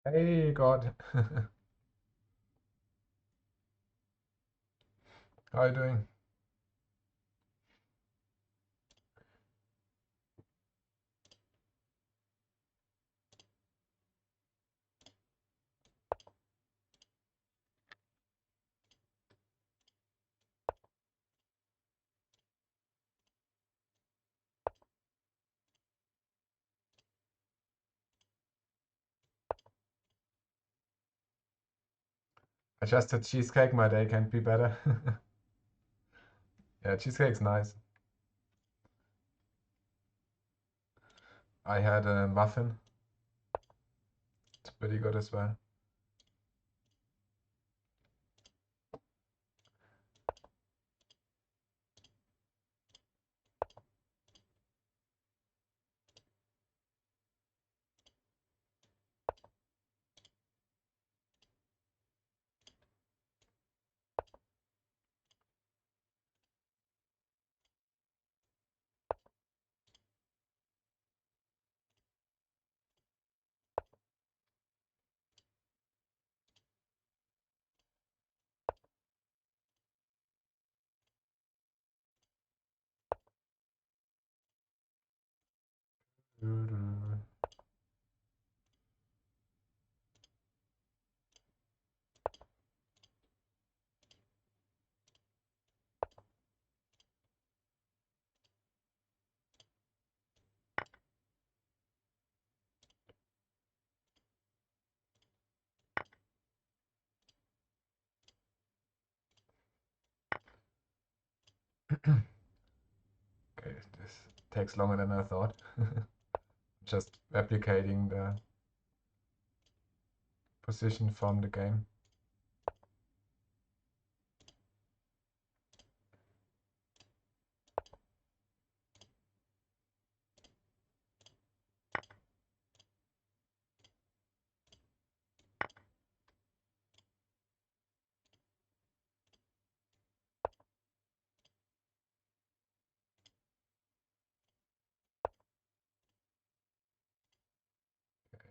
Hey God. How are you doing? I just had cheesecake, my day can't be better. Yeah, cheesecake's nice. I had a muffin. It's pretty good as well. Okay, this takes longer than I thought. Just replicating the position from the game.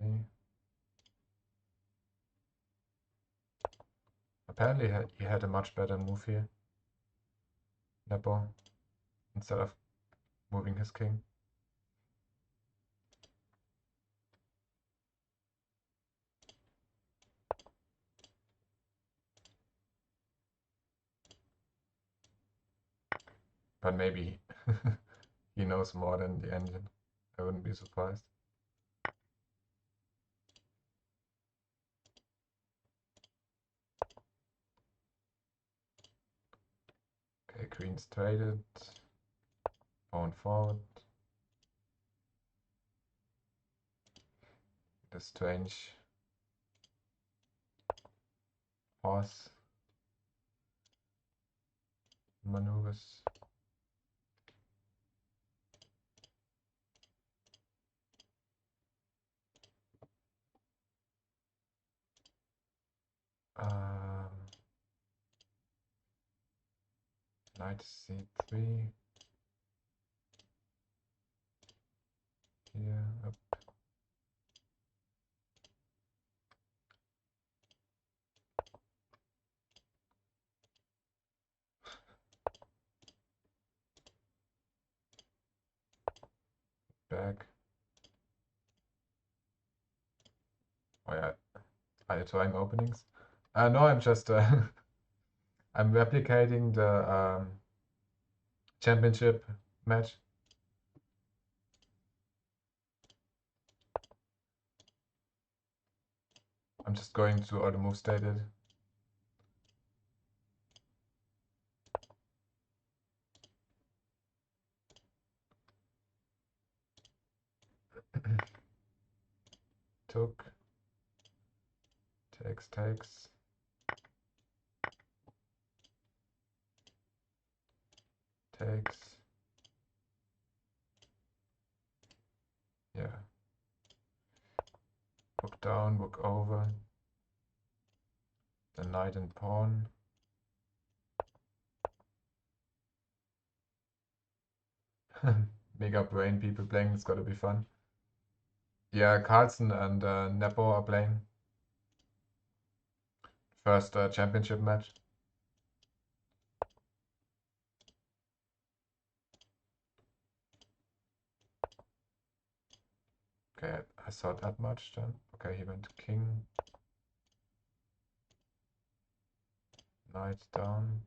Okay. Apparently he had a much better move here. Nepo, instead of moving his king. But maybe he knows more than the engine. I wouldn't be surprised. Okay, queen's traded. Pawn forward. The strange horse maneuvers. Knight c3. Here, up. Back. Oh yeah, are you trying openings? No, I'm just I'm replicating the championship match. I'm just going to all the moves stated. Took. Takes. Takes. Yeah. Book down, book over. The knight and pawn. Mega brain people playing, it's gotta be fun. Yeah, Carlsen and Nepo are playing. First championship match. Okay, I saw that much then. Okay, he went king. Knight down.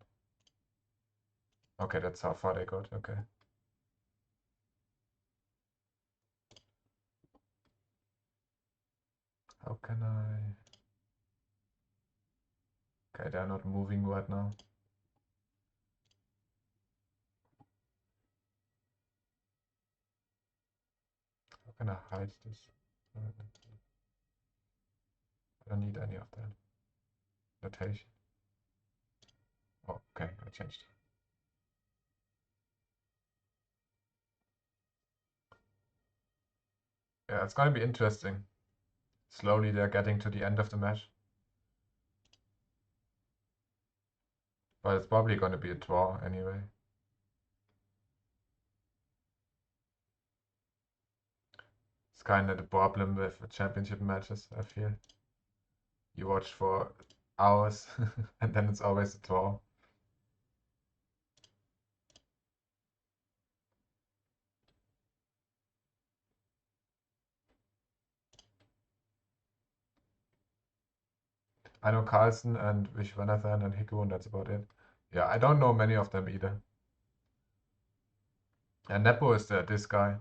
Okay, that's how far they got. Okay. How can I... Okay, they're not moving right now. How can I hide this? I don't need any of that. Notation. Oh, okay, I changed. Yeah, it's gonna be interesting. Slowly they're getting to the end of the match. But it's probably gonna be a draw anyway. It's kind of the problem with championship matches, I feel. You watch for hours and then it's always a draw. I know Carlsen and Vishwanathan and Hiku, and that's about it. Yeah, I don't know many of them either. And Nepo is this guy.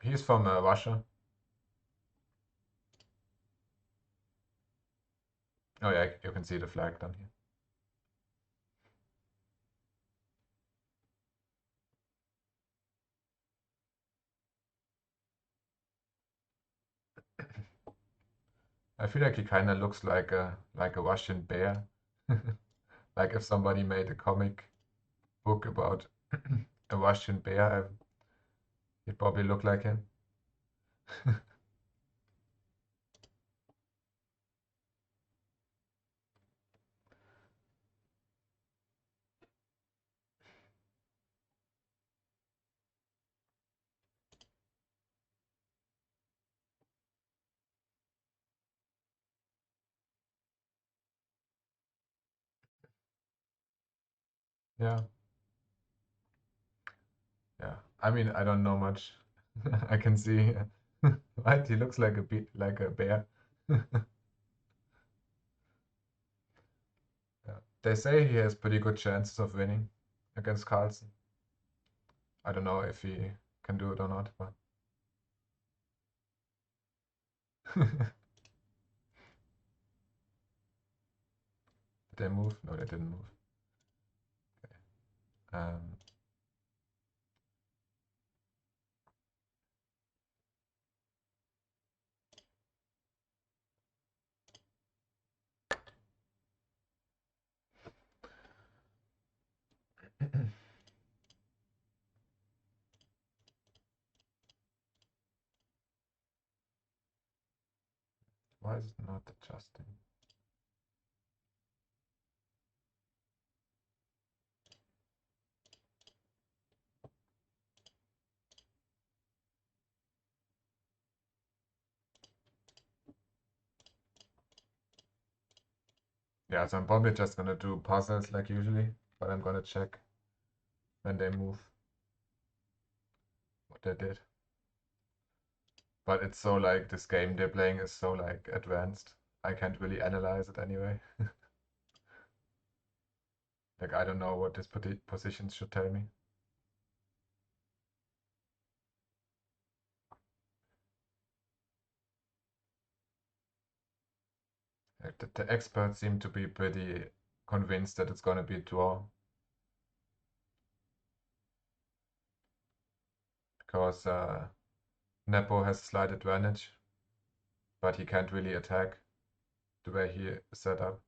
He's from Russia. Oh yeah, you can see the flag down here. I feel like he kind of looks like a Russian bear. Like if somebody made a comic book about a Russian bear, he'd probably look like him. Yeah, yeah. I mean, I don't know much. I can see, right? He looks like a bear. Yeah. They say he has pretty good chances of winning against Carlsen. I don't know if he can do it or not, but did they move? No, they didn't move. Um, why is it not adjusting? Yeah, so I'm probably just gonna do puzzles like usually, but I'm gonna check when they move what they did. But it's so like this game they're playing is so like advanced. I can't really analyze it anyway. Like I don't know what this positions should tell me. Like the experts seem to be pretty convinced that it's gonna be a draw. Because Nepo has slight advantage, but he can't really attack the way he is set up.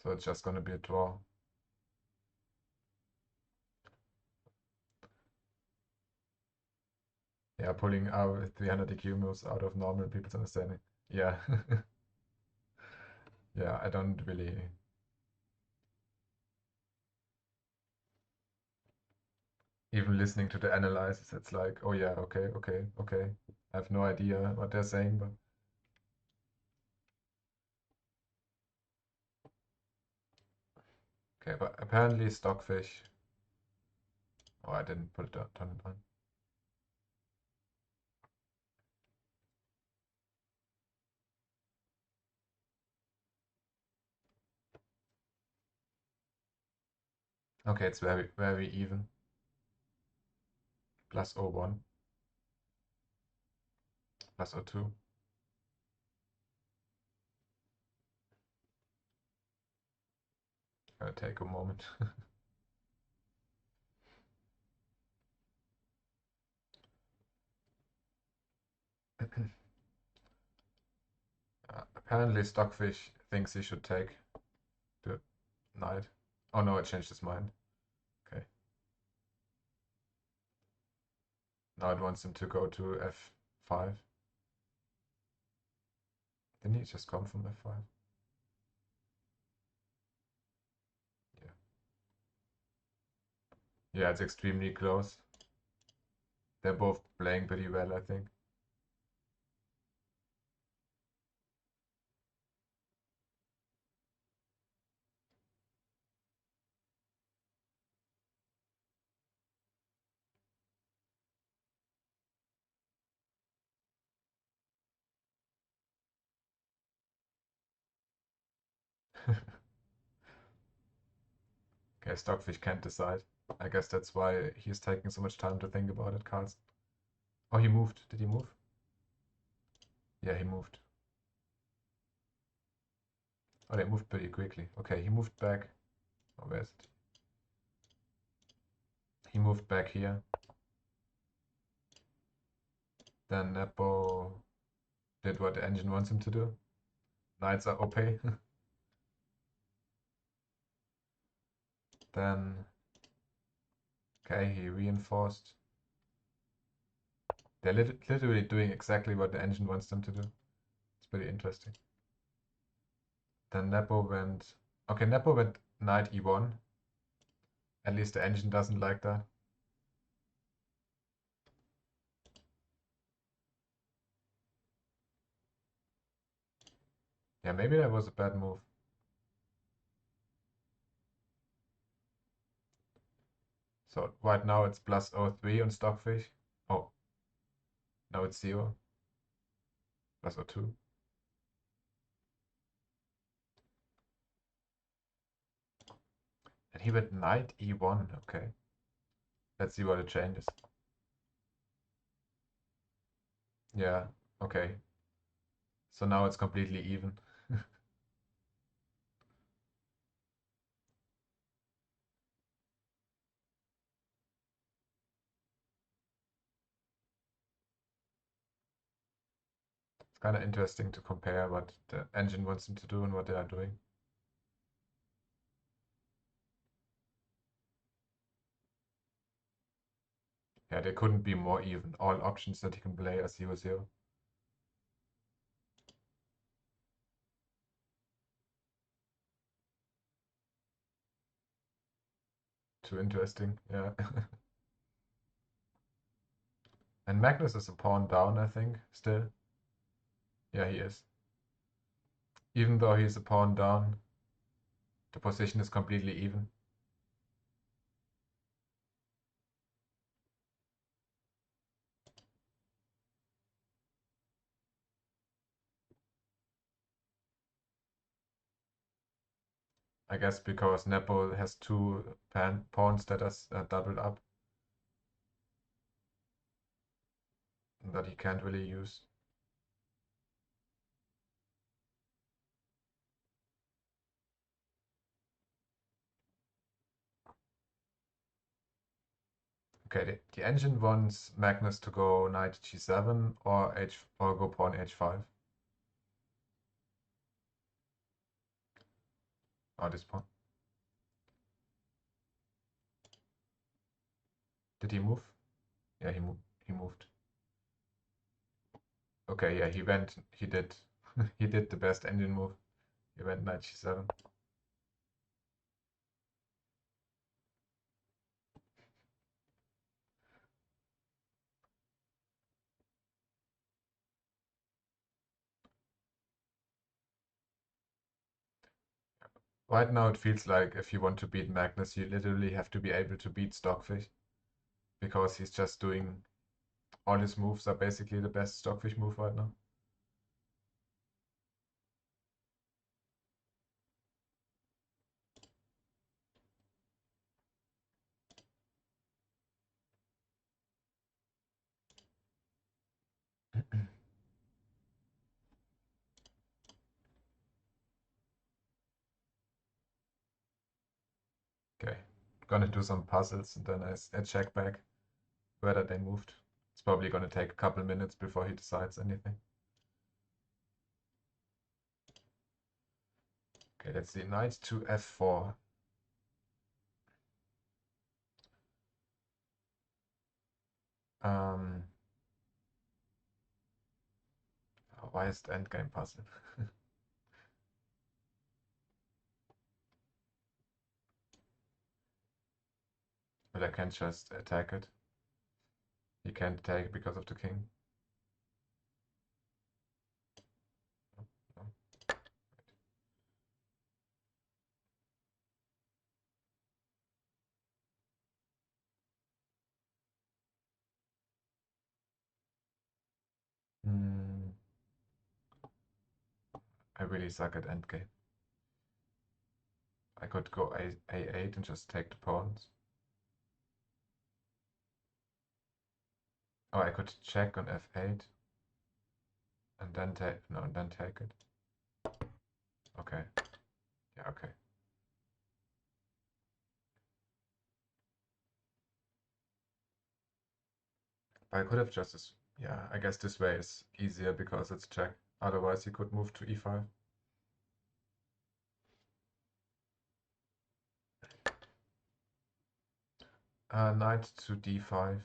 So it's just gonna be a draw. Yeah, pulling out 300 EQ moves out of normal people's understanding. Yeah. Yeah, I don't really. Even listening to the analysis, it's like, oh yeah, okay, okay, okay. I have no idea what they're saying, but okay, but apparently Stockfish. Oh, I didn't put it on, turn it on. Okay, it's very, very even. Plus +0.1, plus +0.2. Gonna take a moment. Apparently Stockfish thinks he should take the knight. Oh no, it changed his mind. Okay. Now it wants him to go to f5. Didn't he just come from f5? Yeah. Yeah, it's extremely close. They're both playing pretty well, I think. Okay, Stockfish can't decide. I guess that's why he's taking so much time to think about it, Carlsen. Oh, he moved. Did he move? Yeah, he moved. Oh, they moved pretty quickly. Okay, he moved back. Oh, where is it? He moved back here. Then Nepo did what the engine wants him to do. Knights are OP. Then, okay, he reinforced. They're literally doing exactly what the engine wants them to do. It's pretty interesting. Then Nepo went. Okay, Nepo went knight e1. At least the engine doesn't like that. Yeah, maybe that was a bad move. So right now it's plus +0.3 on Stockfish. Oh, now it's 0. Plus +0.2. And he went knight e1. Okay. Let's see what it changes. Yeah, okay. So now it's completely even. It's kind of interesting to compare what the engine wants them to do and what they are doing. Yeah, they couldn't be more even. All options that he can play are 0-0. Too interesting, yeah. And Magnus is a pawn down, I think, still. Yeah, he is. Even though he's a pawn down, the position is completely even. I guess because Nepo has two pawns that are doubled up that he can't really use. Okay, the engine wants Magnus to go knight g7 or go pawn h5. Oh, this pawn. Did he move? Yeah, he moved. Okay, yeah, he did he did the best engine move. He went knight g7. Right now it feels like if you want to beat Magnus, you literally have to be able to beat Stockfish, because he's just doing all his moves are basically the best Stockfish move right now. Okay, gonna do some puzzles and then I check back whether they moved. It's probably gonna take a couple minutes before he decides anything. Okay, let's see. Knight to f4. Um, why is the endgame puzzle? But I can't just attack it. He can't attack because of the king. No. Hmm. I really suck at endgame. I could go a8 and just take the pawns. Or I could check on f8 and then take and then take it. Okay. Yeah, okay. But I could have just yeah, I guess this way is easier because it's check. Otherwise he could move to e5. Knight to d5.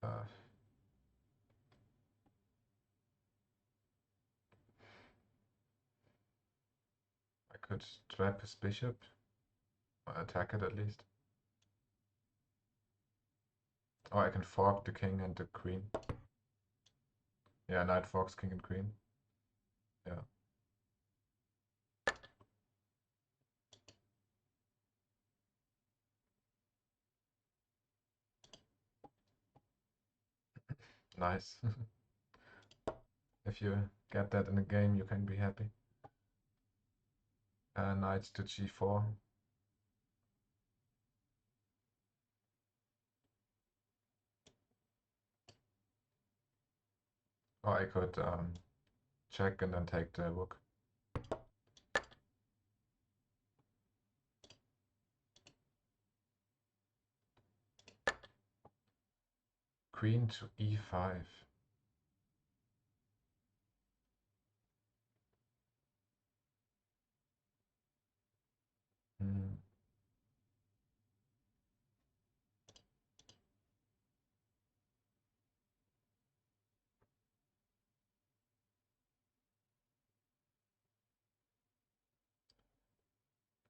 Uh, I could trap his bishop, or attack it at least. Or I can fork the king and the queen. Yeah, knight forks king and queen. Yeah. Nice. If you get that in a game, you can be happy. Knight to g4. Or I could check and then take the rook. Queen to e5. Hmm.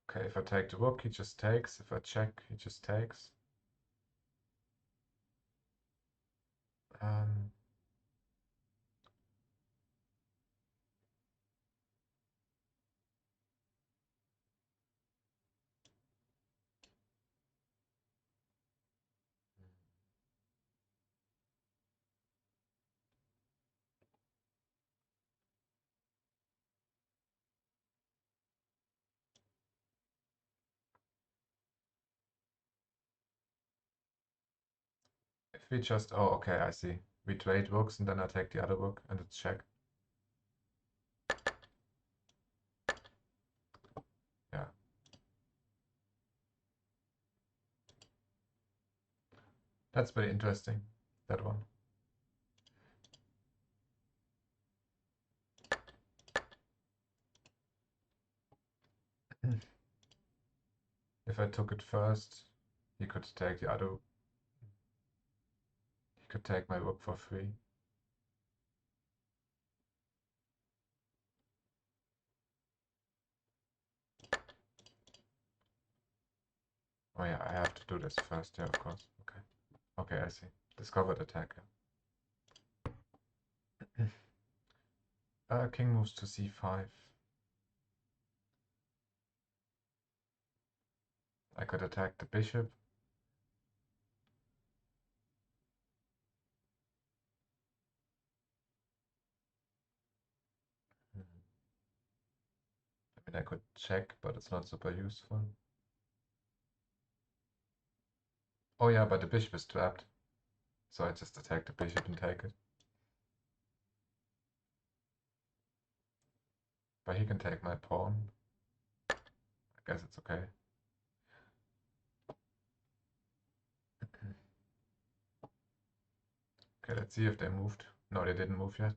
Okay, if I take the rook, he just takes. If I check, he just takes. Um, if we just, oh, okay, I see. We trade rooks and then I take the other rook and it's check. Yeah. That's very interesting, that one. If I took it first, he could take the other. He could take my rook for free. Oh yeah, I have to do this first, yeah, of course. Okay. Okay, I see. Discovered attack. King moves to c5. I could attack the bishop. I mean, I could check, but it's not super useful. Oh yeah, but the bishop is trapped. So I just attack the bishop and take it. But he can take my pawn. I guess it's okay. Okay, let's see if they moved. No, they didn't move yet.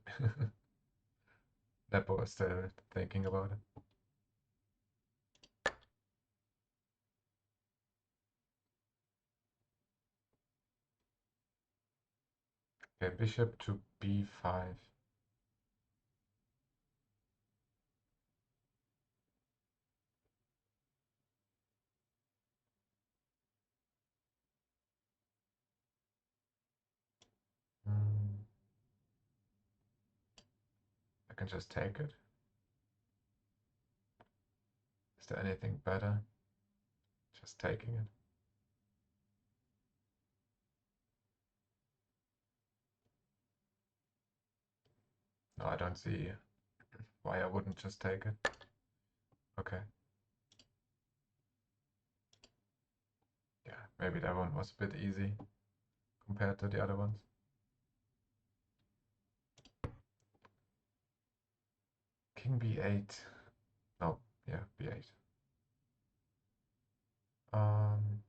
Nepo is still thinking about it. Okay, bishop to b5. Hmm. I can just take it. Is there anything better? Just taking it. No, I don't see why I wouldn't just take it. Okay. Yeah, maybe that one was a bit easy compared to the other ones. King b8. No, yeah, b8. Um,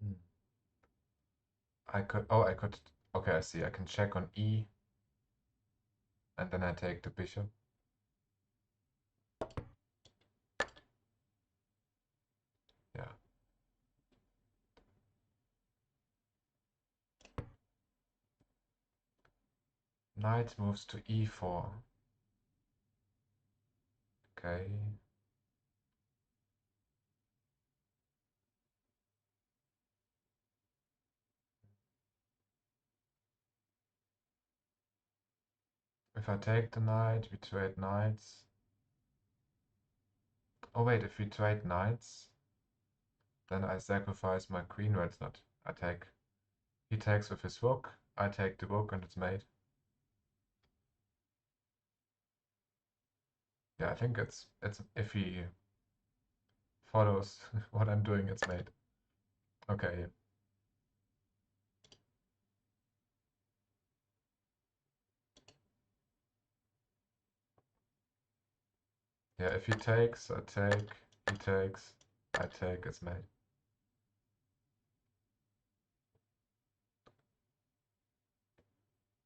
hmm. I could, okay, I see. I can check on E, and then I take the bishop. Yeah. Knight moves to E4. Okay. If I take the knight, we trade knights. Oh wait, if we trade knights, then I sacrifice my queen. Well, it's not. I take. He takes with his rook. I take the rook, and it's mate. Yeah, I think it's if he follows what I'm doing, it's mate. Okay. Yeah, if he takes, I take. He takes, I take. It's mate.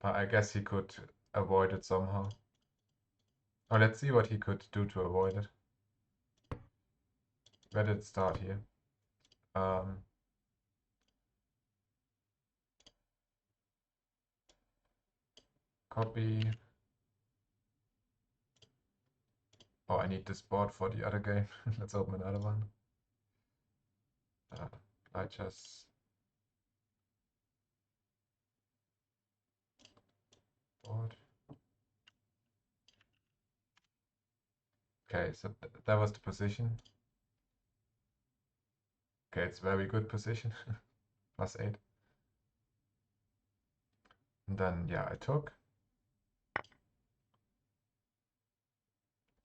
But I guess he could avoid it somehow. Oh, let's see what he could do to avoid it. Where did it start here? Copy. Oh, I need this board for the other game. Let's open another one. Light board. Okay, so that was the position. Okay, it's very good position. +8. And then, yeah, I took.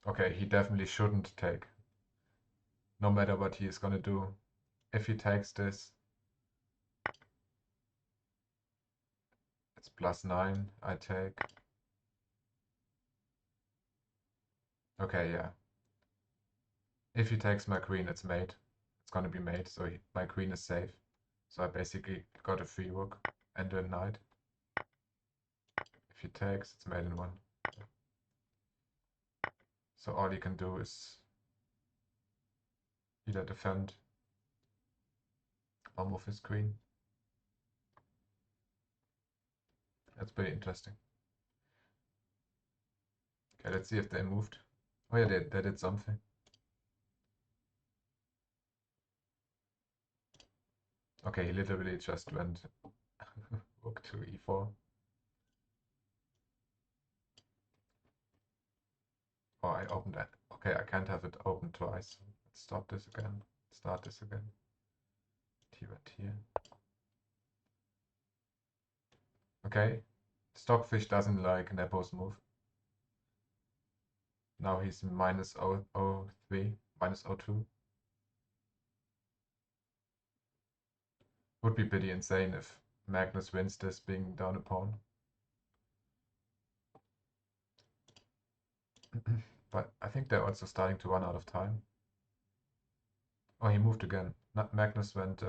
Okay, he definitely shouldn't take. No matter what he is gonna do. If he takes this, it's +9. I take. Okay, yeah. If he takes my queen, it's mate. It's gonna be mate, so my queen is safe. So I basically got a free rook and a knight. If he takes, it's made in one. So all you can do is either defend or move his queen. That's pretty interesting. Okay, let's see if they moved. Oh yeah, they did something. Okay, he literally just went rook to e4. Oh, I opened that. Okay, I can't have it open twice. Let's stop this again. Start this again. He went here. Okay, Stockfish doesn't like Nepo's move. Now he's minus 003, minus 02. Would be pretty insane if Magnus wins this being down a pawn. But I think they're also starting to run out of time. Oh, he moved again. Magnus went...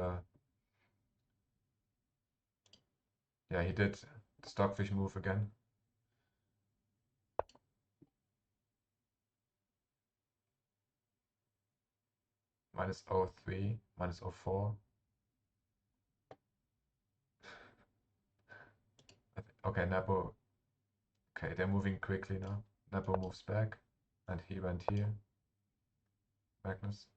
yeah, he did the Stockfish move again. Minus 03, minus 04. Okay, Nepo... Okay, they're moving quickly now. Nepo moves back, and he went here. Magnus.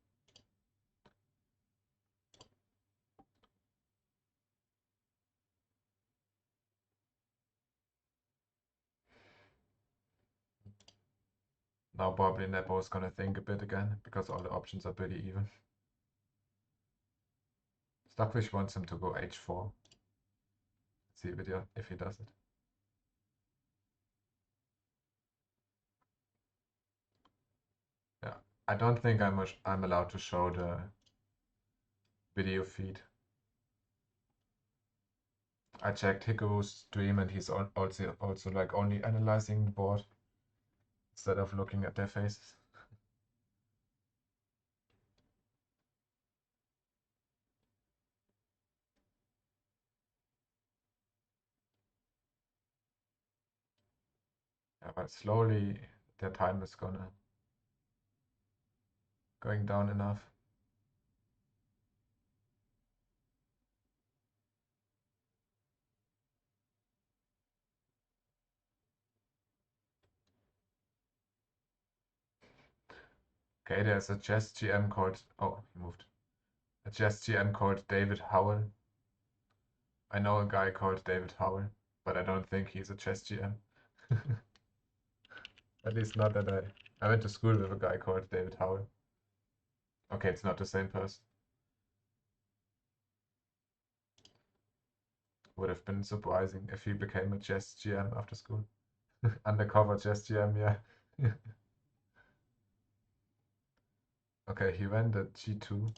Now probably Nepo is gonna think a bit again, because all the options are pretty even. Stockfish wants him to go h4. Let's see if he does it. Yeah, I don't think I'm allowed to show the video feed. I checked Hikaru's stream and he's also like only analyzing the board instead of looking at their faces. Yeah, but slowly their time is going down enough. Okay, there's a chess GM called he moved. A chess GM called David Howell. I know a guy called David Howell, but I don't think he's a chess GM. At least not that I went to school with a guy called David Howell. Okay, it's not the same person. Would have been surprising if he became a chess GM after school. Undercover chess GM, yeah. Okay, he went at g2.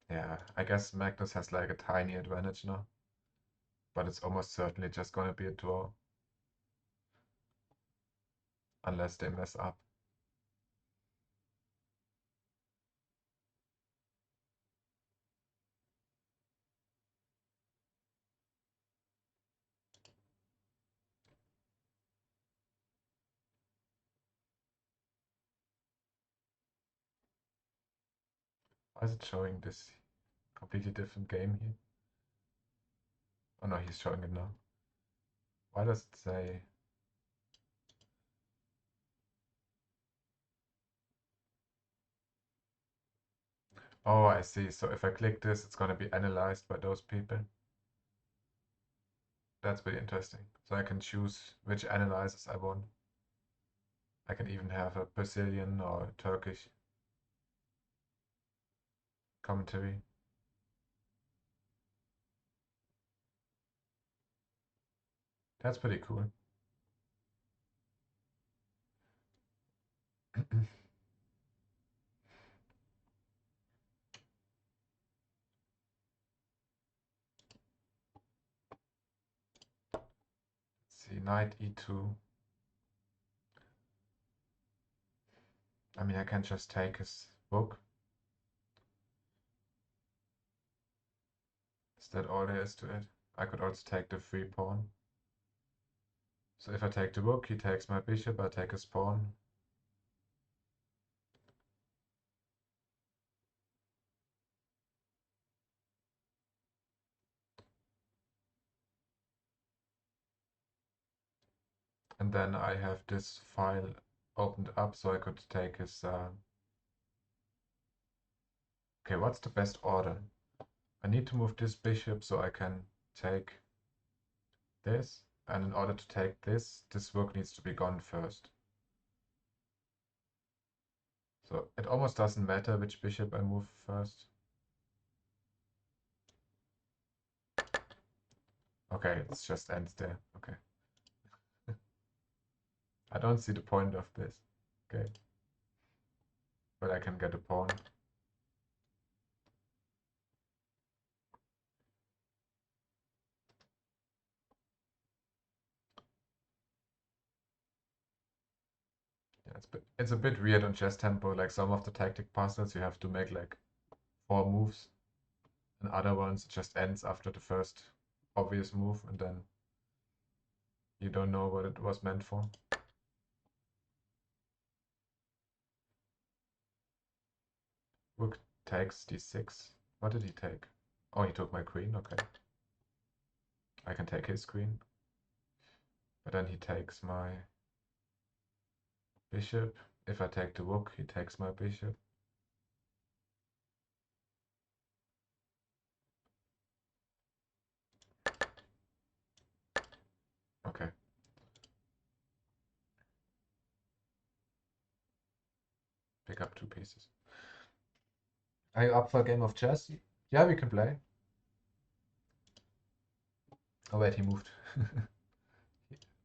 Yeah, I guess Magnus has like a tiny advantage now. But it's almost certainly just gonna be a draw. Unless they mess up. Why is it showing this completely different game here? Oh no, he's showing it now. Why does it say... Oh, I see. So if I click this, it's gonna be analyzed by those people. That's pretty interesting. So I can choose which analyzers I want. I can even have a Brazilian or Turkish commentary. That's pretty cool. See, knight e2. mean, I can just take his book. Is that all there is to it? I could also take the free pawn. So if I take the rook, he takes my bishop, I take his pawn. And then I have this file opened up so I could take his... Okay, what's the best order? I need to move this bishop so I can take this. And in order to take this rook needs to be gone first. So it almost doesn't matter which bishop I move first. Okay, it just ends there. Okay. I don't see the point of this. Okay. But I can get a pawn. Yeah, it's a bit weird on chess tempo. Like some of the tactic puzzles you have to make like 4 moves. And other ones it just ends after the first obvious move and then you don't know what it was meant for. Rook takes d6. What did he take? Oh, he took my queen. Okay. I can take his queen. But then he takes my bishop. If I take the rook, he takes my bishop. Okay. Pick up 2 pieces. Are you up for a game of chess? Yeah, we can play. Oh wait, he moved.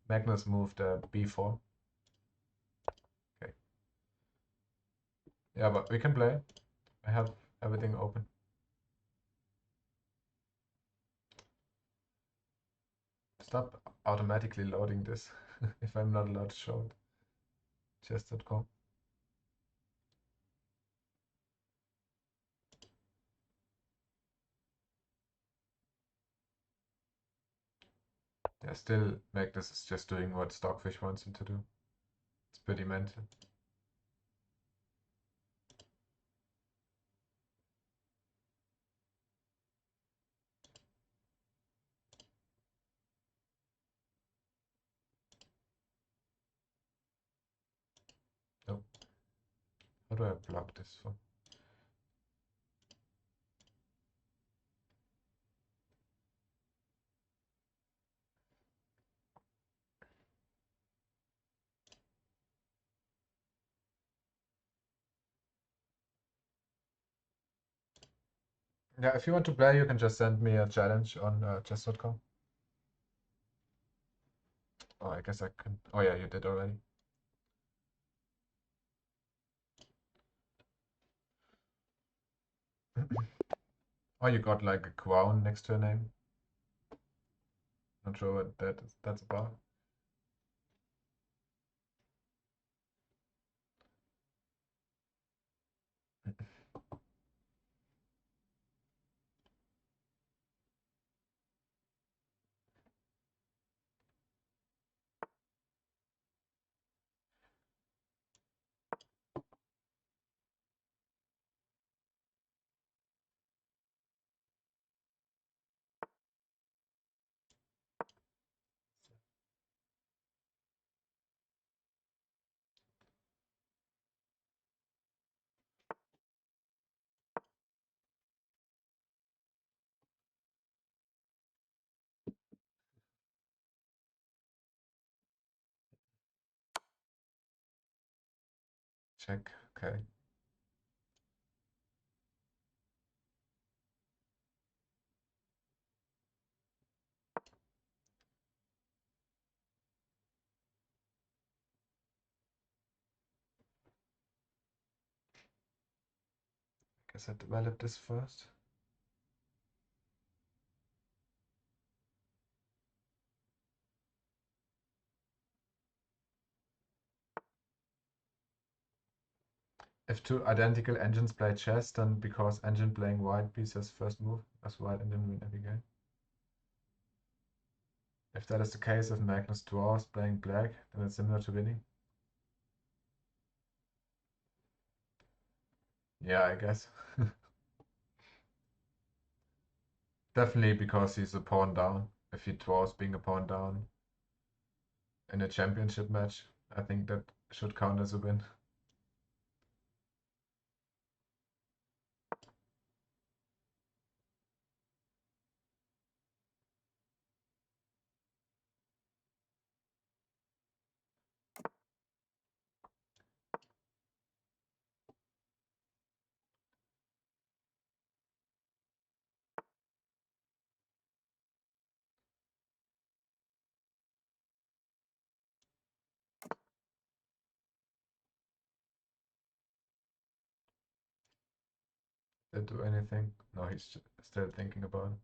Magnus moved b4. Okay. Yeah, but we can play. I have everything open. Stop automatically loading this if I'm not allowed to show it. Chess.com. Yeah, still Magnus is just doing what Stockfish wants him to do. It's pretty mental. Oh, how do I block this for? Yeah, if you want to play, you can just send me a challenge on chess.com. Oh, I guess I can. Oh yeah, you did already. Oh, you got like a crown next to your name. Not sure what that's about. Check. Okay. Guess I develop this first. If two identical engines play chess, then because engine playing white piece has first move, as white engine win every game. If that is the case, if Magnus draws playing black, then it's similar to winning. Yeah, I guess. Definitely because he's a pawn down. If he draws being a pawn down in a championship match, I think that should count as a win. Did do anything? No, he's still thinking about it.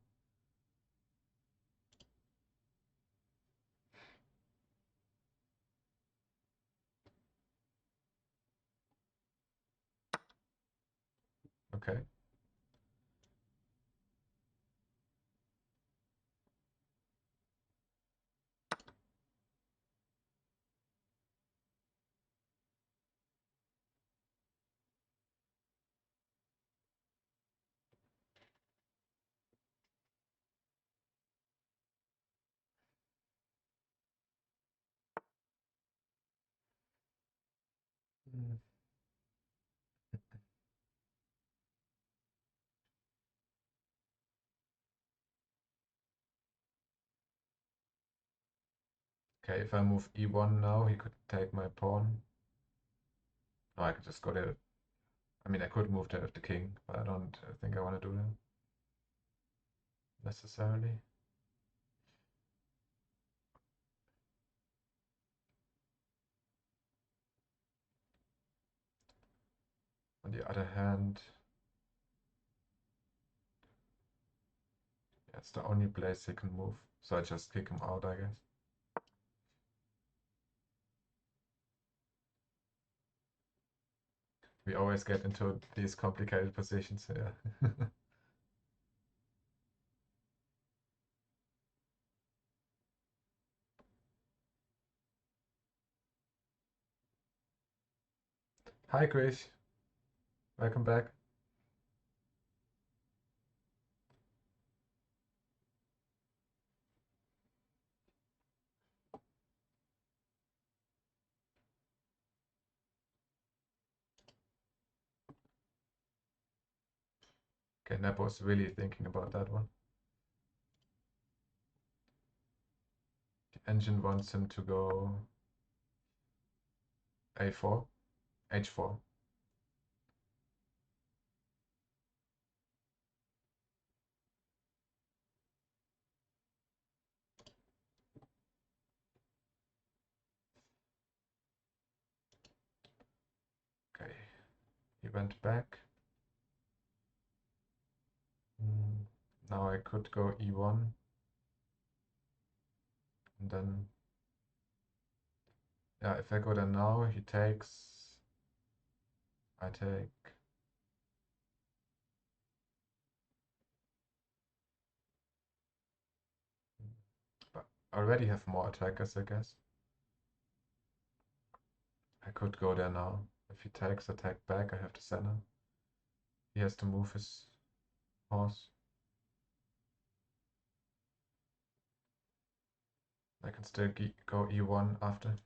Okay. Mm. Okay, if I move e1 now, he could take my pawn. No, I could just go there. I mean, I could move there with the king, but I don't think I want to do that necessarily. On the other hand, yeah, it's the only place he can move, so I just kick him out, I guess. We always get into these complicated positions here. Hi, Chris. Welcome back. Okay, Nepo's really thinking about that one. The engine wants him to go a4, h4. Okay, he went back. Now I could go e1. And then, yeah, if I go there now, he takes. I take. But I already have more attackers, I guess. I could go there now. If he takes attack back, I have to center. He has to move his horse. I can still go e1 after.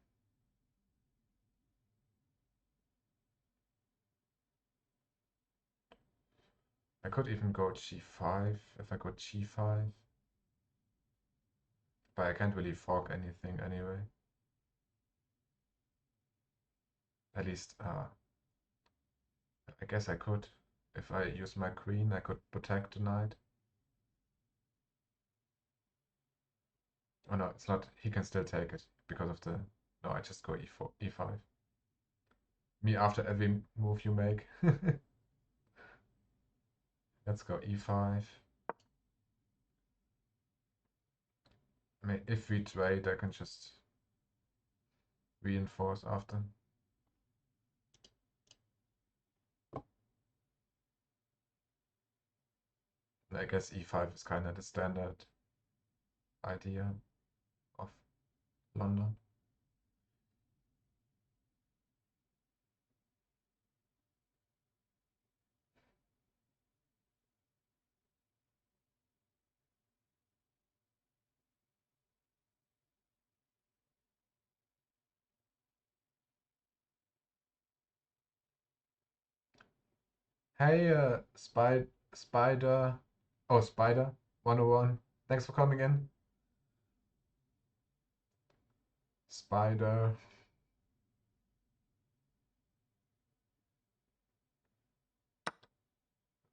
I could even go g5 if I go g5. But I can't really fork anything anyway. At least, I guess I could. If I use my queen, I could protect the knight. Oh no, it's not. He can still take it because of the. No, I just go e4, e5. Me after every move you make. Let's go e5. I mean, if we trade, I can just reinforce after. I guess e5 is kind of the standard idea of London. Hey, Spider. Oh, Spider 101. Thanks for coming in. Spider.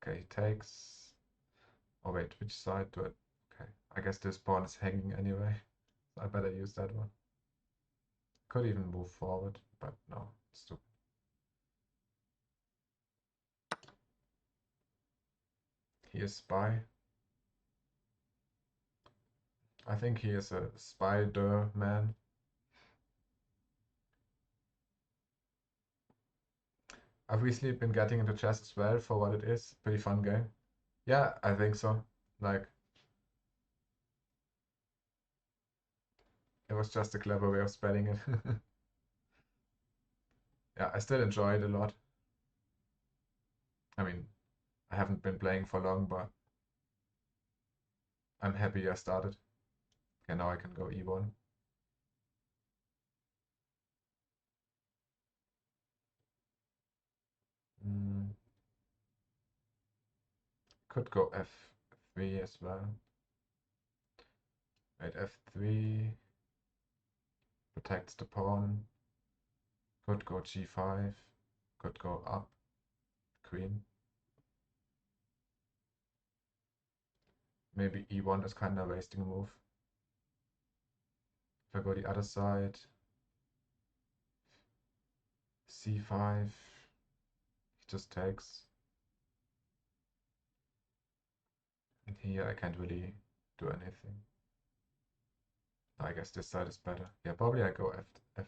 Okay, takes. Oh, wait, which side do it? Okay, I guess this pawn is hanging anyway. So I better use that one. Could even move forward, but no, it's stupid. He is spy. I think he is a Spider-Man. I've recently been getting into chess as well for what it is. Pretty fun game. Yeah, I think so. Like, it was just a clever way of spelling it. Yeah, I still enjoy it a lot. I mean, I haven't been playing for long, but I'm happy I started. Okay, now I can go e1. Mm, could go f3 as well. Right, f3 protects the pawn. Could go g5. Could go up, queen. Maybe e1 is kind of wasting a move. If I go the other side, c5, he just takes. And here I can't really do anything. I guess this side is better. Yeah, probably I go f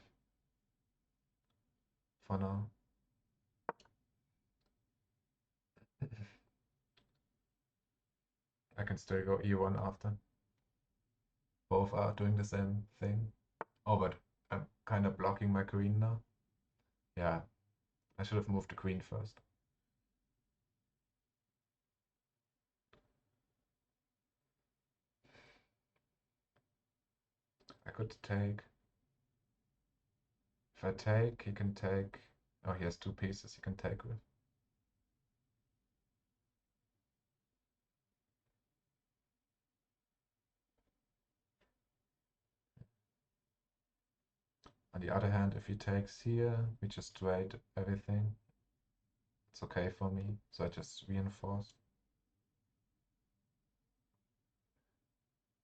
for now. I can still go e1 after. Both are doing the same thing. Oh, but I'm kind of blocking my queen now. Yeah, I should have moved the queen first. I could take. If I take, he can take. Oh, he has two pieces he can take with. On the other hand, if he takes here, we just trade everything. It's okay for me, so I just reinforce.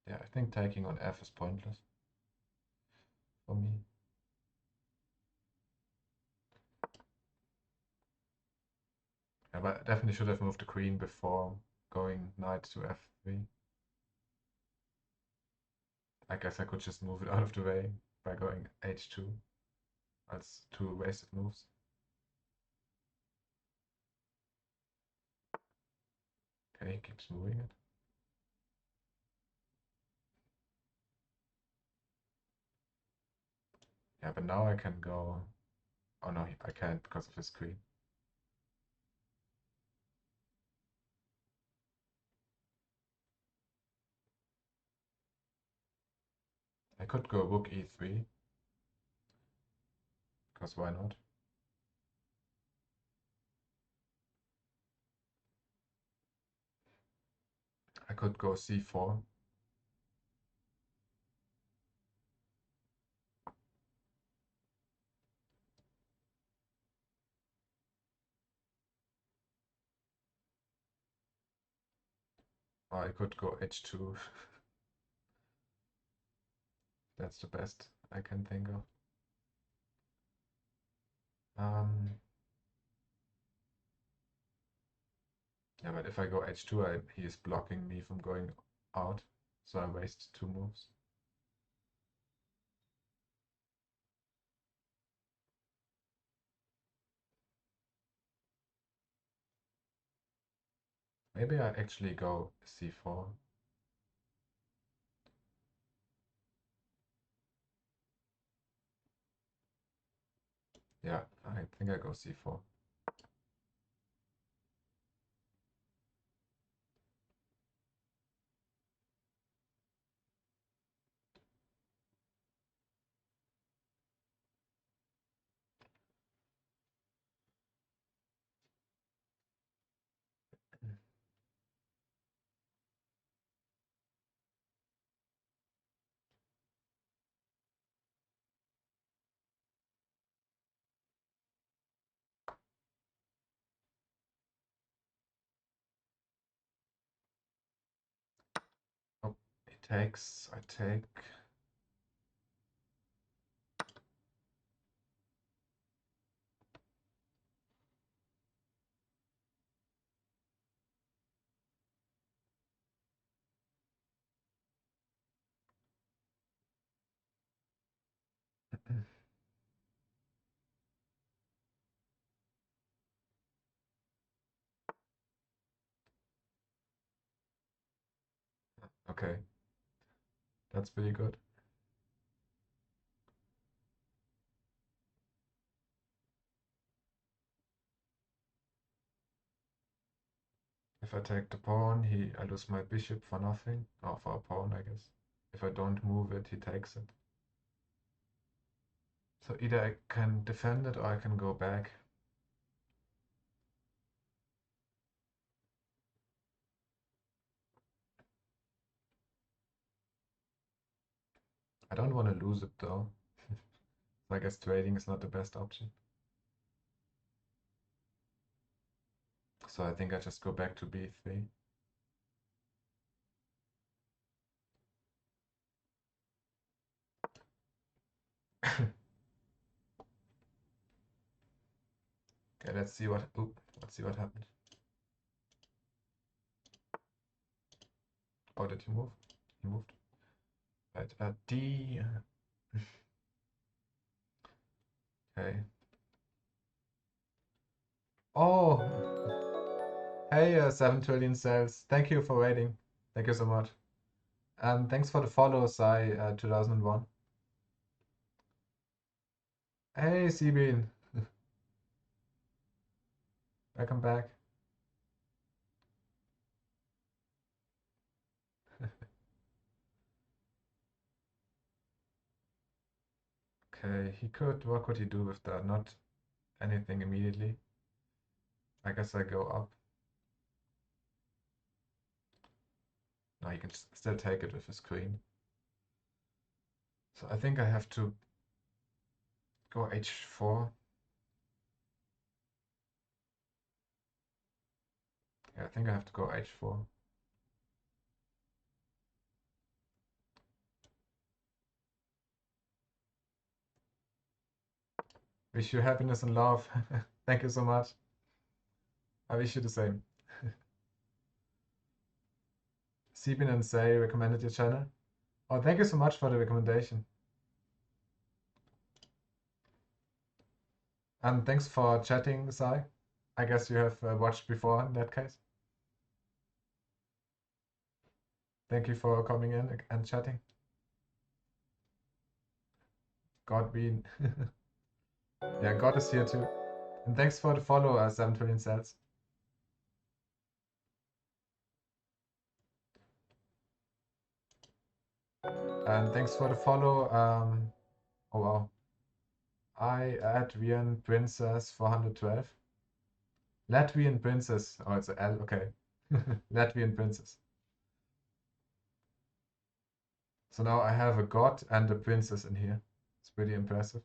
Yeah, I think taking on f is pointless for me. Yeah, but I definitely should have moved the queen before going knight to f3. I guess I could just move it out of the way by going h2. That's two wasted moves. Okay, he keeps moving it. Yeah, but now I can go. Oh no, I can't because of his queen. I could go rook e3, because why not? I could go c4. Or I could go h2. That's the best I can think of. Yeah, but if I go h2, he is blocking me from going out, so I waste two moves. Maybe I actually go c4. Yeah, I think I go c4. Oh, he takes, I take. Okay, that's pretty good. If I take the pawn, I lose my bishop for nothing. Or for a pawn, I guess. If I don't move it, he takes it. So either I can defend it or I can go back. I don't want to lose it though. So I guess trading is not the best option. So I think I just go back to b3. Okay, let's see what happened. Oh, did he move? He moved. Right, D. Okay. Oh, hey, 7 trillion cells. Thank you for waiting. Thank you so much. Thanks for the follow, Sai, 2001. Hey, Seabean. Welcome back. Okay, what could he do with that? Not anything immediately. I guess I go up. No, he can still take it with his queen. So I think I have to go h4. Yeah, I think I have to go h4. Wish you happiness and love. Thank you so much. I wish you the same. Seabin and Say recommended your channel. Oh, thank you so much for the recommendation. And thanks for chatting, Sai. I guess you have watched before in that case. Thank you for coming in and chatting. God being. Yeah, God is here too. And thanks for the follow, 7 trillion cells. And thanks for the follow. Oh wow. I Latvian Princess 412. Latvian Princess. Oh, it's a L. Okay. Latvian Princess. So now I have a god and a princess in here. It's pretty impressive.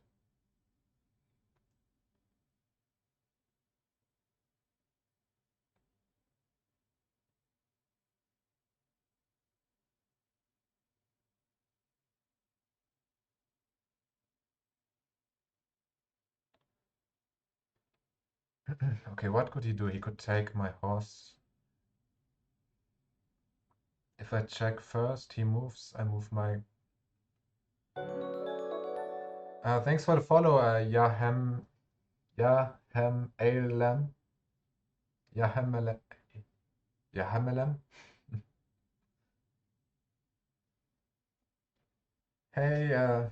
Okay, what could he do? He could take my horse. If I check first, he moves. I move my... thanks for the follow, Yahem Ailem. Yahem Ale. Yeah, Hamelem. Hey,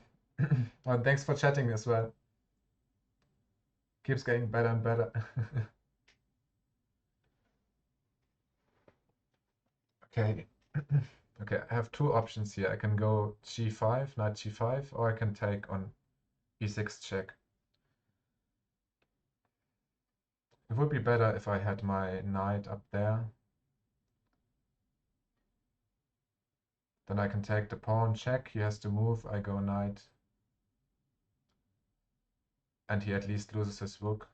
well, thanks for chatting as well. Keeps getting better and better. Okay. Okay, I have two options here. I can go g5, knight g5, or I can take on e6 check. It would be better if I had my knight up there. Then I can take the pawn check. He has to move. I go knight. And he at least loses his rook.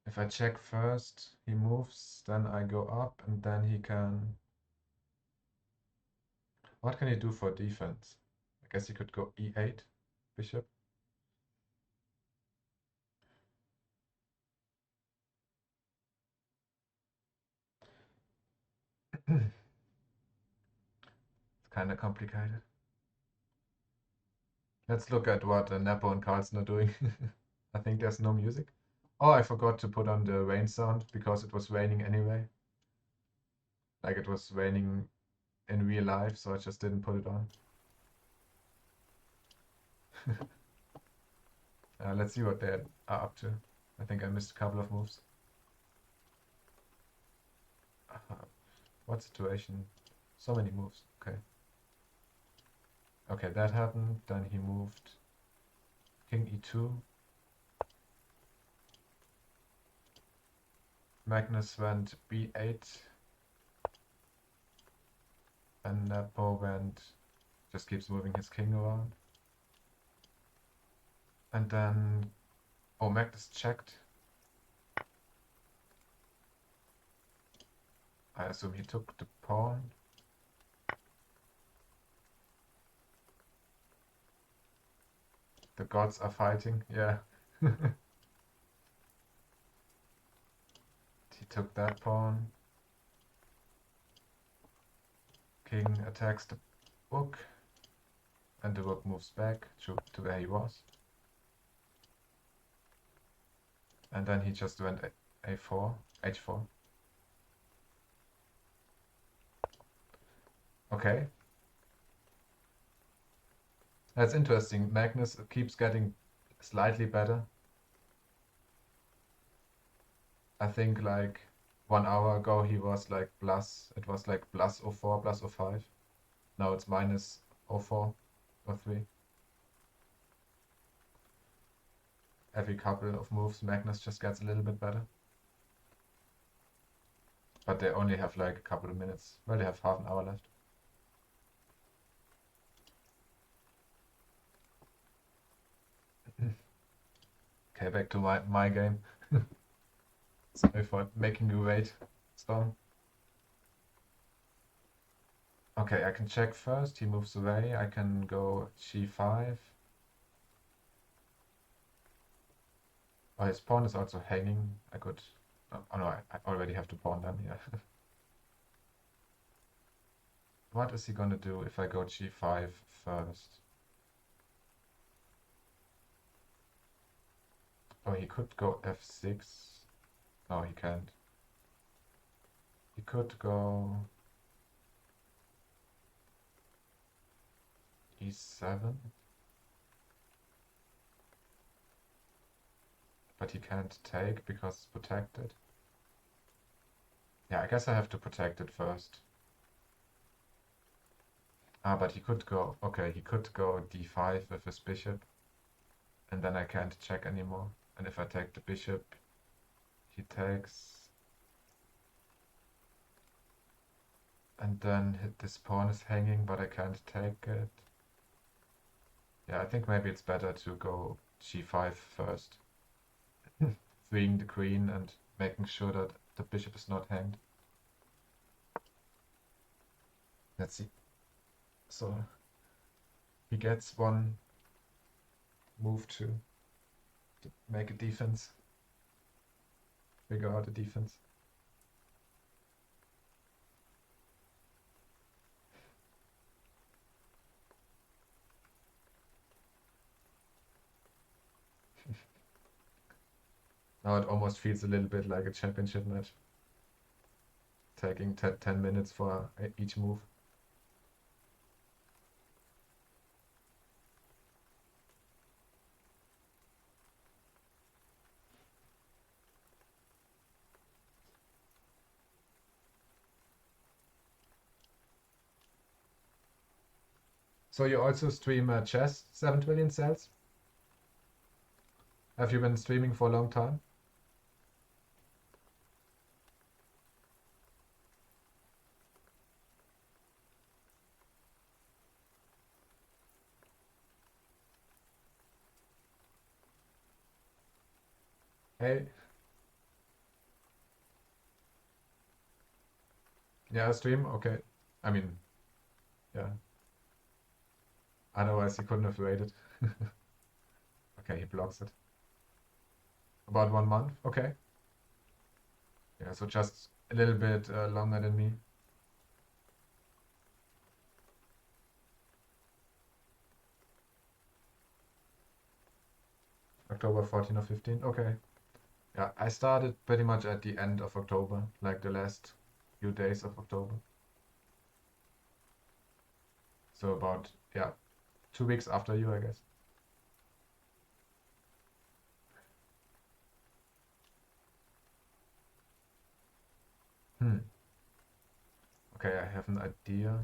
If I check first, he moves, then I go up, and then he can... What can he do for defense? I guess he could go e8, bishop. It's kind of complicated. Let's look at what Nepo and Carlsen are doing. I think there's no music. Oh, I forgot to put on the rain sound because it was raining anyway. Like it was raining in real life, so I just didn't put it on. Let's see what they are up to. I think I missed a couple of moves. What situation? So many moves. Okay. Okay, that happened. Then he moved king e2. Magnus went b8. And Nepo went... just keeps moving his king around. And then... oh, Magnus checked. I assume he took the pawn. The gods are fighting, yeah. He took that pawn. King attacks the rook. And the rook moves back to where he was. And then he just went a4, h4. Okay. That's interesting. Magnus keeps getting slightly better. I think like 1 hour ago he was like plus, it was like plus +04, plus +05. Now it's minus -04 or 3. Every couple of moves Magnus just gets a little bit better. But they only have like a couple of minutes. Well, they have half an hour left. Okay, back to my game. Sorry for making you wait, Storm. Okay, I can check first. He moves away. I can go g5. Oh, his pawn is also hanging. I could... oh no, I already have the pawn then, yeah. What is he gonna do if I go g5 first? Oh, he could go f6. No, he can't. He could go e7. But he can't take because it's protected. Yeah, I guess I have to protect it first. Ah, but he could go... okay, he could go d5 with his bishop. And then I can't check anymore. And if I take the bishop, he takes. And then this pawn is hanging, but I can't take it. Yeah, I think maybe it's better to go g5 first. Freeing the queen and making sure that the bishop is not hanged. Let's see. So he gets one move to make a defense. Figure out a defense. Now it almost feels a little bit like a championship match, taking 10 minutes for each move. So you also stream chess 7 trillion cells? Have you been streaming for a long time? Hey, yeah, stream? Okay. I mean, yeah. Otherwise, he couldn't have waited. Okay, he blocks it. About 1 month? Okay. Yeah, so just a little bit longer than me. October 14 or 15? Okay. Yeah, I started pretty much at the end of October, like the last few days of October. So about, yeah, 2 weeks after you, I guess. Hmm. Okay, I have an idea.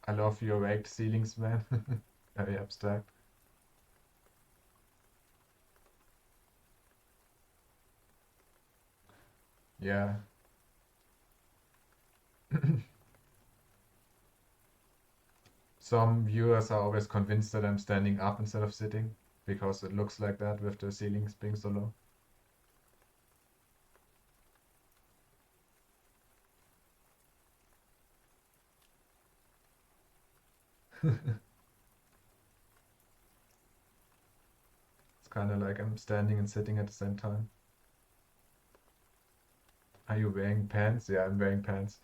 I love your raked ceilings, man. Very abstract. Yeah. Some viewers are always convinced that I'm standing up instead of sitting because it looks like that with the ceilings being so low. It's kind of like I'm standing and sitting at the same time. Are you wearing pants? Yeah, I'm wearing pants.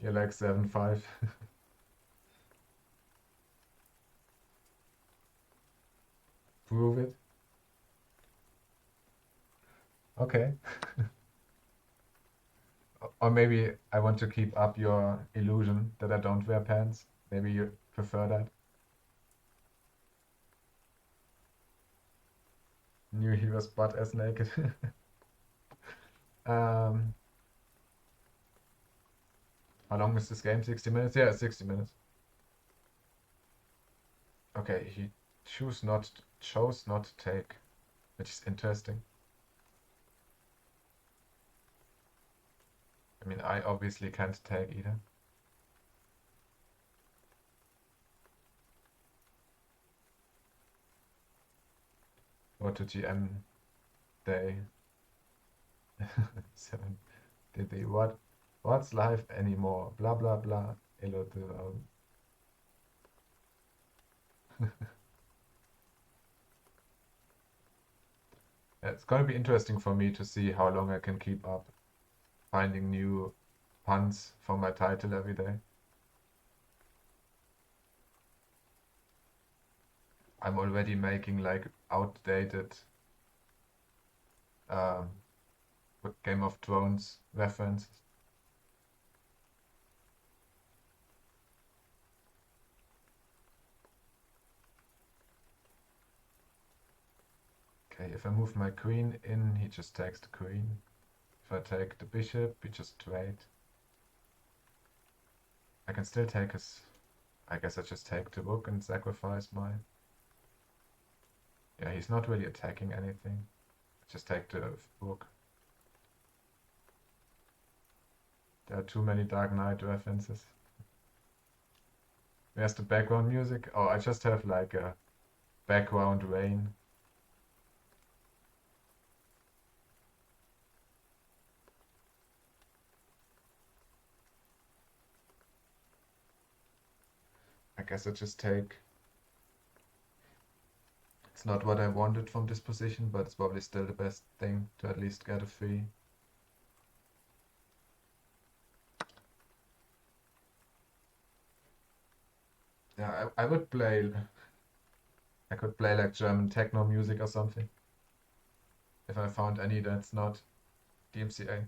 You're like 7'5". Prove it. Okay. Or maybe I want to keep up your illusion that I don't wear pants. Maybe you prefer that. Knew he was butt as naked. um, how long is this game? 60 minutes? Yeah, 60 minutes. Okay, he chose not to take, which is interesting. I mean, I obviously can't take either. Go to GM day 7. Did they what's life anymore? Blah blah blah. Hello to It's gonna be interesting for me to see how long I can keep up finding new puns for my title every day. I'm already making like outdated um, Game of Thrones references. Okay, if I move my queen in, he just takes the queen. If I take the bishop, we just trade. I can still take his... I guess I just take the rook and sacrifice my... Yeah, he's not really attacking anything. Just take the rook. There are too many Dark Knight references. Where's the background music? Oh, I just have like a background rain. I guess I just take. It's not what I wanted from this position, but it's probably still the best thing to at least get a free. Yeah, I would play. I could play like German techno music or something. If I found any that's not DMCA.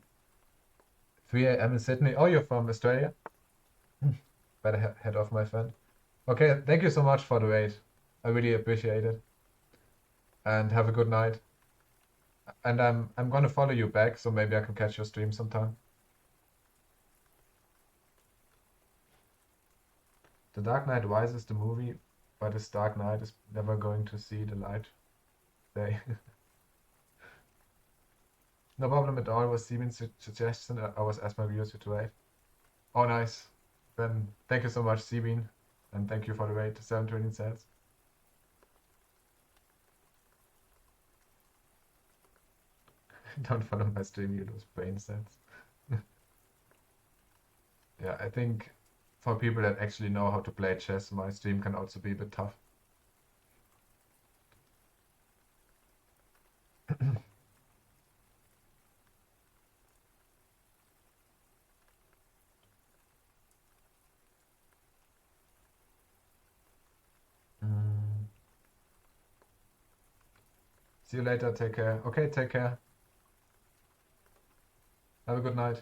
3 a.m. in Sydney. Oh, you're from Australia? Better head off, my friend. Okay, thank you so much for the raid. I really appreciate it. And have a good night. And I'm gonna follow you back, so maybe I can catch your stream sometime. The Dark Knight Rises, the movie, but this Dark Knight is never going to see the light day. No problem at all with Siemens' suggestion. I was asked my viewers to raid. Oh, nice. Then thank you so much, Sebin, and thank you for the raid, 720 cents. Don't follow my stream, you lose brain cells. Yeah, I think for people that actually know how to play chess, my stream can also be a bit tough. Mm. See you later, take care. Okay, take care. Have a good night.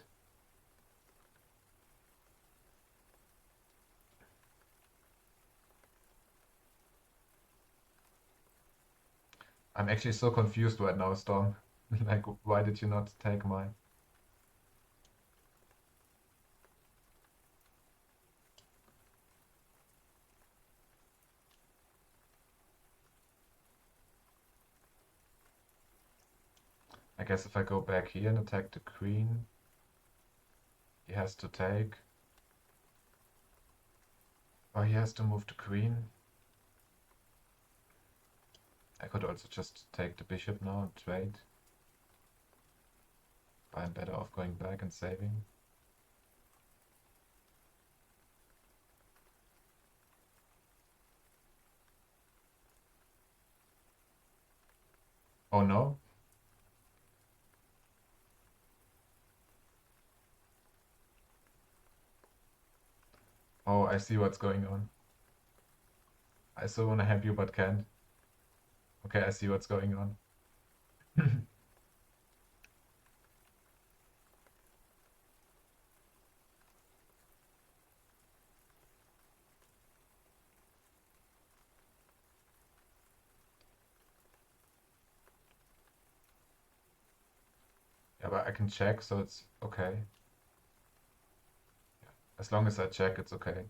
I'm actually so confused right now, Storm. Like, why did you not take mine? I guess if I go back here and attack the queen, he has to take. Or he has to move the queen. I could also just take the bishop now and trade. But I'm better off going back and saving. Oh no. Oh, I see what's going on. I so wanna help you but can't. Okay, I see what's going on. Yeah, but I can check, so it's okay. Yeah. As long as I check, it's okay.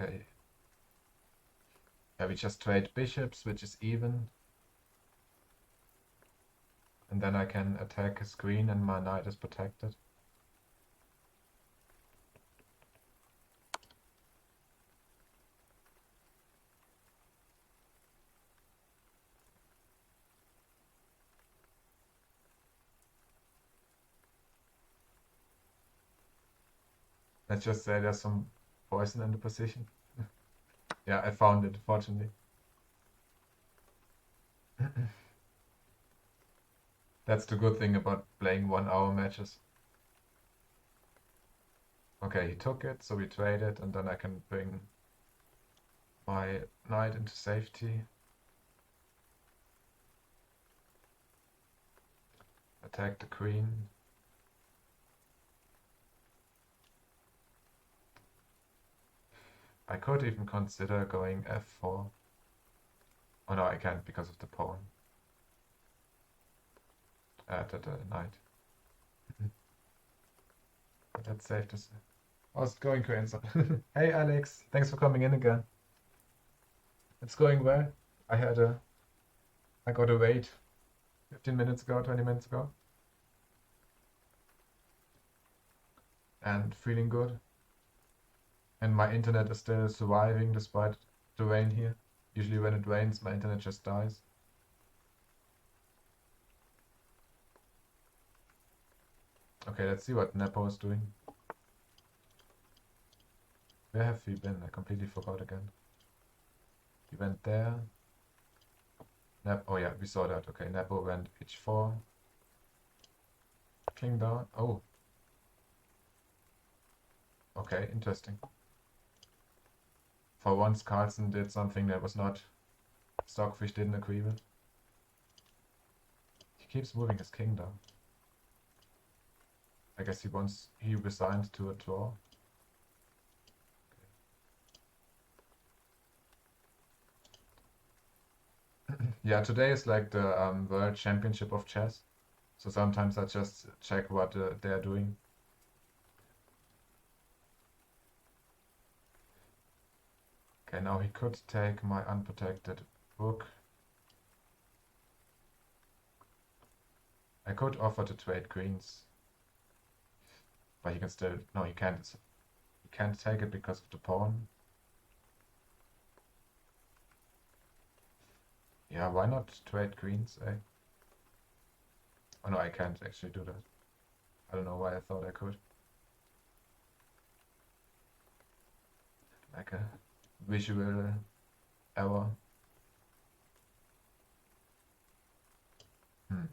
Okay. Yeah, we just trade bishops, which is even. And then I can attack his queen and my knight is protected. Let's just say there's some poison in the position. Yeah, I found it, fortunately. That's the good thing about playing 1 hour matches. Okay, he took it, so we traded, and then I can bring my knight into safety. Attack the queen. I could even consider going f4. Oh no, I can't because of the pawn. The knight. But that's safe to say. How's it going, Coenza? Hey Alex, thanks for coming in again. It's going well. I got a wait 15 minutes ago, 20 minutes ago. and feeling good. And my internet is still surviving despite the rain here. Usually when it rains, my internet just dies. Okay, let's see what Nepo is doing. Where have we been? I completely forgot again. He went there. Oh yeah, we saw that. Okay, Nepo went h4. King down. Oh. Okay, interesting. For once, Carlsen did something that was not Stockfish didn't agree with. He keeps moving his king down. I guess he resigned to a draw. Yeah, today is like the World Championship of Chess. So sometimes I just check what they're doing. Okay, now he could take my unprotected rook. I could offer to trade queens. But he can still... No, he can't. He can't take it because of the pawn. Yeah, why not trade queens, eh? Oh no, I can't actually do that. I don't know why I thought I could. Like a visual error. Hmm.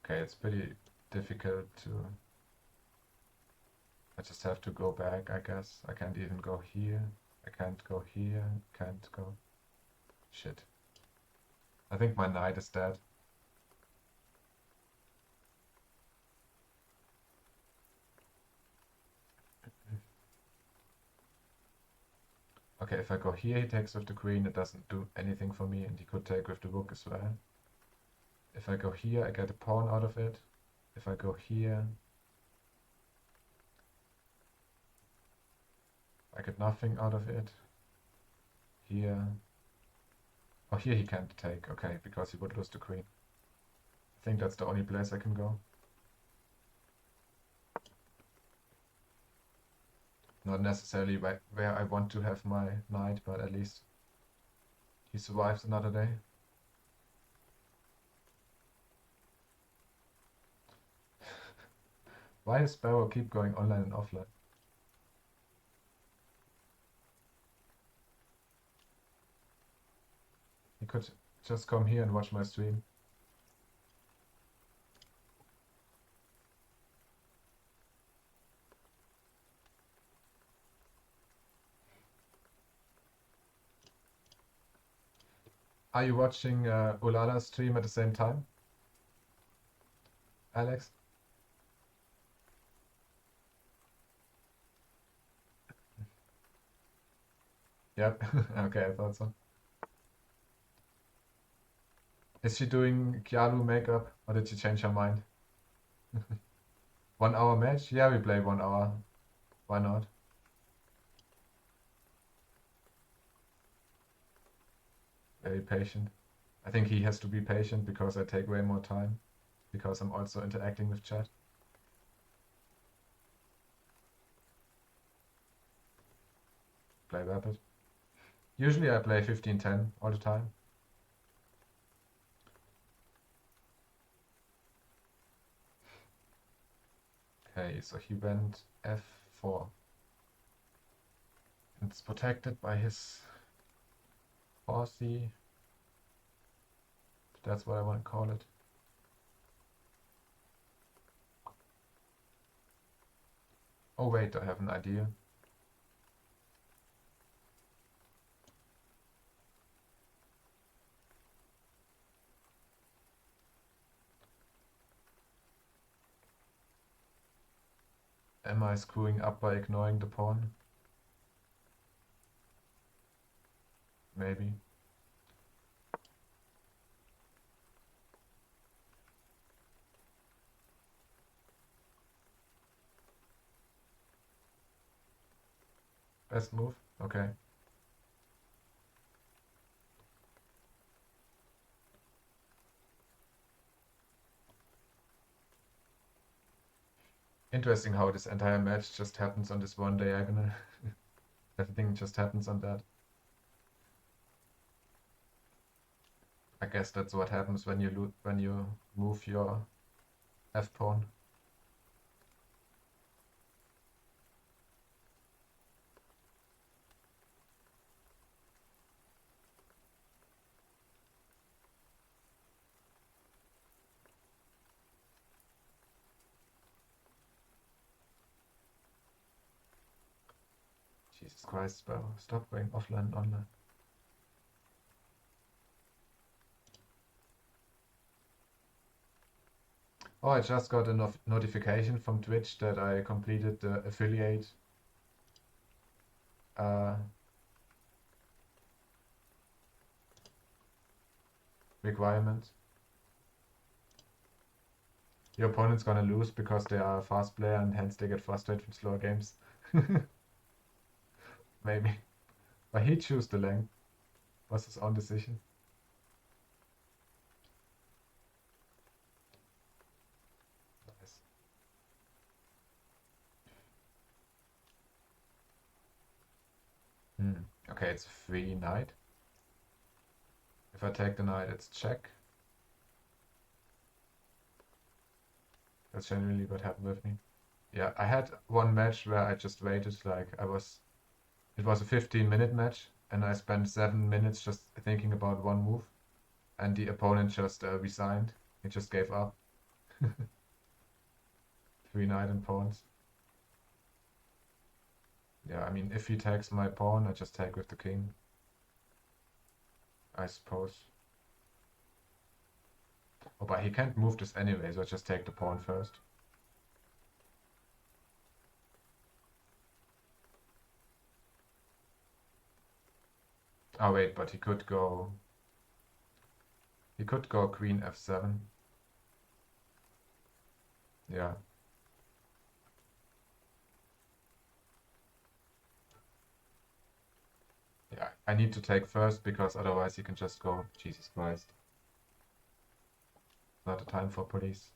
Okay, it's pretty difficult to... I just have to go back, I guess. I can't even go here. I can't go here. Can't go... Shit. I think my knight is dead. Okay, if I go here, he takes with the queen. It doesn't do anything for me, and he could take with the rook as well. If I go here, I get a pawn out of it. If I go here, I get nothing out of it. Here. Oh, here he can't take. Okay, because he would lose the queen. I think that's the only place I can go. Not necessarily where I want to have my knight, but at least he survives another day. Why does Sparrow keep going online and offline? He could just come here and watch my stream. Are you watching Ulala's stream at the same time, Alex? Yep. Okay, I thought so. Is she doing Kialu makeup or did she change her mind? 1 hour match? Yeah, we play 1 hour. Why not? Very patient. I think he has to be patient because I take way more time. Because I'm also interacting with chat. Play rapid. Usually I play 15-10 all the time. Okay, so he went f4. It's protected by his horsey. That's what I want to call it. Oh wait, I have an idea. Am I screwing up by ignoring the pawn? Maybe. Best move? Okay. Interesting how this entire match just happens on this one diagonal. Everything just happens on that. I guess that's what happens when you move your f pawn. Jesus Christ, bro! Stop going offline and online. Oh, I just got a notification from Twitch that I completed the affiliate uh, requirement. Your opponent's gonna lose because they are a fast player and hence they get frustrated with slower games. Maybe. But he chose the length. Was his own decision. Nice. Okay, it's free knight. If I take the knight, it's check. That's generally what happened with me. Yeah, I had one match where I just waited, like it was a 15-minute match, and I spent 7 minutes just thinking about one move, and the opponent just resigned. He just gave up. Three knight and pawns. Yeah, I mean, if he takes my pawn, I just take with the king, I suppose. Oh, but he can't move this anyway, so I just take the pawn first. Oh wait, but he could go queen f7. Yeah. Yeah, I need to take first because otherwise he can just go. Jesus Christ. Not a time for police.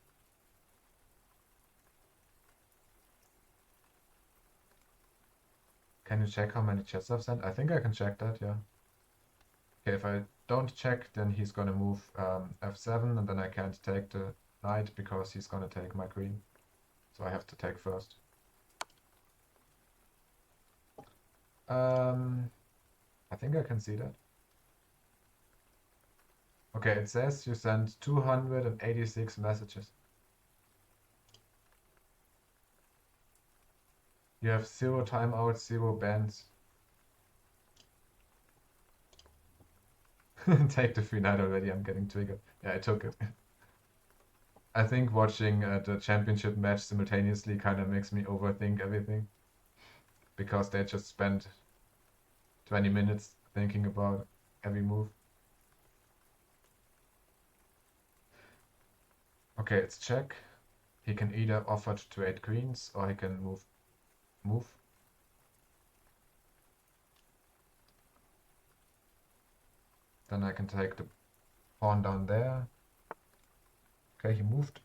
Can you check how many chess I've sent? I think I can check that, yeah. Okay, if I don't check, then he's gonna move f7, and then I can't take the knight because he's gonna take my queen. So I have to take first. I think I can see that. Okay, it says you sent 286 messages. You have 0 timeouts, 0 bans. Take the free knight already, I'm getting triggered. Yeah, I took it. I think watching the championship match simultaneously kind of makes me overthink everything because they just spent 20 minutes thinking about every move. Okay, it's check. He can either offer to trade queens or he can move. Then I can take the pawn down there. Okay, he moved.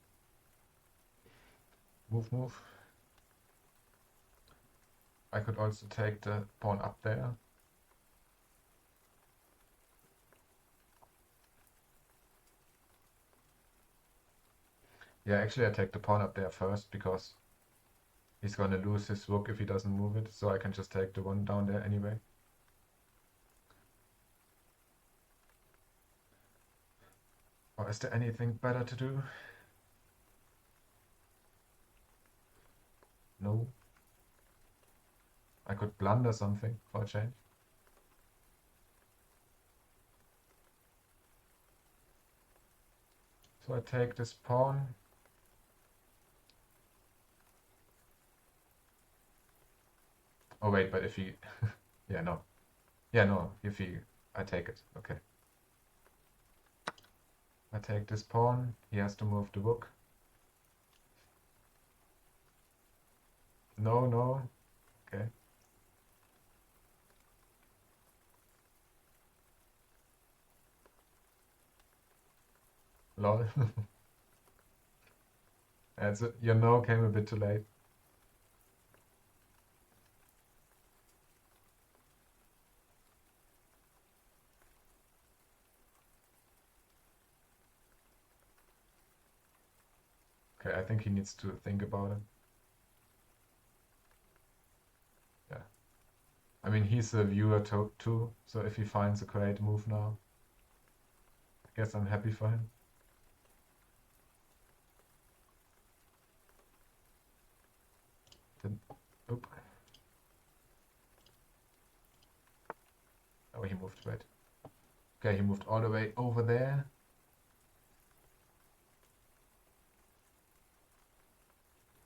Move. I could also take the pawn up there. Yeah, actually I take the pawn up there first because he's gonna lose his rook if he doesn't move it, so I can just take the one down there anyway. Or is there anything better to do? No. I could blunder something for a change. So I take this pawn. Oh wait, but if he... yeah, no. Yeah, no, if he... I take it, okay. I take this pawn, he has to move the rook. No, okay. Lol. Your no came a bit too late. Okay, I think he needs to think about it. Yeah. I mean, he's a viewer too, so if he finds a great move now, I guess I'm happy for him. Then, oop. Oh, he moved, right. Okay, he moved all the way over there.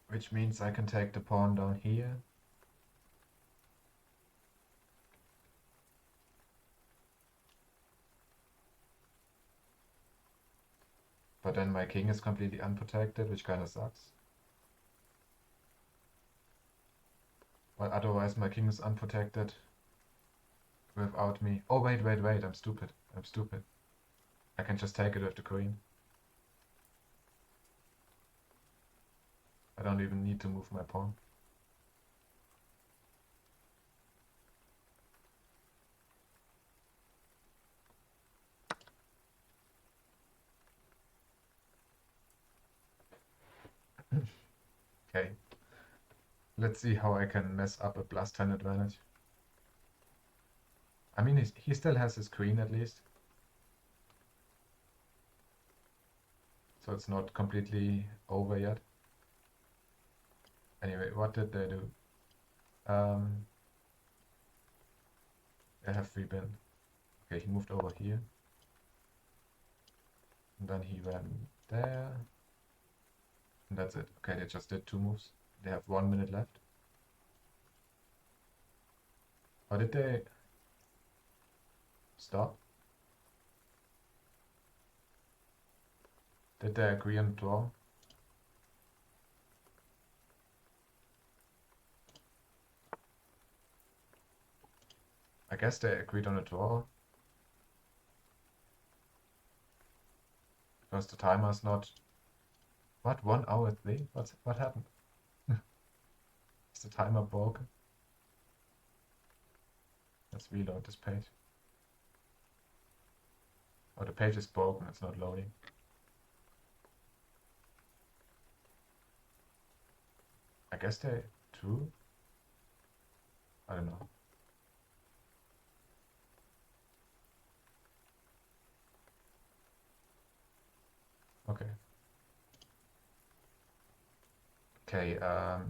Which means I can take the pawn down here. But then my king is completely unprotected, which kind of sucks. But otherwise my king is unprotected without me. Oh, wait, I'm stupid. I'm stupid. I can just take it with the queen. I don't even need to move my pawn. Okay. Let's see how I can mess up a +10 advantage. I mean, he still has his queen at least. So it's not completely over yet. Anyway, what did they do? They have 3 bin. Okay, he moved over here. And then he went there. And that's it. Okay, they just did 2 moves. They have 1 minute left. Or did they stop? Did they agree on draw? I guess they agreed on a draw. Because the timer's not... What? 1 hour 3? What happened? Is the timer broken? Let's reload this page. Oh, the page is broken, it's not loading. I guess they drew? I don't know. Okay. Okay,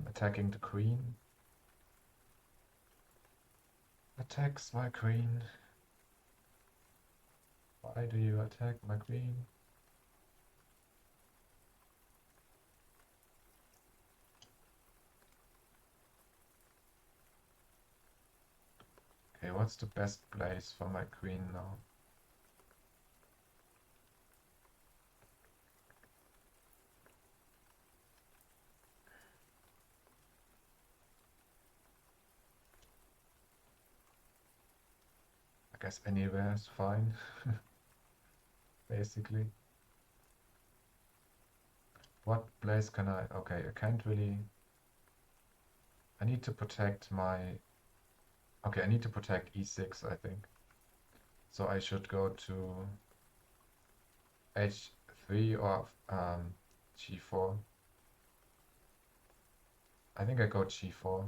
attacking the queen. Attacks my queen. Why do you attack my queen? Okay, what's the best place for my queen now? I guess anywhere is fine, basically. What place can I... Okay, I can't really... I need to protect my... Okay, I need to protect e6, I think. So I should go to h3 or g4. I think I go g4.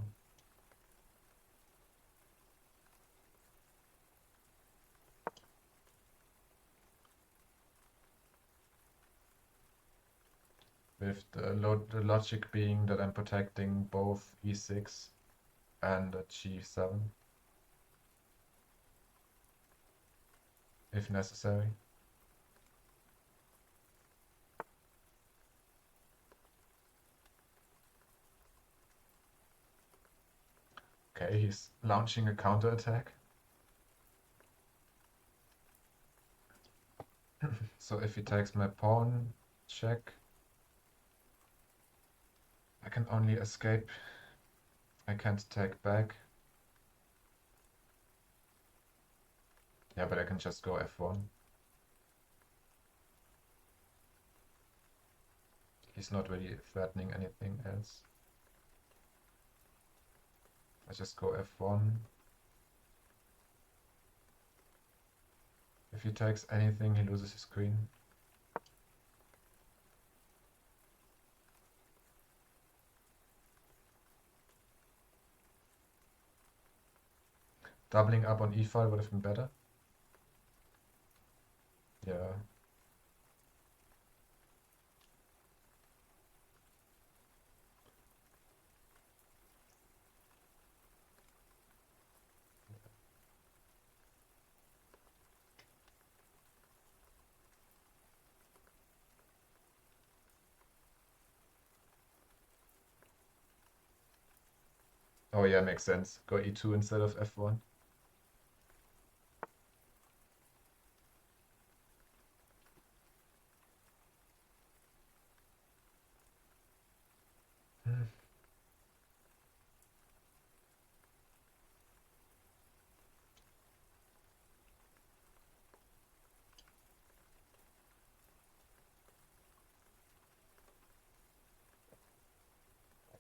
With the logic being that I'm protecting both e6 and g7 if necessary. Okay, he's launching a counterattack. So if he takes my pawn, check. I can only escape. I can't take back. Yeah, but I can just go f1. He's not really threatening anything else. I just go f1. If he takes anything, he loses his queen. Doubling up on e5 would have been better. Yeah. Oh yeah, makes sense. Go e2 instead of f1.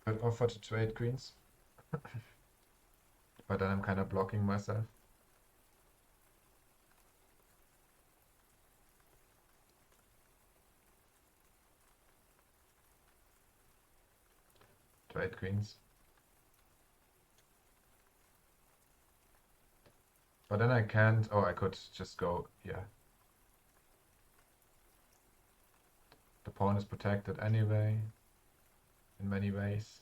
Could offer to trade queens, but then I'm kind of blocking myself. Trade queens. But then I can't. Oh, I could just go. Yeah. The pawn is protected anyway, in many ways.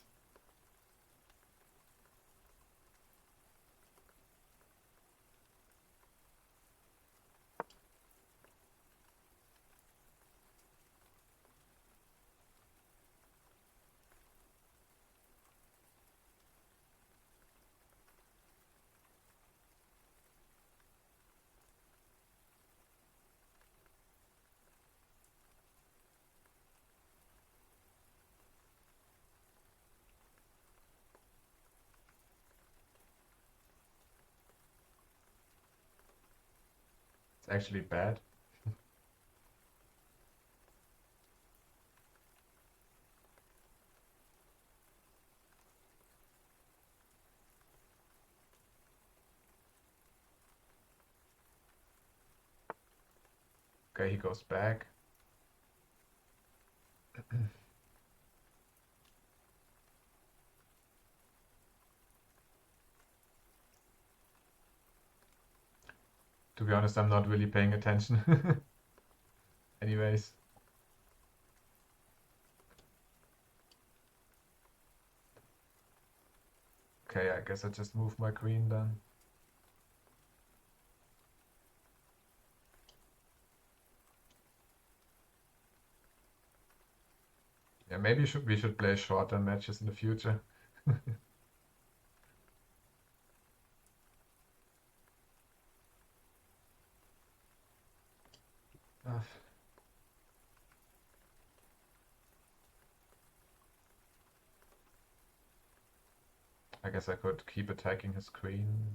It's actually bad. Okay, he goes back. To be honest, I'm not really paying attention. Anyways. Okay, I guess I just move my queen then. Yeah, maybe we should play shorter matches in the future. Ah, I guess I could keep attacking his queen.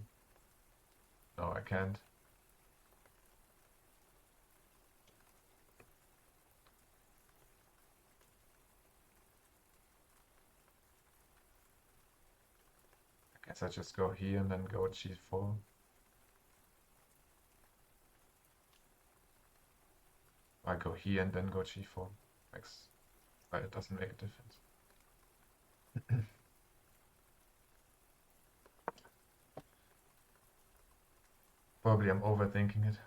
No, I can't. I guess I just go here and then go g4. I go here and then go g4. Makes, but it doesn't make a difference. Probably I'm overthinking it.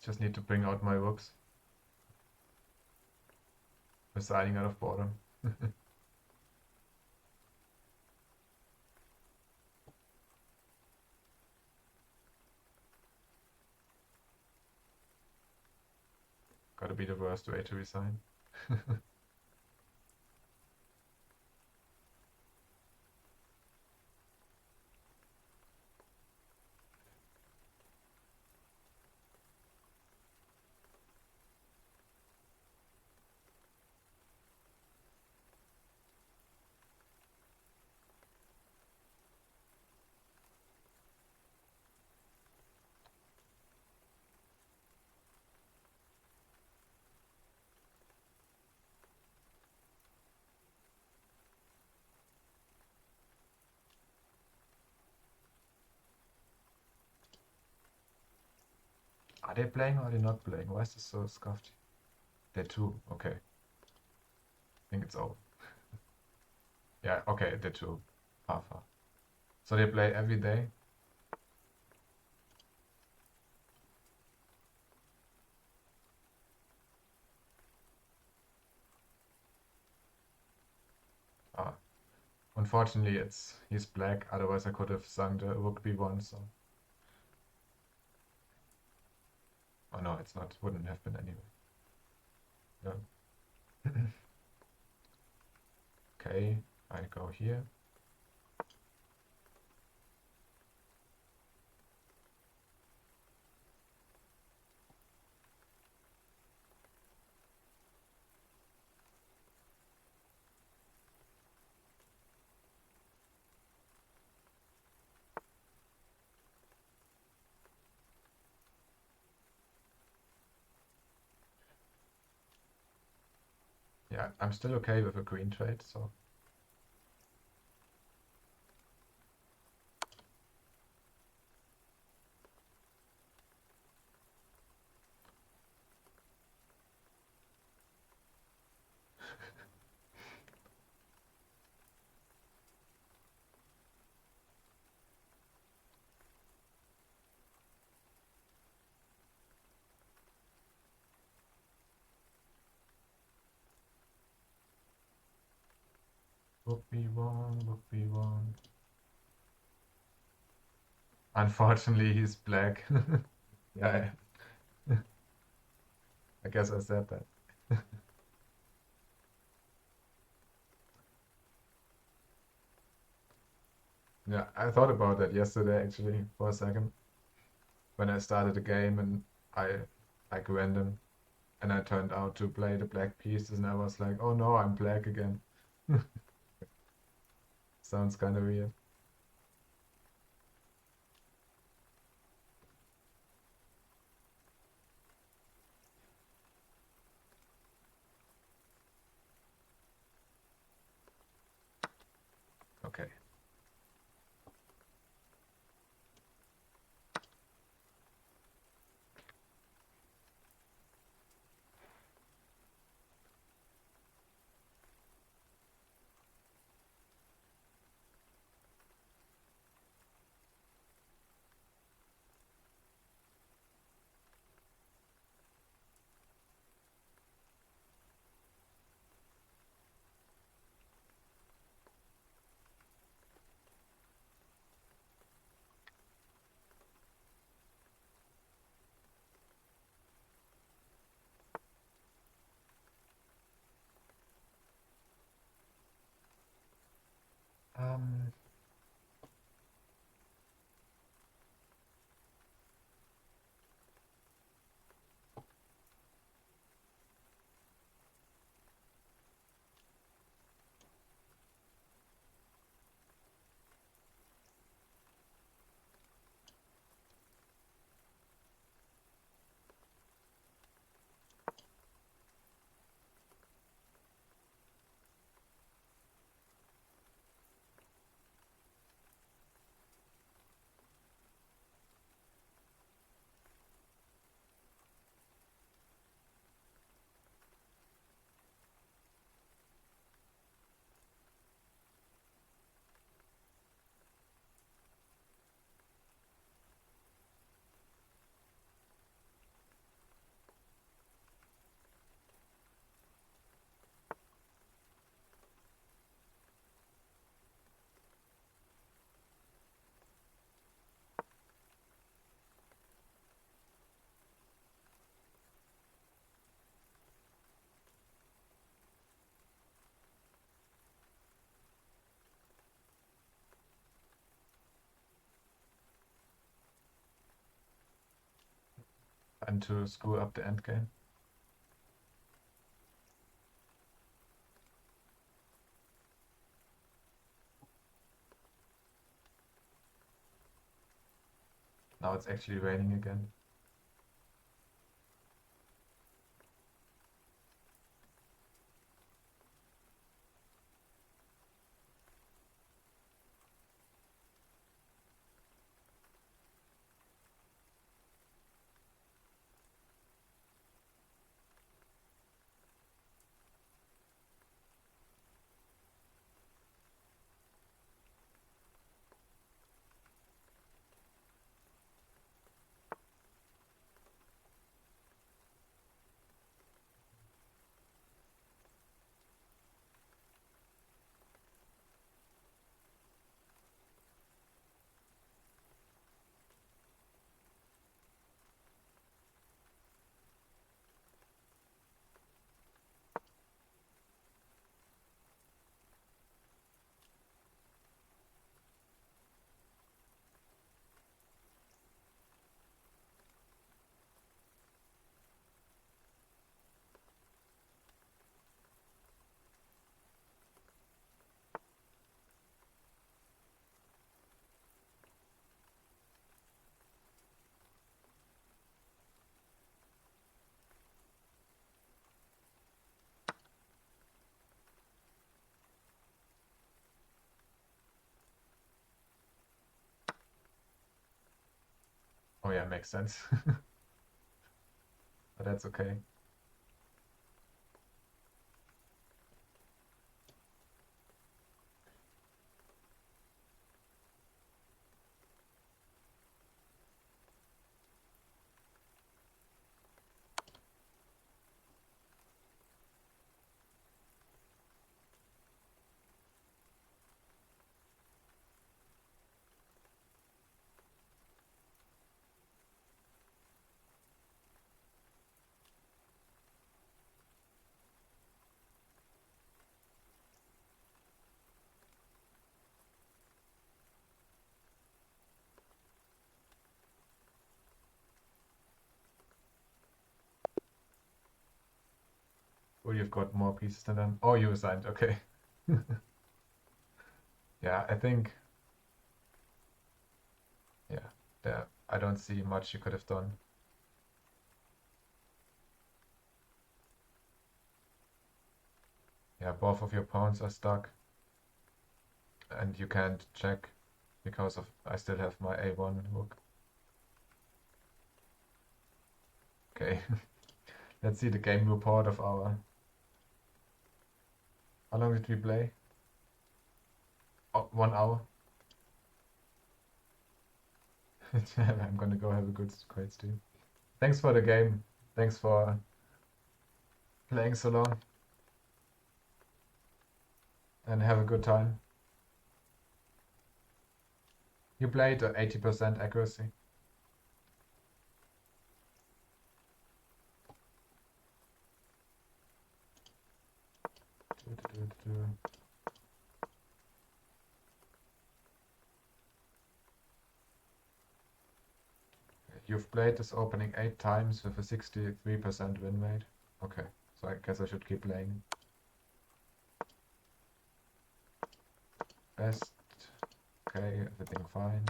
Just need to bring out my rooks. We're siding out of bottom. Gotta be the worst way to resign. Are they playing or are they not playing? Why is this so scuffed? They too. Okay. I think it's over. Yeah, okay, they too. Half. So they play every day? Unfortunately, he's black. Otherwise, I could have sung the Rook B1 song. Oh no, it's not. Wouldn't have been anyway. No. Okay, I go here. Yeah, I'm still okay with a green trade, so Rook B1, Rook B1. Unfortunately, he's black. Yeah, I guess I said that. Yeah, I thought about that yesterday actually for a second when I started the game and I like random and I turned out to play the black pieces and I was like, oh no, I'm black again. Sounds kind of weird. Okay. Um, Time to screw up the endgame. Now it's actually raining again. yeah, makes sense. But that's okay. Well, you've got more pieces than them. Oh, you assigned, okay. Yeah, I think, yeah, there, I don't see much you could have done. Yeah, both of your pawns are stuck, and you can't check because of I still have my A1 hook. Okay, let's see the game report of our. How long did we play? Oh, 1 hour. I'm gonna go have a great stream. Thanks for the game. Thanks for playing so long, and have a good time. You played 80% accuracy. You've played this opening 8 times with a 63% win rate. Okay, so I guess I should keep playing. Best. Okay, everything fine.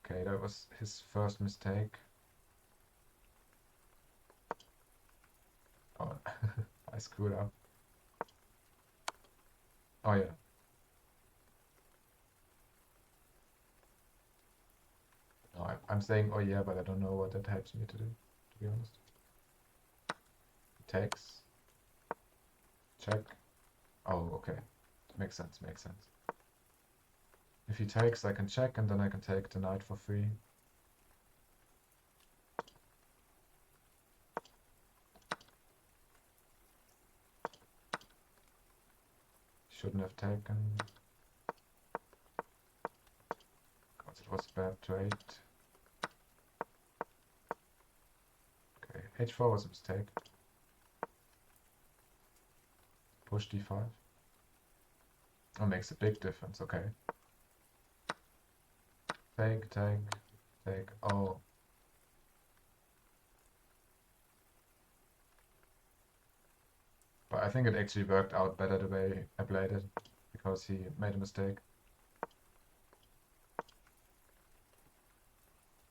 Okay, that was his first mistake. Oh, I screwed up. Oh yeah. No, I'm saying oh yeah, but I don't know what that helps me to do, to be honest. Takes. Check. Oh, okay. Makes sense, makes sense. If he takes, I can check, and then I can take the knight for free. Shouldn't have taken. Because it was a bad trade. Okay, h4 was a mistake. Push d5. Oh, makes a big difference, okay. Take, take. Oh. But I think it actually worked out better the way I played it, because he made a mistake.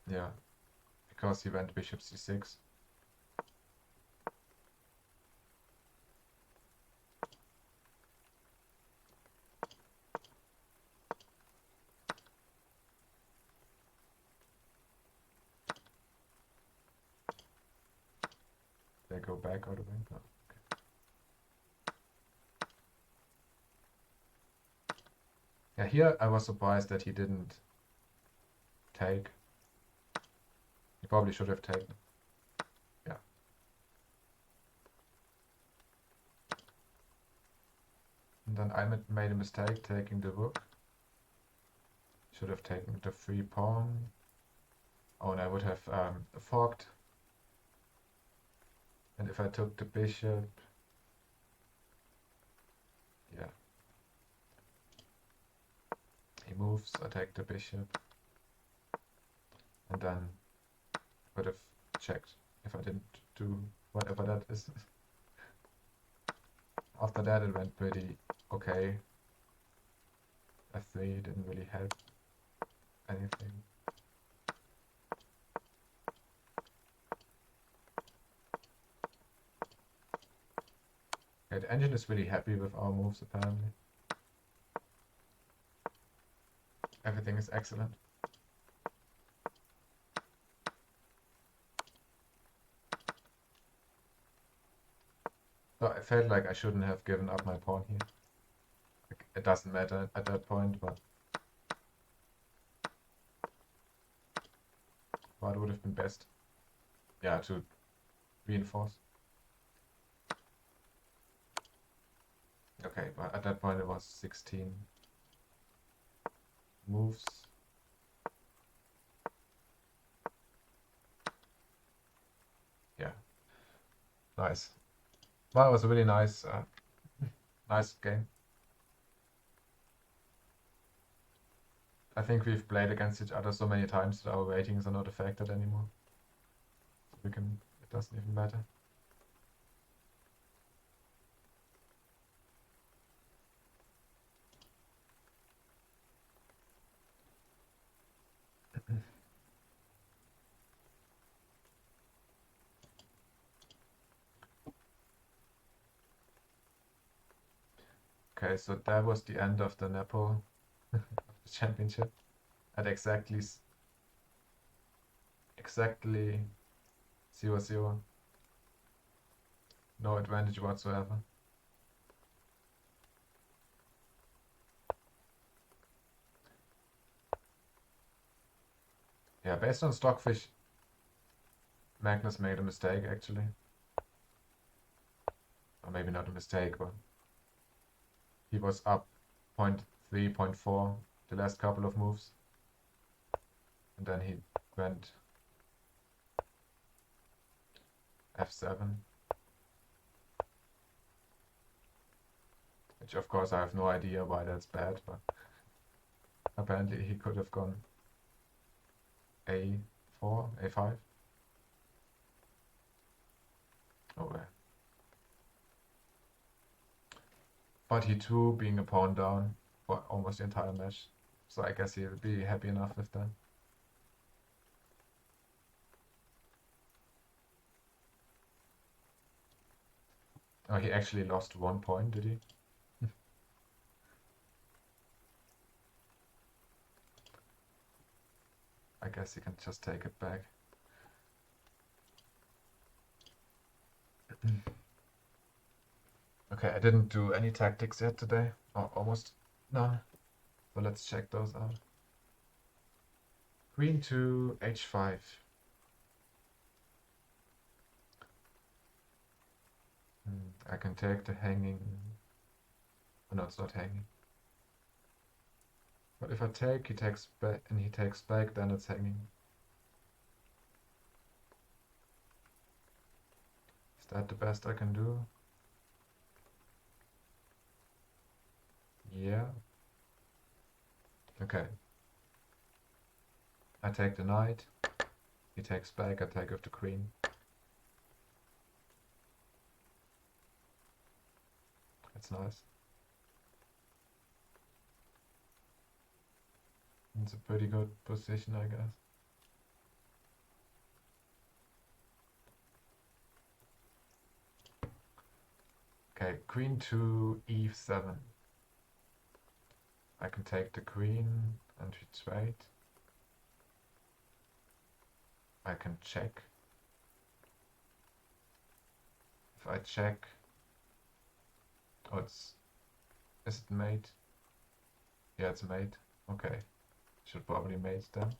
Yeah, because he went bishop c6. They go back out of it. No. Okay. Yeah, here I was surprised that he didn't take. He probably should have taken. Yeah. And then I made a mistake taking the rook. Should have taken the free pawn. Oh, and I would have forked. And if I took the bishop, yeah. He moves, I take the bishop. And then would have checked if I didn't do whatever that is. After that it went pretty okay. F3 didn't really help anything. Okay, the engine is really happy with our moves apparently. Everything is excellent. So I felt like I shouldn't have given up my pawn here. It doesn't matter at that point, but what would have been best? Yeah, to reinforce. Okay, but at that point it was 16 moves. Yeah, nice. Well, it was a really nice, nice game. I think we've played against each other so many times that our ratings are not affected anymore. So we can, it doesn't even matter. Okay, so that was the end of the Nepo championship at exactly 0-0. No advantage whatsoever. Yeah, based on Stockfish, Magnus made a mistake actually. Or maybe not a mistake, but he was up 0.3, 0.4 the last couple of moves. And then he went f7. Which of course I have no idea why that's bad, but apparently he could have gone a4, a5. Oh well. But he too being a pawn down for almost the entire match. So I guess he'll be happy enough with that. Oh, he actually lost 1 point, did he? I guess he can just take it back. Okay, I didn't do any tactics yet today. Or almost none. So let's check those out. Queen to h5. I can take the hanging. Oh, no, it's not hanging. But if I take, he takes back, and he takes back, then it's hanging. Is that the best I can do? Yeah. Okay. I take the knight. He takes back, I take with the queen. That's nice. It's a pretty good position, I guess. Okay, queen to e7. I can take the queen and retreat. I can check. If I check, oh, is it mate? Yeah, it's mate. Okay, should probably mate then.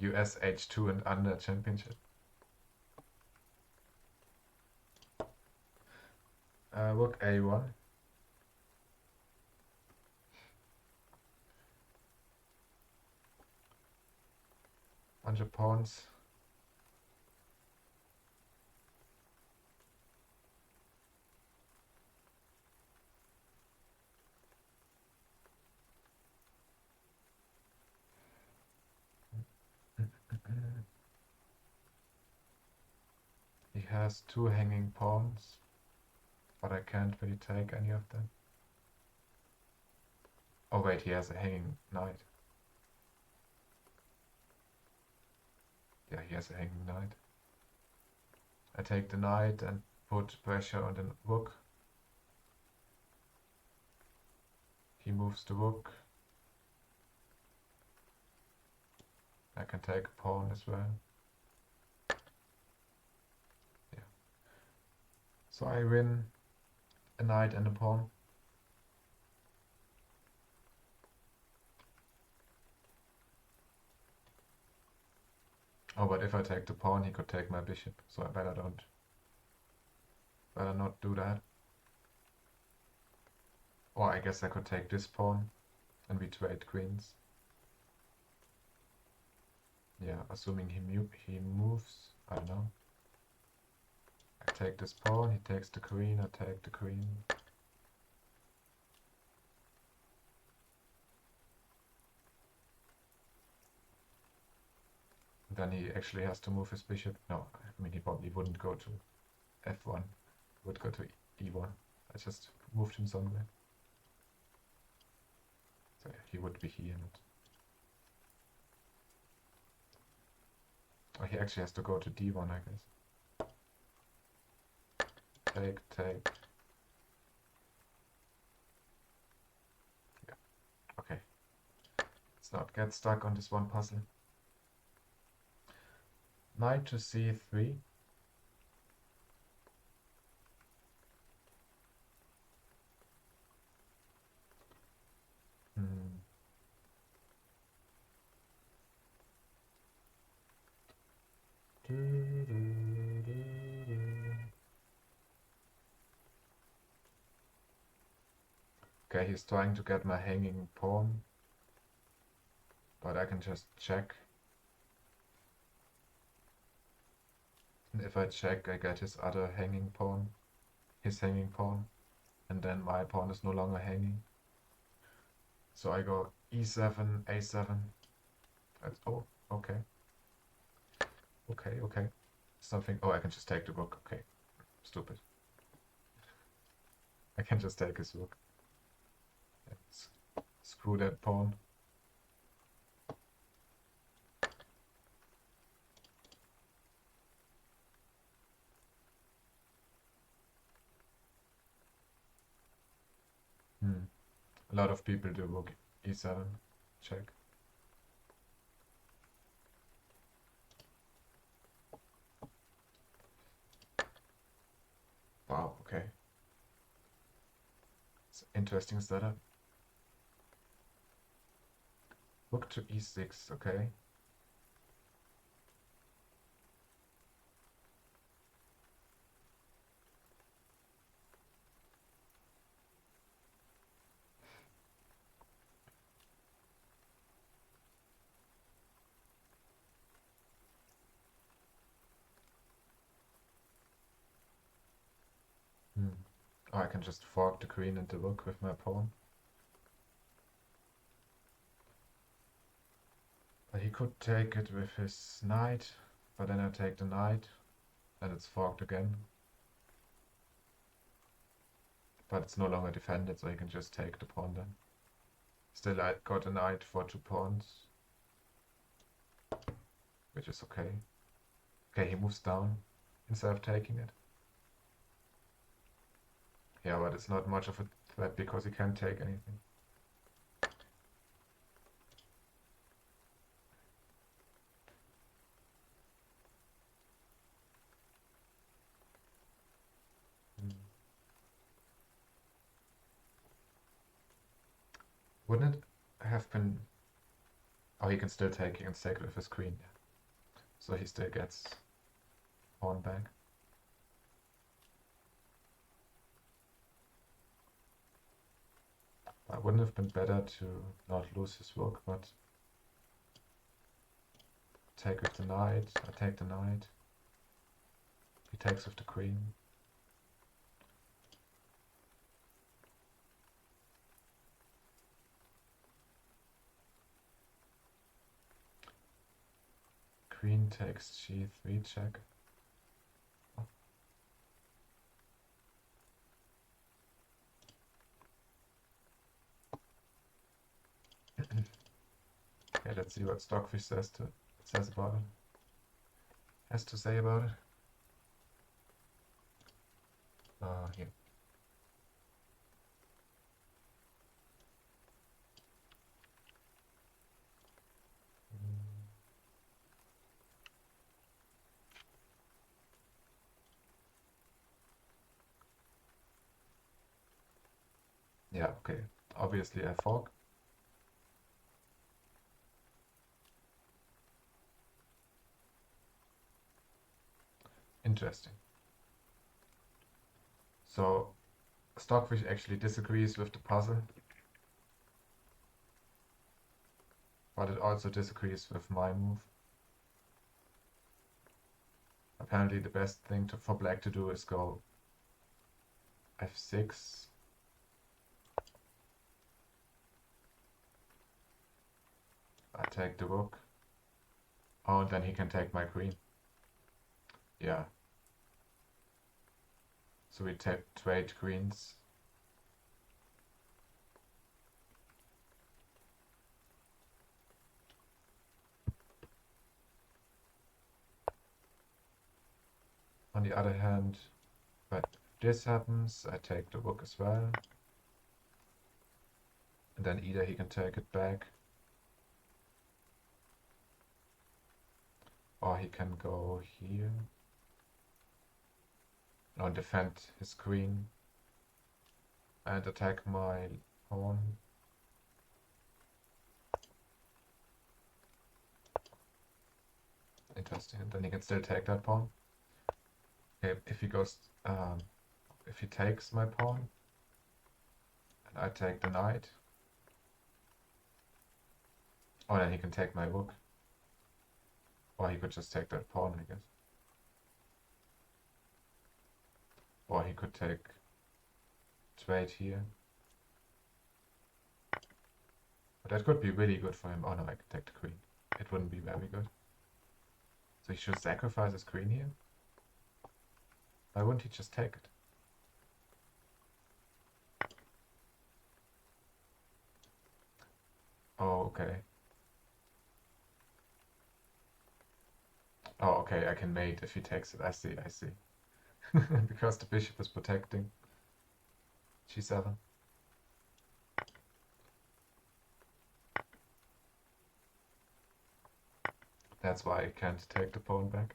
US H2 and under championship. Rook A1. Bunch of pawns. He has 2 hanging pawns, but I can't really take any of them. Oh wait, he has a hanging knight. Yeah, he has a hanging knight. I take the knight and put pressure on the rook. He moves the rook. I can take a pawn as well. Yeah. So I win a knight and a pawn. Oh, but if I take the pawn, he could take my bishop, so I better not do that. Or I guess I could take this pawn, and we trade queens. Yeah, assuming he moves, I don't know. I take this pawn, he takes the queen, I take the queen. Then he actually has to move his bishop. No, I mean he probably wouldn't go to f1. He would go to e1. I just moved him somewhere. So he would be here. Not. Oh, he actually has to go to d1, I guess. Take. Yeah. Okay. Let's not get stuck on this one puzzle. Knight to c3. Okay, he's trying to get my hanging pawn, but I can just check. And if I check, I get his hanging pawn, and then my pawn is no longer hanging. So I go e7, a7. That's, oh, okay. Okay. Something, oh, I can just take the rook, okay. Stupid. I can just take his rook. Screw that pawn. A lot of people do rook e7 check. Wow, okay. It's interesting setup. Rook to e6, okay. Oh, I can just fork the queen and the rook with my pawn. But he could take it with his knight, but then I take the knight, and it's forked again. But it's no longer defended, so he can just take the pawn then. Still, I got a knight for 2 pawns, which is okay. Okay, he moves down instead of taking it. Yeah, but it's not much of a threat because he can't take anything. Wouldn't it have been... Oh, he can still take, he can take it with his queen. Yeah. So he still gets pawn back. It wouldn't have been better to not lose his rook, but take with the knight. I take the knight. He takes with the queen. Queen takes g3 check. Oh. Okay, let's see what Stockfish says about it. Has to say about it. Yeah, okay. Obviously I fork. Interesting. So Stockfish actually disagrees with the puzzle, but it also disagrees with my move. Apparently the best thing for black to do is go f6. I take the rook. Oh, and then he can take my queen. Yeah. So we trade queens. On the other hand, but if this happens, I take the rook as well. And then either he can take it back, or he can go here. No, defend his queen and attack my pawn. Interesting. And then he can still take that pawn. Okay, if he goes, if he takes my pawn, and I take the knight, oh, then he can take my rook. Or he could just take that pawn, I guess. Or he could take trade here. But that could be really good for him. Oh no, I could take the queen. It wouldn't be very good. So he should sacrifice his queen here? Why wouldn't he just take it? Oh, okay. Oh, okay, I can mate if he takes it. I see, I see. Because the bishop is protecting g7. That's why I can't take the pawn back.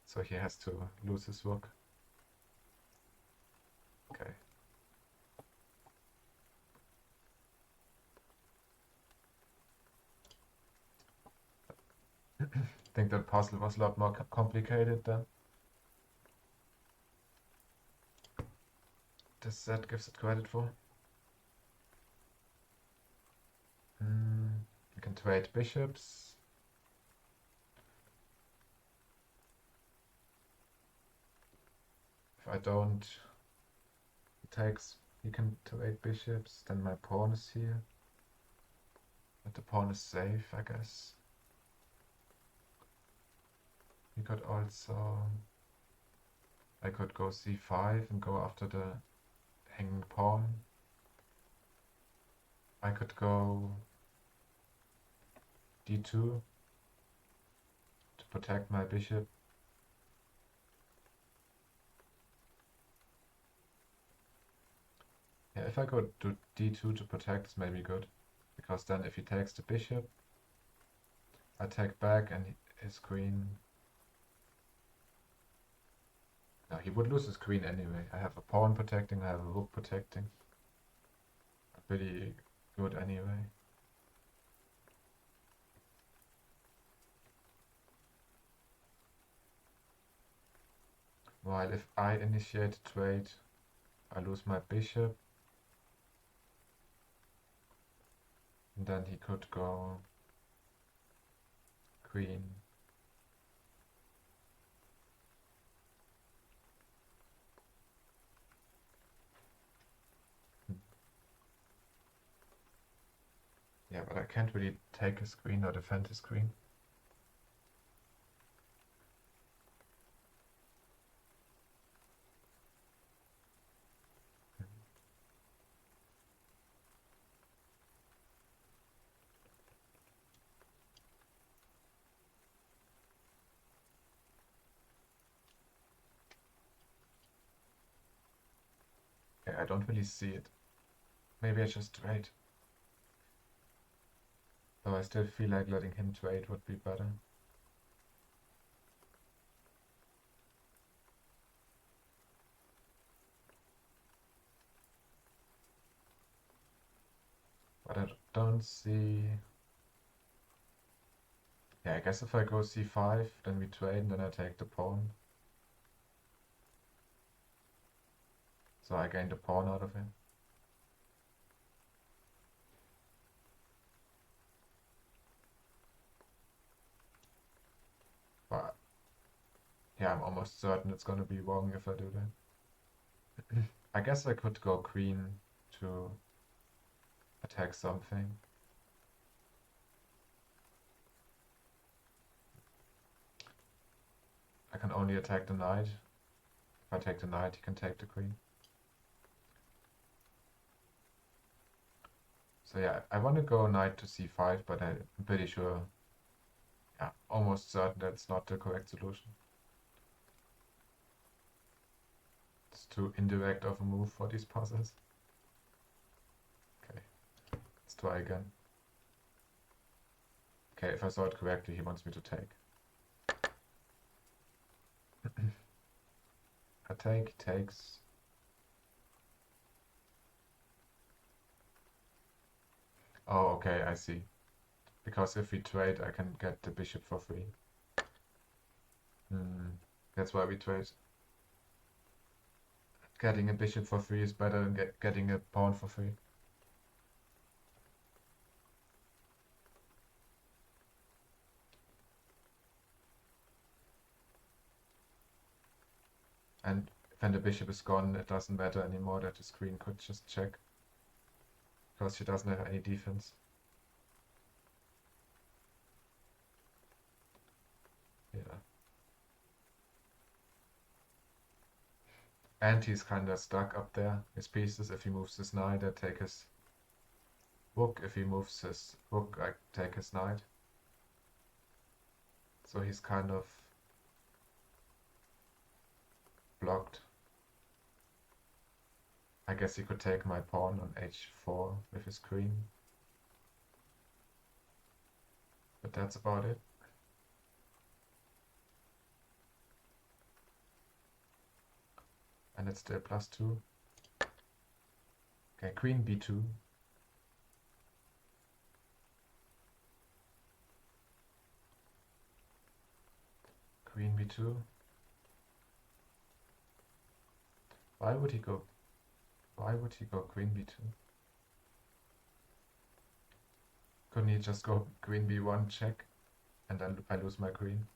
So he has to lose his rook. Okay. I think that puzzle was a lot more complicated than this set gives it credit for. You can trade bishops. If I don't, he takes, he can trade bishops, then my pawn is here. But the pawn is safe, I guess. He could also, I could go c5 and go after the hanging pawn. I could go d2 to protect my bishop. Yeah, if I go to d2 to protect, it's maybe good. Because then if he takes the bishop, I take back and his queen... No, he would lose his queen anyway. I have a pawn protecting, I have a rook protecting. Pretty good anyway. While if I initiate a trade, I lose my bishop. And then he could go queen. Yeah, but I can't really take his queen or defend his queen. Okay, I don't really see it. Maybe I just trade. Though I still feel like letting him trade would be better. But I don't see... Yeah, I guess if I go c5, then we trade, and then I take the pawn. So I gain the pawn out of it. But yeah, I'm almost certain it's gonna be wrong if I do that. I guess I could go queen to attack something. I can only attack the knight. If I take the knight, he can take the queen. So yeah, I want to go knight to c5, but I'm pretty sure, yeah, almost certain that's not the correct solution. It's too indirect of a move for these puzzles. Okay, let's try again. Okay, if I saw it correctly, he wants me to take. I take, takes. Oh, okay, I see. Because if we trade, I can get the bishop for free. That's why we trade. Getting a bishop for free is better than getting a pawn for free. And when the bishop is gone, it doesn't matter anymore that the queen could just check. Because she doesn't have any defense. Yeah. And he's kind of stuck up there. His pieces, if he moves his knight, I take his rook. If he moves his rook, I take his knight. So he's kind of blocked. I guess he could take my pawn on h4 with his queen. But that's about it. And it's still +2. Okay, queen b2. Queen b2. Why would he go queen b2? Couldn't he just go queen b1 check and then I lose my queen?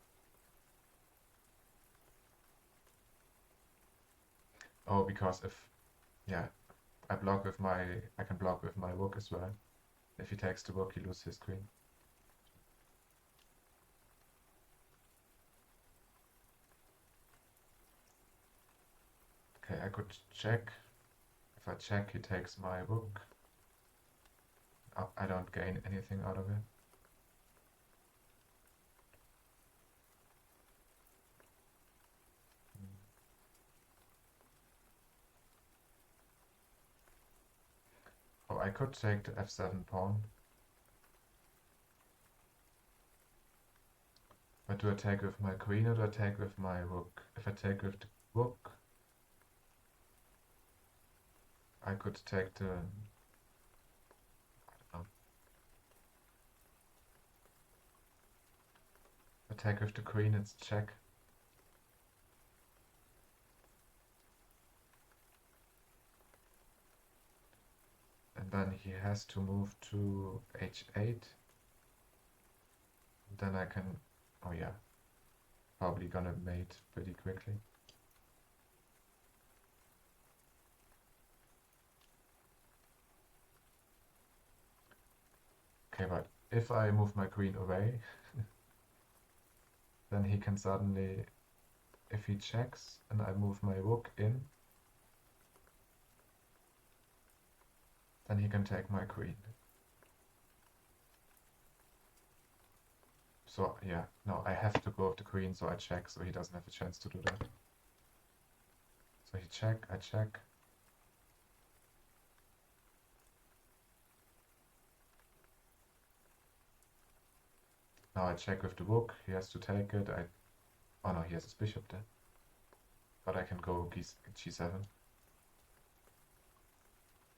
Oh, because yeah, I can block with my rook as well. If he takes the rook, he loses his queen. Okay, I could check. If I check, he takes my rook. I don't gain anything out of it. Oh, I could take the f7 pawn. But do I take with my queen or do I take with my rook? If I take with the rook, I could take the... I don't know. If I take with the queen, it's check. And then he has to move to h8. Then I can... Oh yeah. Probably gonna mate pretty quickly. Okay, but if I move my queen away, then he can suddenly, if he checks and I move my rook in, then he can take my queen. So yeah, no, I have to go with the queen, so I check, so he doesn't have a chance to do that. So he check, I check. Now I check with the rook, he has to take it. Oh no, he has his bishop there. But I can go g7.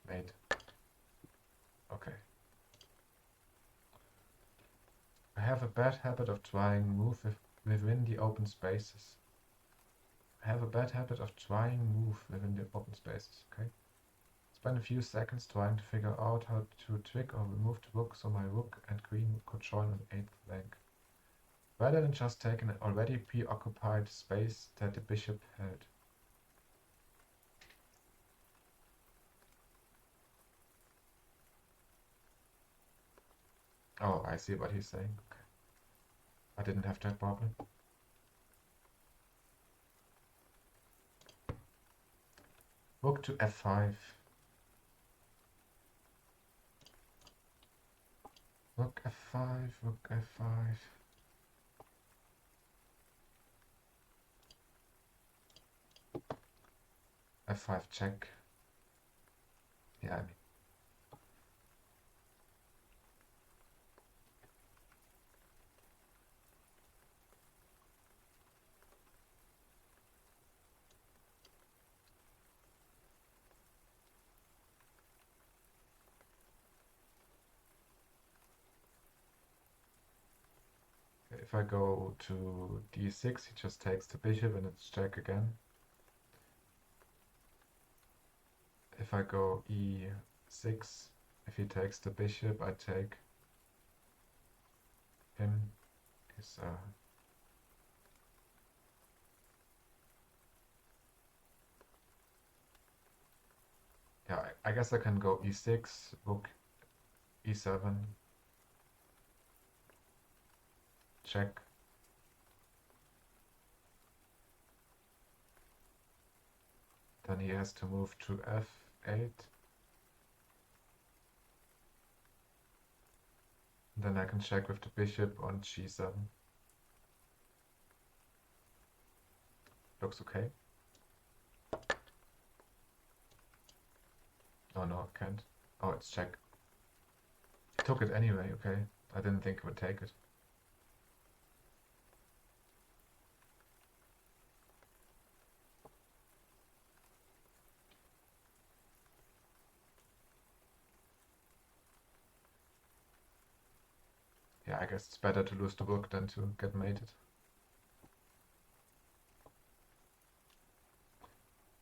Mate. Okay. have a bad habit of trying move within the open spaces. I have a bad habit of trying move within the open spaces, okay? Spend a few seconds trying to figure out how to trick or remove the rook so my rook and queen could join on the 8th rank, rather than just taking an already preoccupied space that the bishop held. Oh, I see what he's saying. Okay. I didn't have that problem. Rook to f5. Rook f5, rook f5. f5 check. Yeah, I mean. If I go to d6, he just takes the bishop and it's check again. If I go e6, if he takes the bishop, I take him. His, yeah, I guess I can go e6, rook e7, check. Then he has to move to f8. Then I can check with the bishop on g7. Looks okay. Oh no, I can't. Oh, it's check. He took it anyway, okay. I didn't think he would take it. Yeah, I guess it's better to lose the rook than to get mated.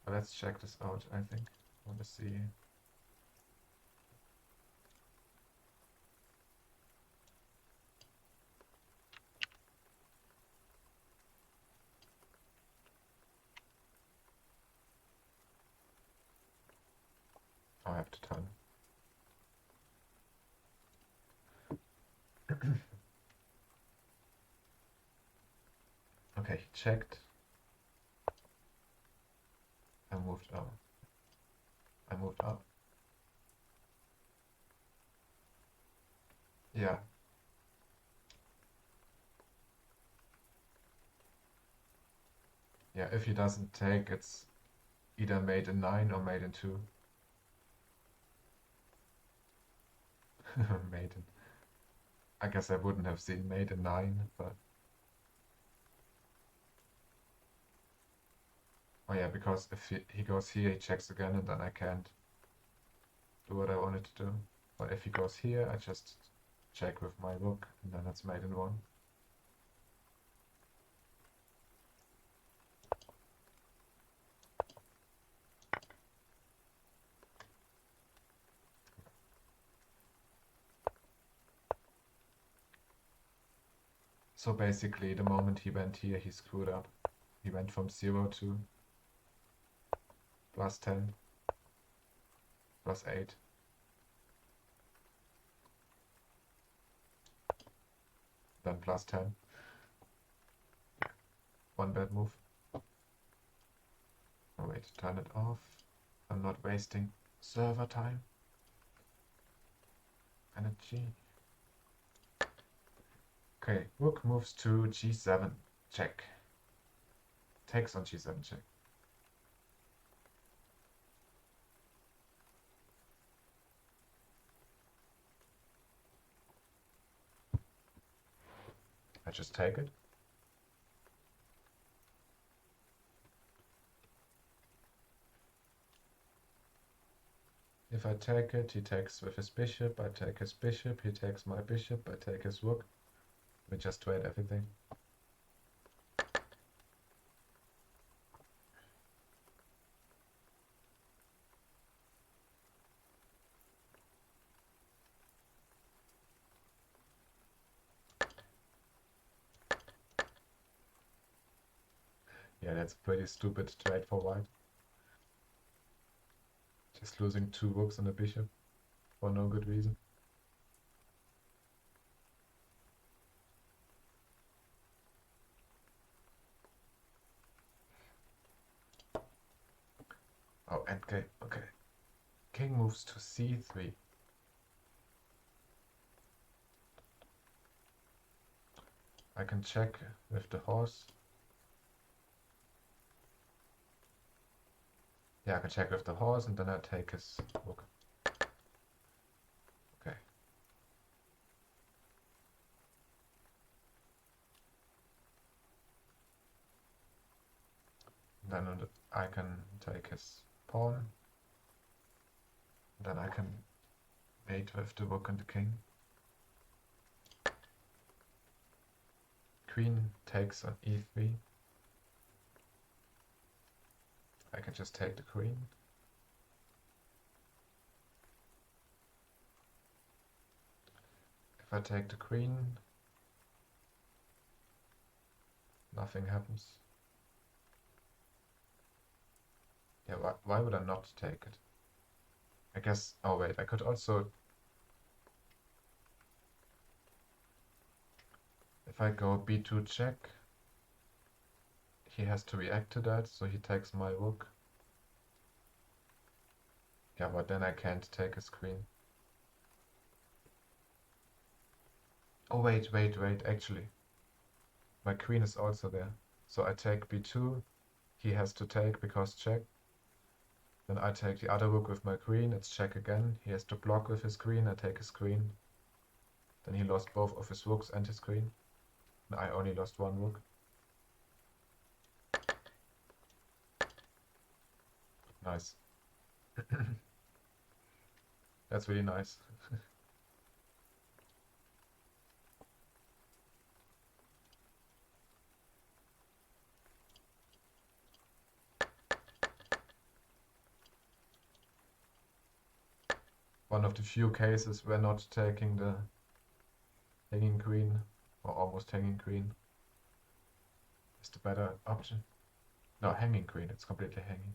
But let's check this out, I think. I want to see. I have to turn. Okay, he checked. I moved up. I moved up. Yeah. Yeah, if he doesn't take, it's either mate in 9 or mate in 2. Maiden. I guess I wouldn't have seen mate in 9, but... Oh yeah, because if he goes here, he checks again, and then I can't do what I wanted to do. But if he goes here, I just check with my rook, and then it's mate in 1. So basically, the moment he went here, he screwed up. He went from 0 to +10, +8. Then +10. One bad move. Oh wait, turn it off. I'm not wasting server time. Energy. Okay, rook moves to g7, check. Takes on g7, check. I just take it. If I take it, he takes with his bishop, I take his bishop, he takes my bishop, I take his rook. We just trade everything. Yeah, that's a pretty stupid trade for white. Just losing 2 rooks and a bishop for no good reason. Oh, endgame. Okay. King moves to c3. I can check with the horse. Yeah, I can check with the horse and then I take his rook. Okay. Then I can take his pawn. Then I can mate with the rook and the king. Queen takes on e3. I can just take the queen. If I take the queen, nothing happens. Yeah, why would I not take it? I guess, oh wait, I could also, if I go b2 check, he has to react to that, so he takes my rook. Yeah, but then I can't take his queen. Oh wait, actually. My queen is also there. So I take b2, he has to take because check. Then I take the other rook with my queen, it's check again. He has to block with his queen, I take his queen. Then he lost both of his rooks and his queen. And I only lost one rook. Nice. That's really nice. One of the few cases where not taking the hanging queen, or almost hanging queen, is the better option. No, hanging queen, it's completely hanging.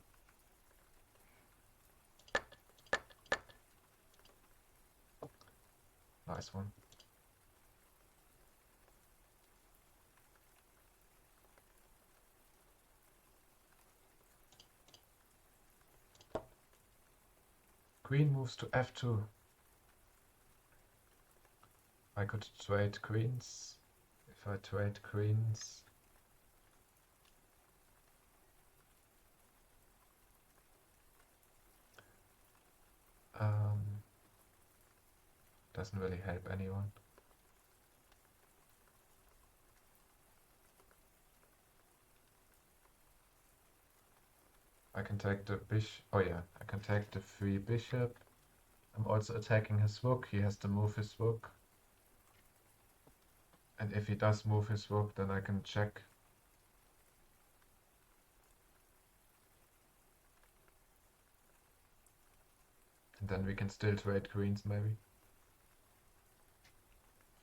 Nice one. Queen moves to f2. I could trade queens. If I trade queens, doesn't really help anyone. I can take the bishop. Oh yeah, I can take the free bishop. I'm also attacking his rook. He has to move his rook. And if he does move his rook, then I can check. And then we can still trade queens, maybe.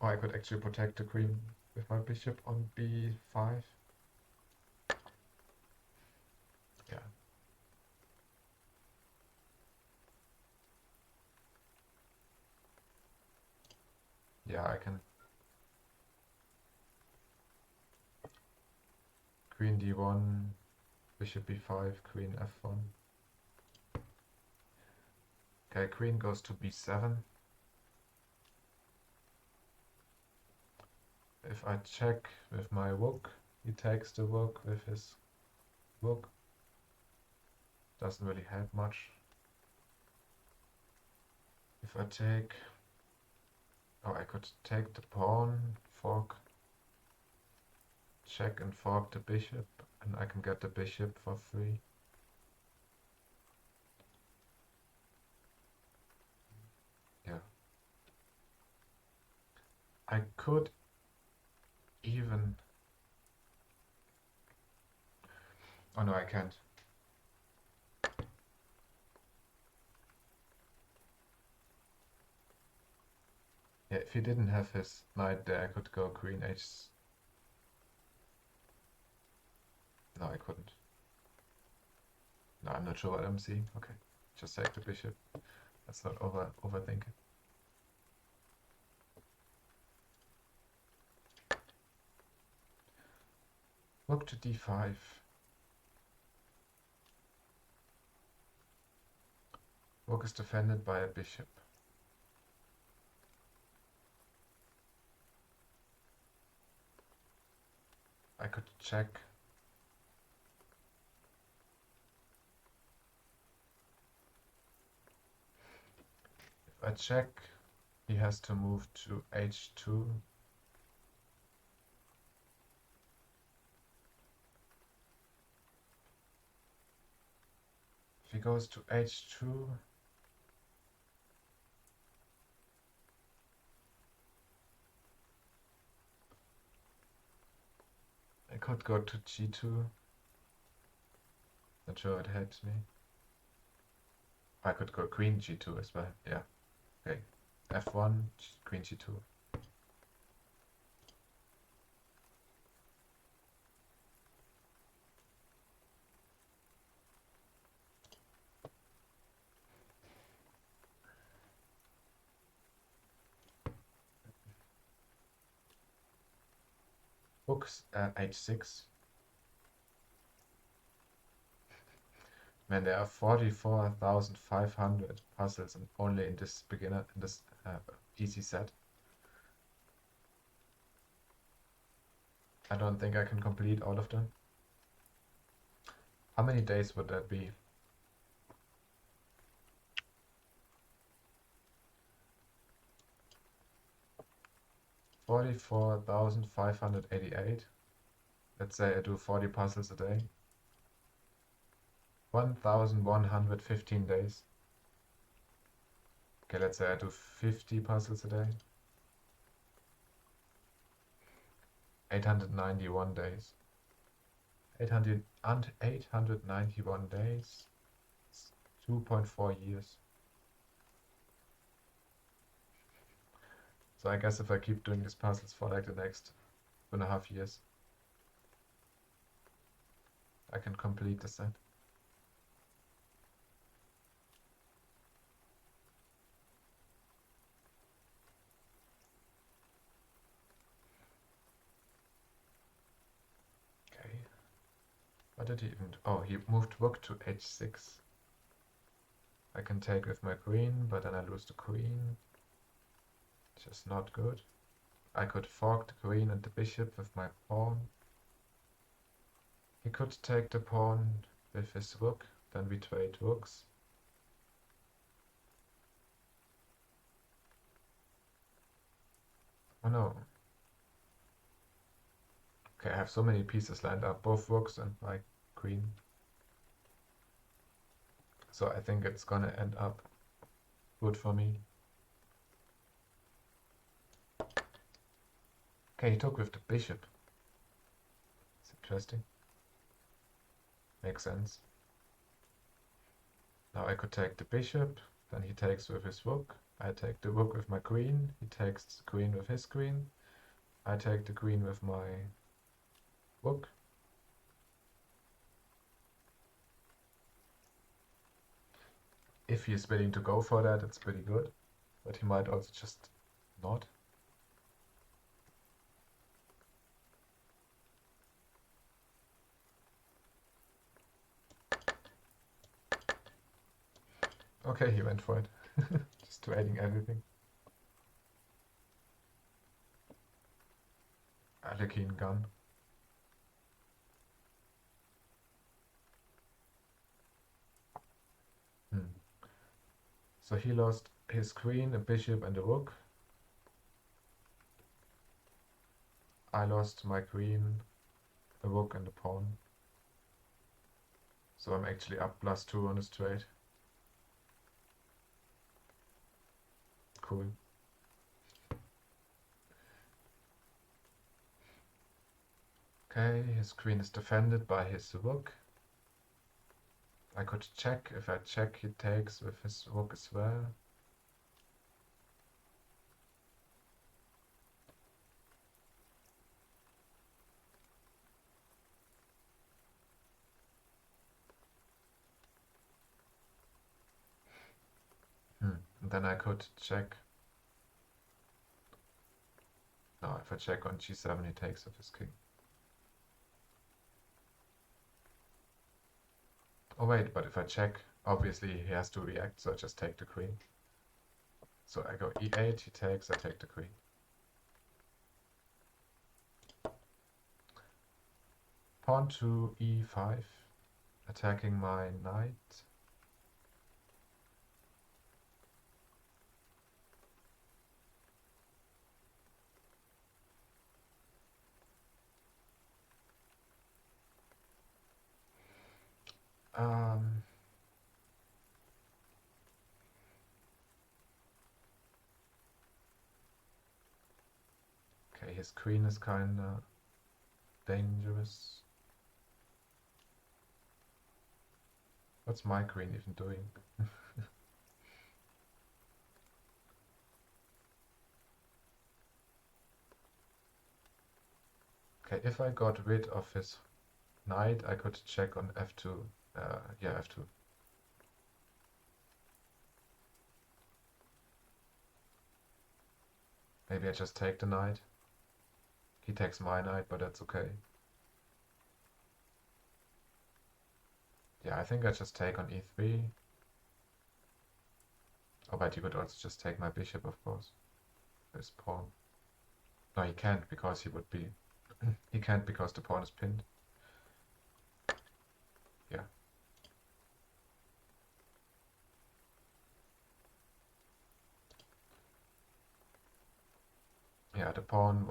Or I could actually protect the queen with my bishop on b5. Yeah. Yeah, I can. Queen d1, bishop b5, queen f1. Okay, queen goes to b7. If I check with my rook, he takes the rook with his rook. Doesn't really help much. If I take... Oh, I could take the pawn, fork, check and fork the bishop, and I can get the bishop for free. Yeah. I could even... Oh no, I can't. Yeah, if he didn't have his knight there, I could go queen h... No, I couldn't. No, I'm not sure what I'm seeing. Okay, just take the bishop. Let's not overthink it. Rook to d5. Rook is defended by a bishop. I could check. If I check, he has to move to h2. If he goes to h2, I could go to g2. Not sure it helps me. I could go queen g2 as well. Yeah. Okay. f1, queen g2. Books h6. Man, there are 44,500 puzzles and only in this easy set. I don't think I can complete all of them. How many days would that be? $44,588. Let's say I do 40 puzzles a day. 1,115 days. Okay, let's say I do 50 puzzles a day. 891 days. 891 days. 2.4 years. So I guess if I keep doing these puzzles for like the next 2.5 years, I can complete the set. Okay. What did he even do? Oh, he moved rook to h6. I can take with my queen, but then I lose the queen. Just not good. I could fork the queen and the bishop with my pawn. He could take the pawn with his rook, then we trade rooks. Oh no. Okay, I have so many pieces lined up, both rooks and my queen. So I think it's gonna end up good for me. Okay, he took with the bishop. It's interesting. Makes sense. Now I could take the bishop, then he takes with his rook. I take the rook with my queen, he takes the queen with his queen. I take the queen with my rook. If he is willing to go for that, it's pretty good. But he might also just not. Okay, he went for it. Just trading everything. Alekhine gun. So he lost his queen, a bishop, and a rook. I lost my queen, a rook, and a pawn. So I'm actually up +2 on this trade. Cool. Okay, his queen is defended by his rook. I could check. If I check, he takes with his rook as well. And then I could check. No, if I check on g7, he takes with his king. Oh wait, but if I check, obviously he has to react, so I just take the queen. So I go e8, he takes, I take the queen. Pawn to e5, attacking my knight. Okay, his queen is kinda dangerous. What's my queen even doing? Okay, if I got rid of his knight, I could check on f2. Yeah, f2. Maybe I just take the knight. He takes my knight, but that's okay. Yeah, I think I just take on e3. Oh, but you could also just take my bishop, of course. This pawn. No, he can't because he would be... he can't because the pawn is pinned. Yeah. Yeah, the pawn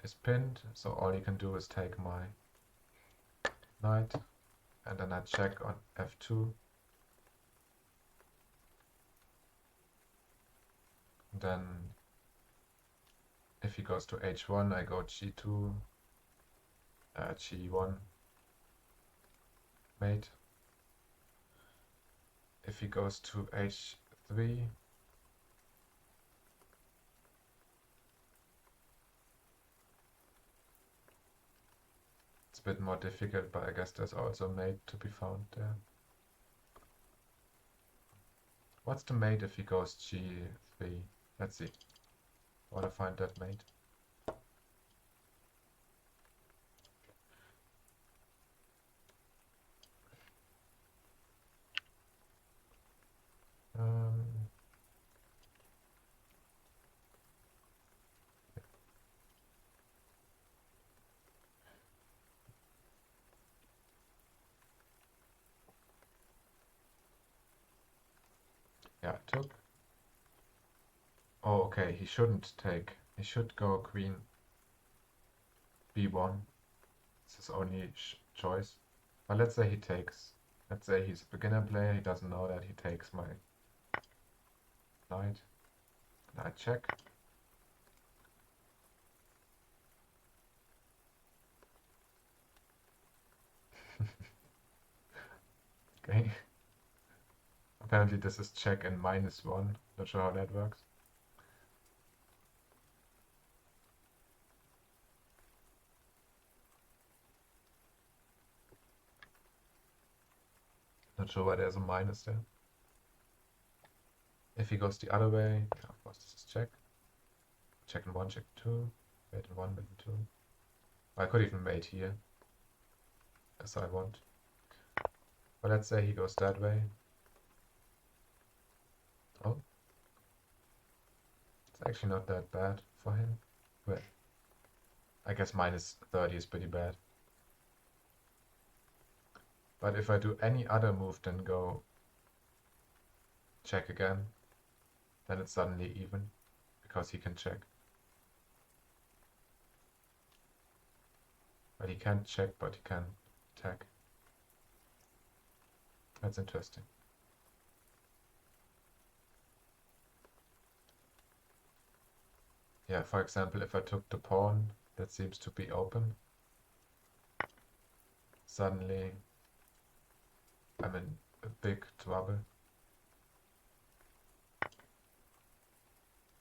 is pinned, so all he can do is take my knight, and then I check on f2. Then if he goes to h1, I go g2, g1, mate. If he goes to h3, it's a bit more difficult, but I guess there's also mate to be found there. What's the mate if he goes g3? Let's see. I want to find that mate. Yeah, took. Oh, okay, he shouldn't take. He should go queen b1. It's his only choice. But let's say he takes. Let's say he's a beginner player, he doesn't know that he takes my knight. And I check. Okay. Apparently this is check and -1. Not sure how that works. Not sure why there's a minus there. If he goes the other way, yeah, of course this is check. Check in 1, check 2. Mate in 1, mate in 2. I could even mate here, as I want. But let's say he goes that way. Oh. It's actually not that bad for him. But I guess -30 is pretty bad. But if I do any other move than go check again, then it's suddenly even, because he can check. But he can't check, but he can attack. That's interesting. Yeah, for example, if I took the pawn, that seems to be open. suddenly I'm in a big trouble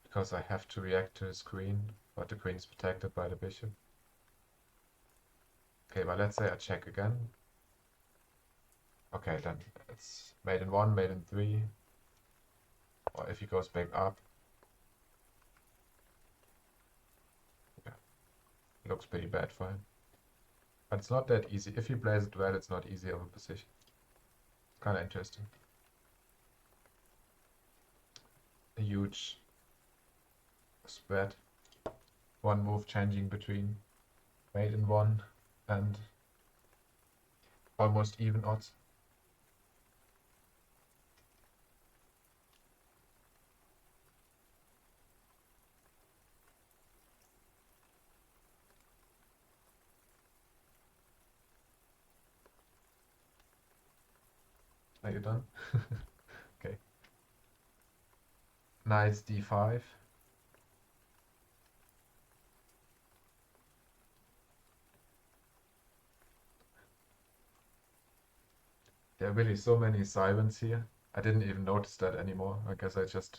because I have to react to his queen, but the queen is protected by the bishop. Okay, but let's say I check again. Okay, then it's mate in 1, mate in 3. Or if he goes back up, yeah, looks pretty bad for him. But it's not that easy. If he plays it well, it's not easy of a position. It's kind of interesting. A huge spread. One move changing between mate in 1 and almost even odds. Are you done? Okay. Knight d5. There are really so many sirens here. I didn't even notice that anymore. I guess I just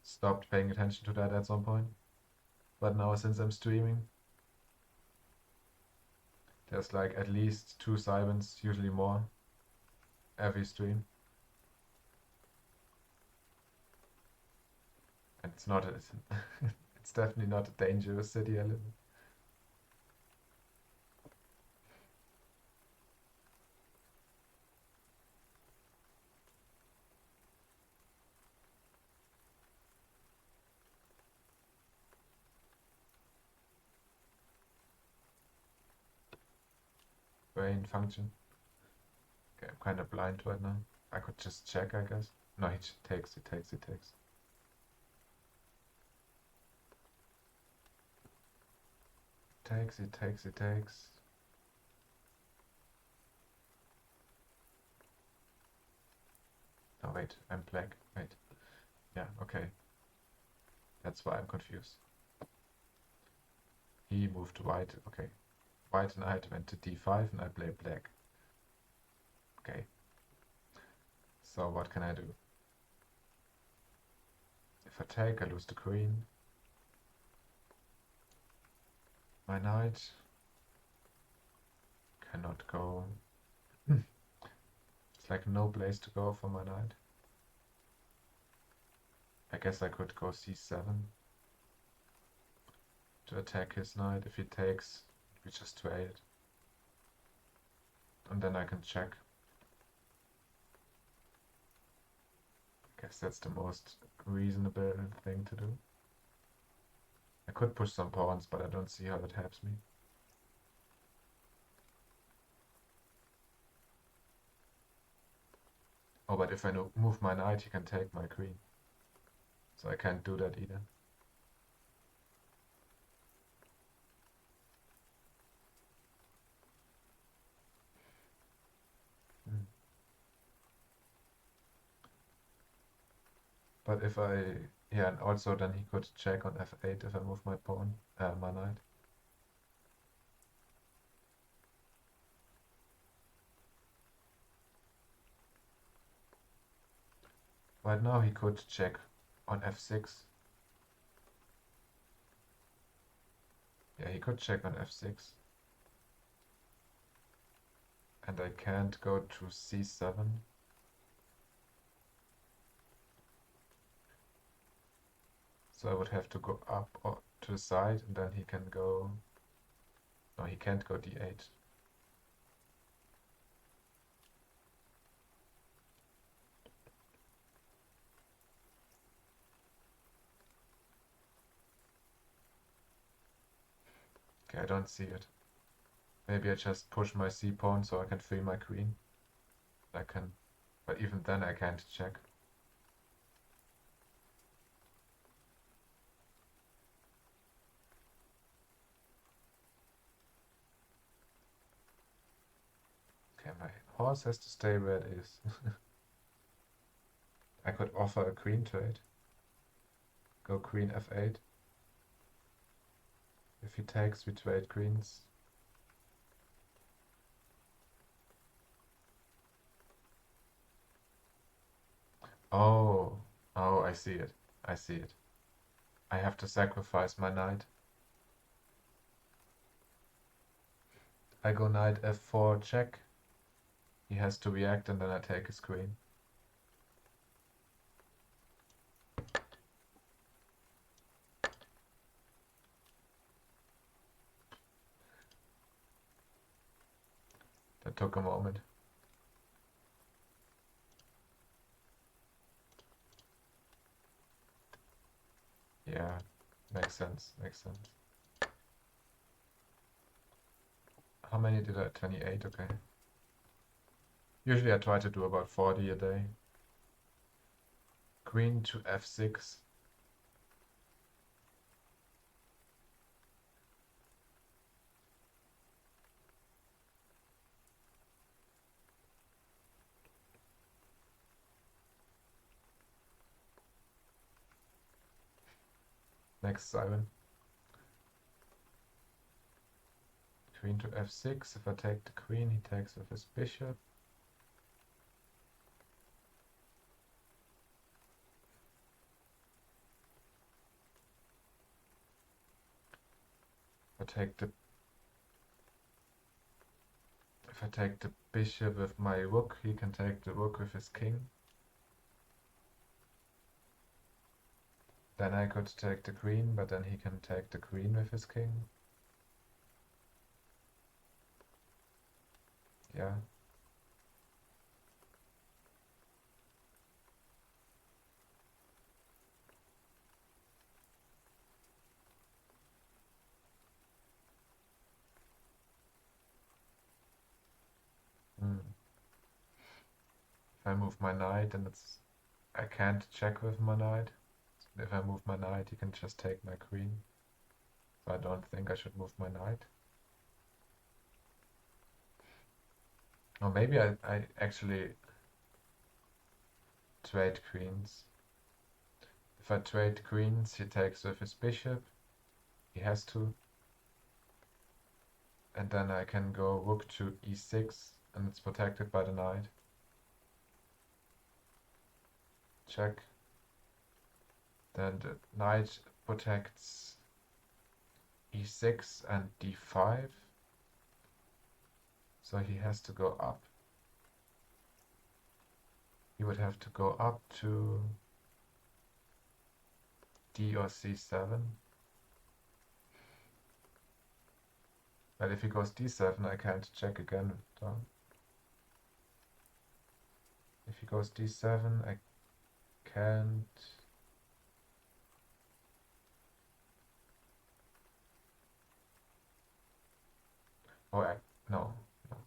stopped paying attention to that at some point. But now since I'm streaming, there's like at least 2 sirens, usually more, every stream. And it's not it's definitely not a dangerous city I live in. Brain function. Okay, I'm kind of blind right now. I could just check, I guess. No, he takes, he takes, he takes. Takes, he takes, he takes. Oh, wait, I'm black. Wait. Yeah, okay. That's why I'm confused. He moved to white. Okay. White knight went to d5 and I play black. Okay. So what can I do? If I take, I lose the queen. My knight cannot go. It's like no place to go for my knight. I guess I could go c7 to attack his knight. If he takes, we just trade it. And then I can check. I guess that's the most reasonable thing to do. I could push some pawns, but I don't see how that helps me. Oh, but if I move my knight, he can take my queen. So I can't do that either. Mm. But if I... Yeah, and also then he could check on f8 if I move my pawn, my knight. Right now he could check on f6. Yeah, he could check on f6. And I can't go to c7. So I would have to go up or to the side, and then he can go... No, he can't go d8. Okay, I don't see it. Maybe I just push my c-pawn so I can free my queen. I can... But even then I can't check. Okay, my horse has to stay where it is. I could offer a queen trade. Go queen f8. If he takes, we trade queens. Oh, oh, I see it. I see it. I have to sacrifice my knight. I go knight f4 check. He has to react and then I take his queen. That took a moment. Yeah, makes sense, makes sense. How many did I? 28, okay. Usually I try to do about 40 a day. Queen to f6. Next siren. Queen to f6. If I take the queen, he takes with his bishop. If I take the bishop with my rook, he can take the rook with his king. Then I could take the queen, but then he can take the queen with his king. Yeah. Mm. If I move my knight, then I can't check with my knight. If I move my knight, he can just take my queen. So I don't think I should move my knight. Or maybe I actually trade queens. If I trade queens, he takes with his bishop. He has to. And then I can go rook to e6, and it's protected by the knight. Check. Then the knight protects e6 and d5. So he has to go up. He would have to go up to d or c7. But if he goes d7, I can't check again down. If he goes d7, I can't. Oh, no, no.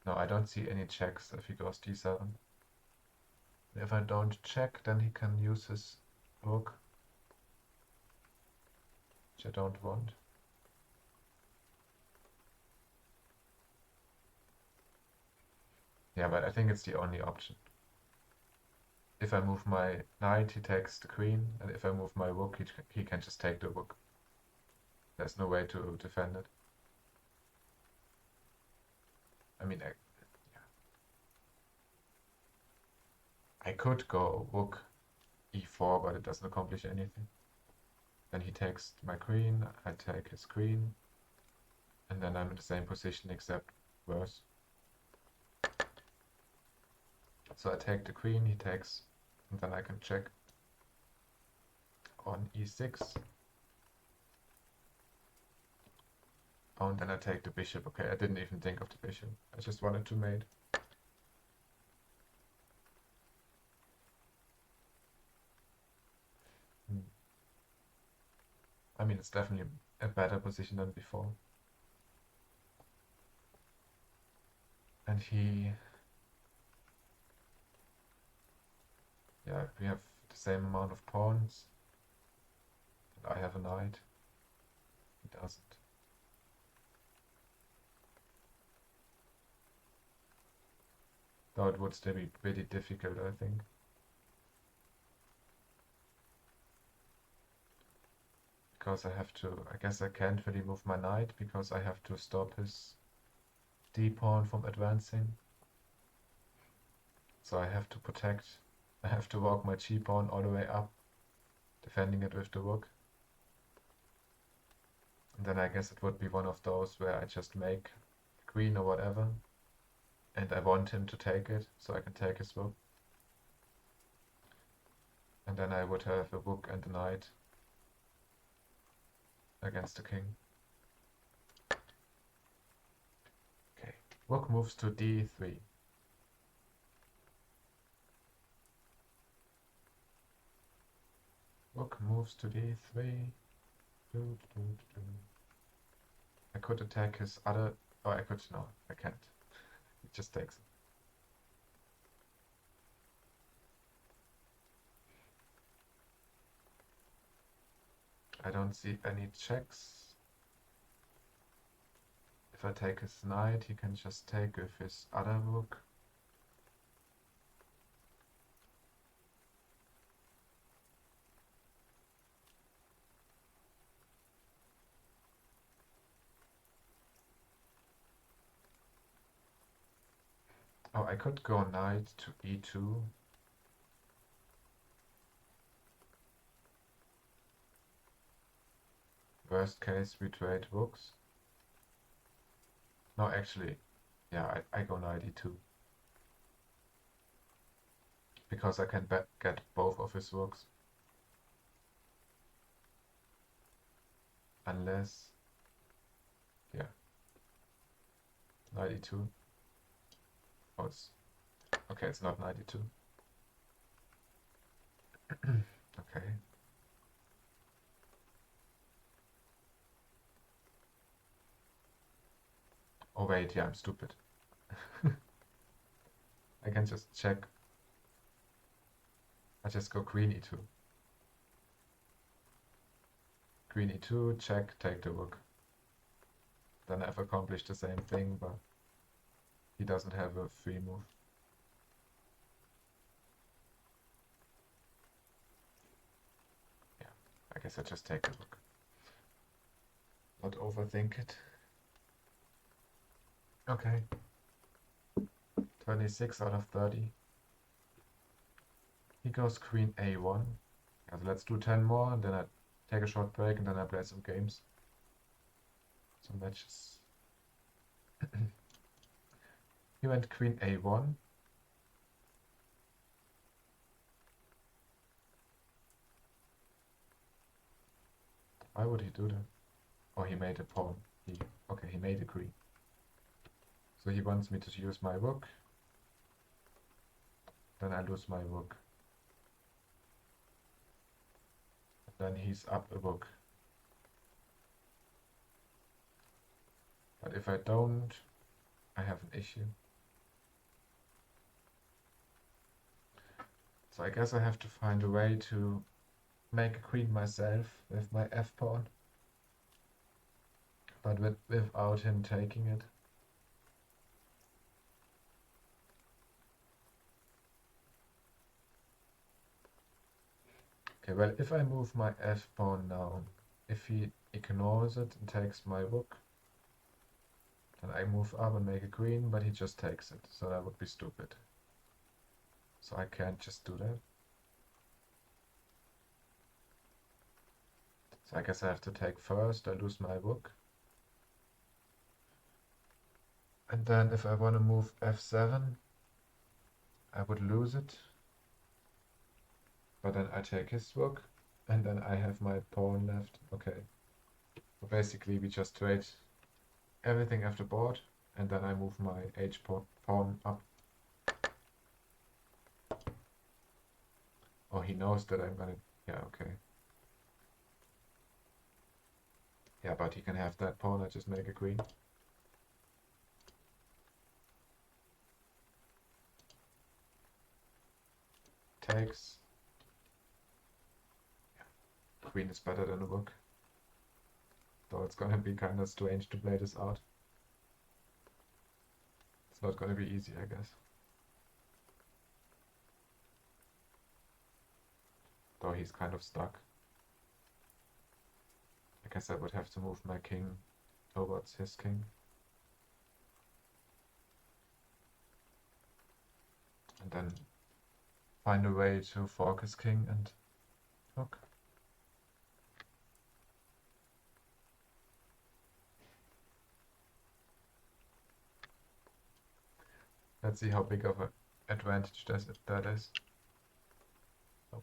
No, I don't see any checks if he goes d7. If I don't check, then he can use his rook, which I don't want. Yeah, but I think it's the only option. If I move my knight, he takes the queen, and if I move my rook, he can just take the rook. There's no way to defend it. I mean, I could go rook e4, but it doesn't accomplish anything. Then he takes my queen, I take his queen, and then I'm in the same position except worse. So I take the queen, he takes, and then I can check on e6. Oh, and then I take the bishop. Okay, I didn't even think of the bishop. I just wanted to mate. Hmm. I mean, it's definitely a better position than before. And yeah, we have the same amount of pawns. And I have a knight. He doesn't. Though it would still be pretty difficult, I think. Because I have to, I guess I can't really move my knight because I have to stop his d pawn from advancing. So I have to protect I have to walk my g-pawn all the way up, defending it with the rook. And then I guess it would be one of those where I just make queen or whatever, and I want him to take it, so I can take his rook. And then I would have a rook and a knight against the king. Okay, rook moves to d3. Rook moves to d3. I could attack his other... Oh, I could... No, I can't. It just takes it. I don't see any checks. If I take his knight, he can just take with his other rook. Oh, I could go knight to e2. Worst case, we trade rooks. No, actually, yeah, I go knight e2. Because I can get both of his rooks. Unless... Yeah. Knight e2. Oh, it's... Okay, it's not knight e2. Okay. Oh wait, yeah, I'm stupid. I can just check. I just go queen e2. Queen e2, check, take the rook. Then I've accomplished the same thing, but he doesn't have a free move. Yeah, I guess I just take the rook. Not overthink it. Okay. 26 out of 30. He goes queen a1. Yeah, so let's do 10 more, and then I take a short break, and then I play some games. Some matches. He went queen a1. Why would he do that? Oh, he made a pawn. Okay, he made a queen. So he wants me to use my rook. Then I lose my rook. Then he's up a rook. But if I don't, I have an issue. So I guess I have to find a way to make a queen myself with my f-pawn. But without him taking it. Okay, well, if I move my f-pawn now, if he ignores it and takes my rook, then I move up and make a queen, but he just takes it, so that would be stupid. So I can't just do that. So I guess I have to take first, I lose my rook. And then if I want to move f7, I would lose it. But then I take his rook, and then I have my pawn left. Okay. So basically we just trade everything after board, and then I move my pawn up. Oh, he knows that I'm gonna... Yeah, okay. Yeah, but he can have that pawn, I just make a queen. Takes. Yeah. Queen is better than a rook. Though it's gonna be kinda strange to play this out. It's not gonna be easy, I guess. Though he's kind of stuck. I guess I would have to move my king towards his king. And then find a way to fork his king and hook. Let's see how big of an advantage that is. Oh.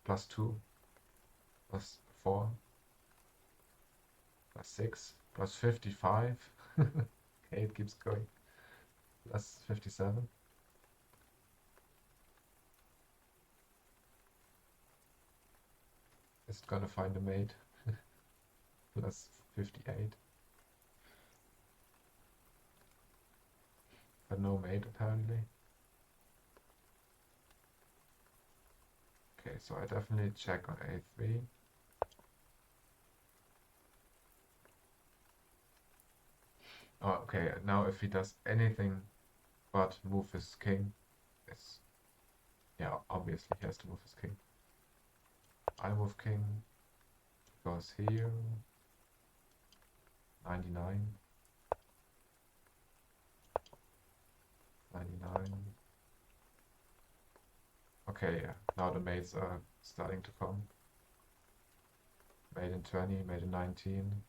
+2, +4, +6, +55. Okay, it keeps going. +57. Is it gonna find a mate? +58. But no mate apparently. Okay, so I definitely check on A3. Oh, okay, now if he does anything but move his king, it's, yeah, obviously he has to move his king. I move king, goes here, 99, 99. Okay, yeah, now the mates are starting to come. Mate in 20, mate in 19.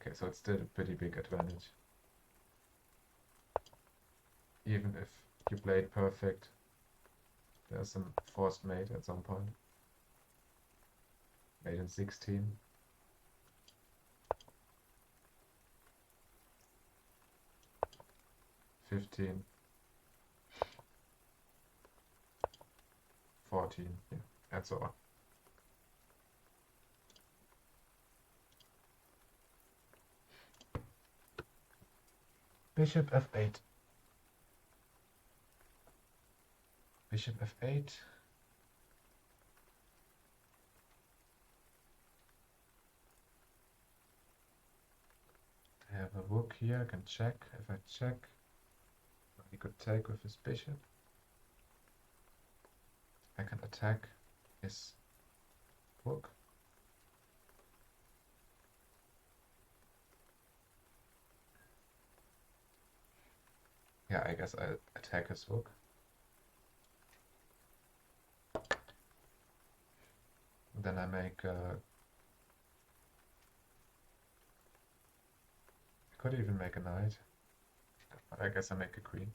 Okay, so it's still a pretty big advantage. Even if you played perfect, there's some forced mate at some point. Mate in 16. 15. 14, yeah, and so on. Bishop f8. Bishop f8. I have a rook here, I can check. If I check, he could take with his bishop. I can attack his rook. Yeah, I guess I attack his rook. Then I make I could even make a knight. I guess I make a queen.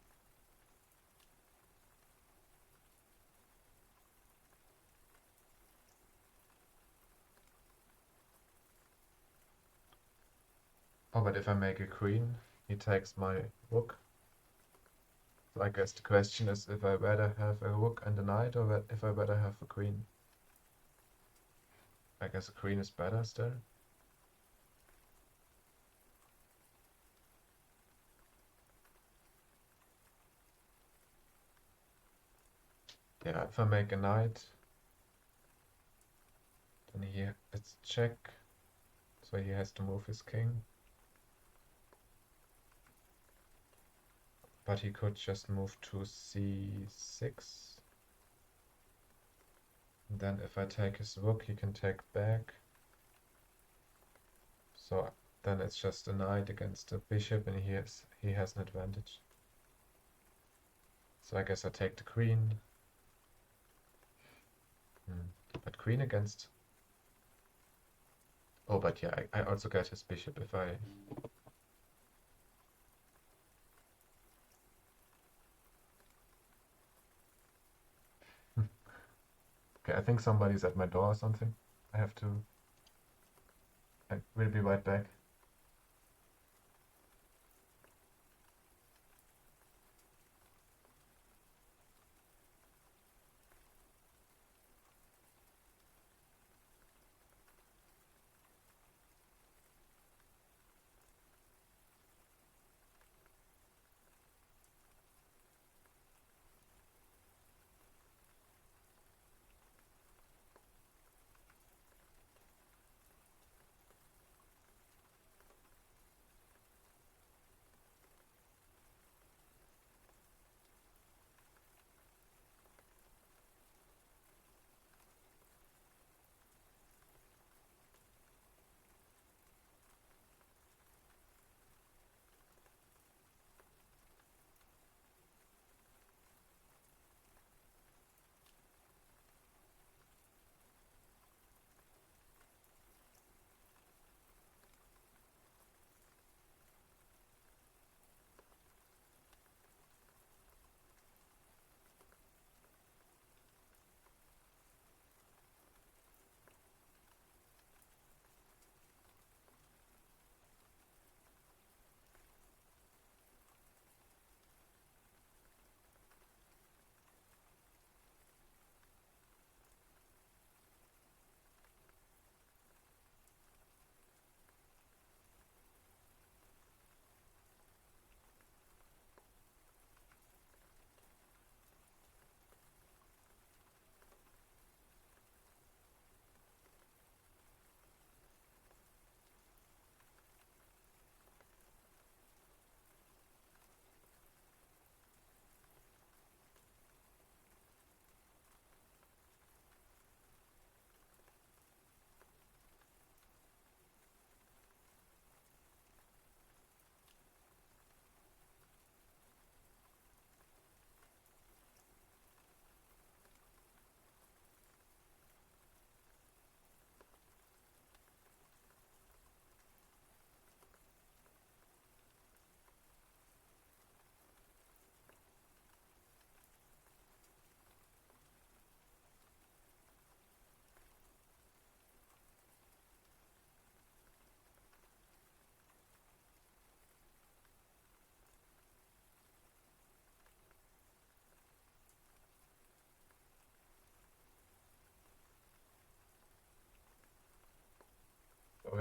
Oh, but if I make a queen, he takes my rook. So I guess the question is if I rather have a rook and a knight or if I rather have a queen. I guess a queen is better still. Yeah, if I make a knight, then here it's check. So he has to move his king. But he could just move to c6. And then if I take his rook, he can take back. So then it's just a knight against a bishop, and he has an advantage. So I guess I take the queen. But queen against... Oh, but yeah, I also get his bishop if I... Okay, I think somebody's at my door or something. I have to... I will be right back.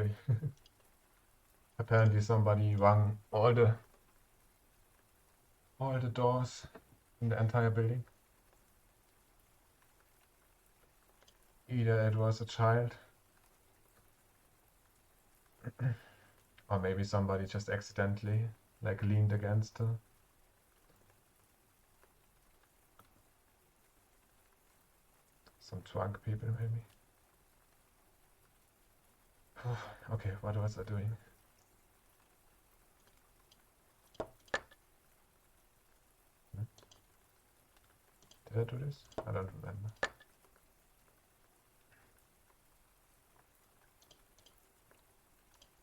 sorry. Apparently somebody rang all the doors in the entire building. Either it was a child, or maybe somebody just accidentally like leaned against her. Some drunk people maybe. Okay, what was I doing? Did I do this? I don't remember.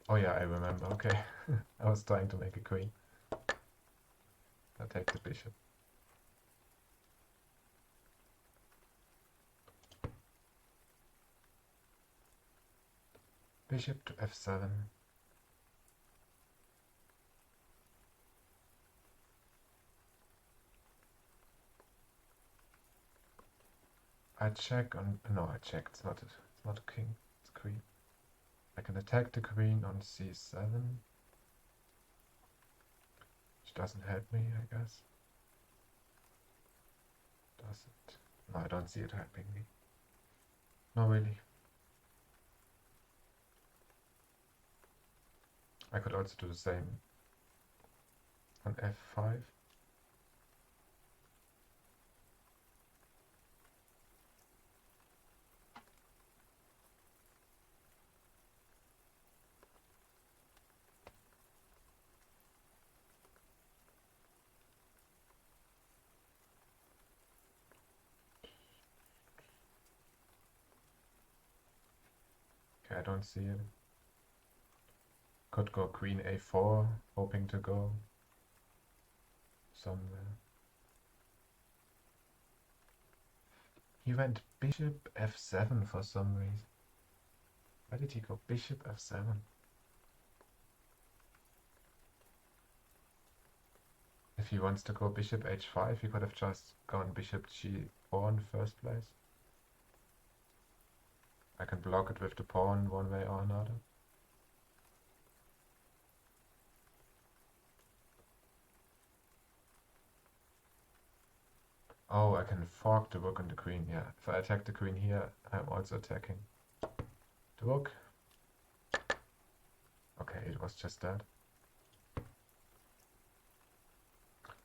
Oh yeah, I remember, okay. I was trying to make a queen. I take the bishop. Bishop to f7. I check on, no, I check, it's not a king, it's a queen. I can attack the queen on c7. Which doesn't help me, I guess. Does it? No, I don't see it helping me. No, really. I could also do the same on f5. Okay, I don't see it. Could go queen a4, hoping to go somewhere. He went bishop f7 for some reason. Why did he go bishop f7? If he wants to go bishop h5, he could have just gone bishop g4 in the first place. I can block it with the pawn one way or another. Oh, I can fork the rook and the queen, yeah. If I attack the queen here, I'm also attacking the rook. Okay, it was just that.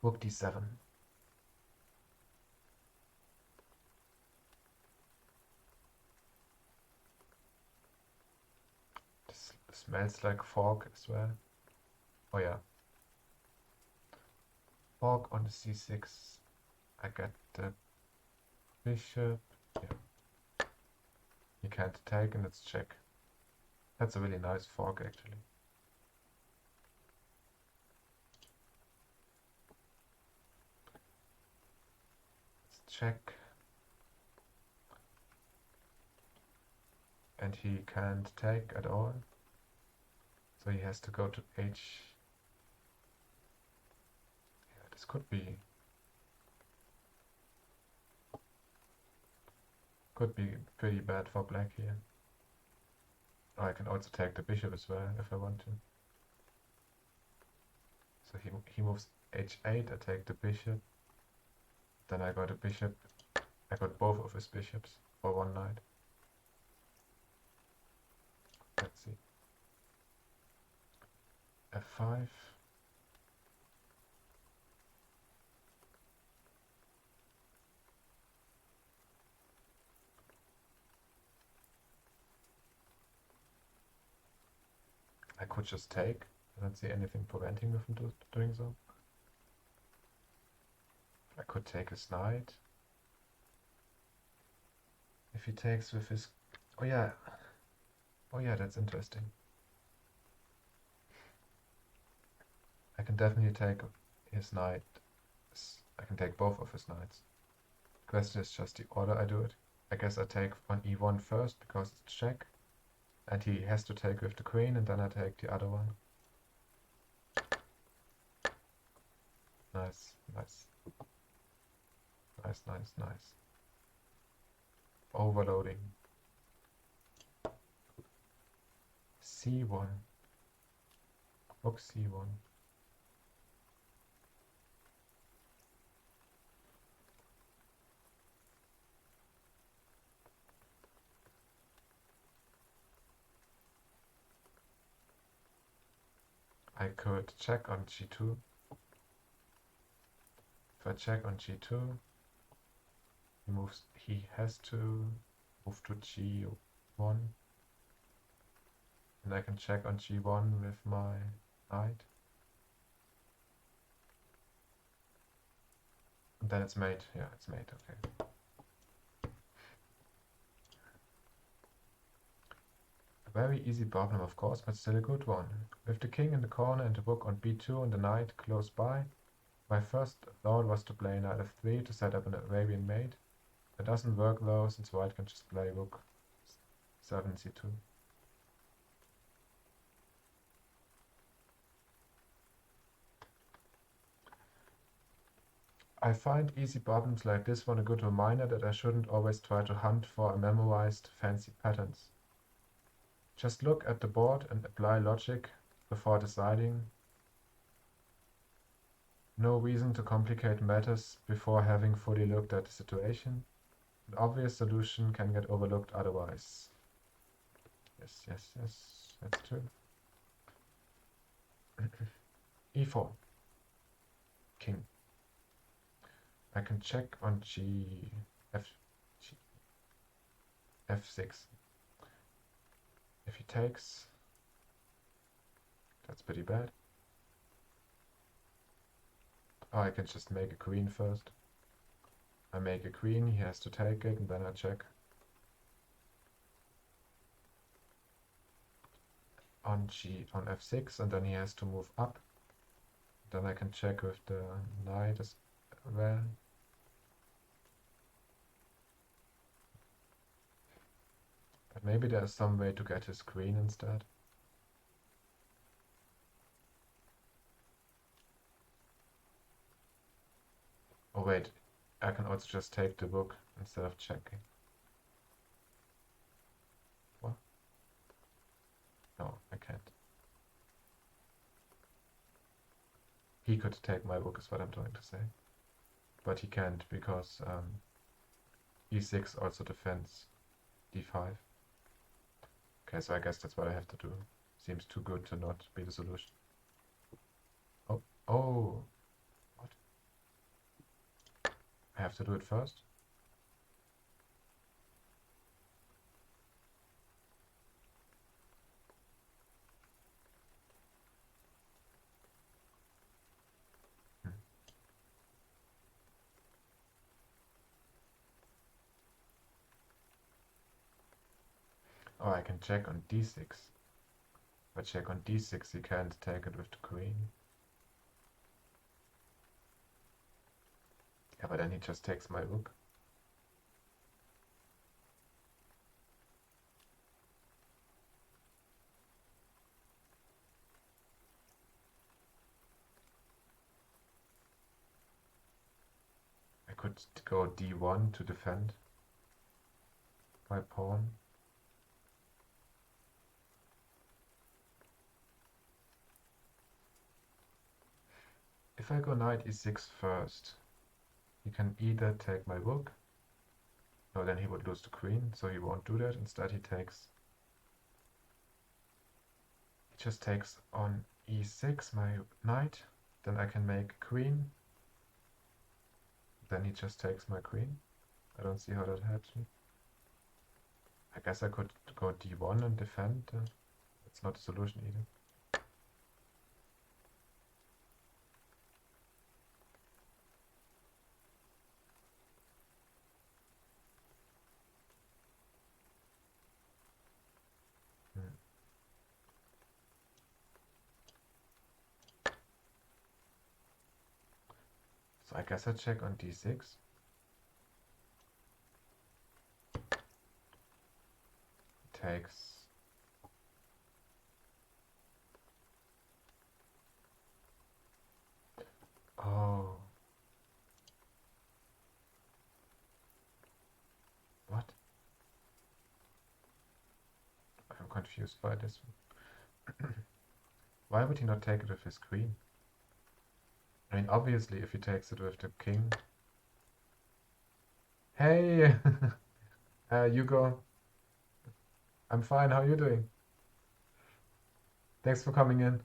Rook d7. This smells like fork as well. Oh yeah. Fork on the c6. I get the bishop. Yeah. He can't take and it's check. That's a really nice fork actually. Let's check. And he can't take at all. So he has to go to h. Yeah, this could be pretty bad for black here. Oh, I can also take the bishop as well if I want to. So he moves h8, I take the bishop. Then I got a bishop. I got both of his bishops for one knight. Let's see. f5. I could just take. I don't see anything preventing me from doing so. I could take his knight. If he takes with his... Oh yeah. Oh yeah, that's interesting. I can definitely take his knight. I can take both of his knights. The question is just the order I do it. I guess I take on e1 first because it's check. And he has to take with the queen and then I take the other one. Nice, nice. Nice, nice, nice. Overloading. c1. Rook c1. I could check on g2. If I check on g2, he has to move to g1. And I can check on g1 with my knight. And then it's mate. Yeah, it's mate, okay. A very easy problem, of course, but still a good one. With the king in the corner and the rook on b2 and the knight close by, my first thought was to play knight f3 to set up an Arabian mate. That doesn't work though, since white can just play rook 7 c2. I find easy problems like this one a good reminder that I shouldn't always try to hunt for memorized fancy patterns. Just look at the board and apply logic before deciding. No reason to complicate matters before having fully looked at the situation. An obvious solution can get overlooked otherwise. Yes, yes, yes, that's true. e4. King. I can check on f6. If he takes, that's pretty bad. Oh, I can just make a queen first. I make a queen, he has to take it, and then I check. On f6, and then he has to move up. Then I can check with the knight as well. But maybe there's some way to get his queen instead. Oh wait, I can also just take the rook instead of checking. What? No, I can't. He could take my rook is what I'm trying to say. But he can't because e6 also defends d5. Okay, so I guess that's what I have to do. Seems too good to not be the solution. Oh, oh! What? I have to do it first? Hmm. Oh, I can check on d6. If I check on d6, he can't take it with the queen. Yeah, but then he just takes my rook. I could go d1 to defend my pawn. If I go knight e6 first, he can either take my rook, no, then he would lose the queen, so he won't do that. Instead he just takes on e6 my knight, then I can make a queen, then he just takes my queen. I don't see how that helps me. I guess I could go d1 and defend. It's not a solution either. Hmm. So I guess I check on d6. Takes. Oh. What? I'm confused by this one. Why would he not take it with his queen? I mean, obviously, if he takes it with the king. Hey, Hugo. I'm fine. How are you doing? Thanks for coming in.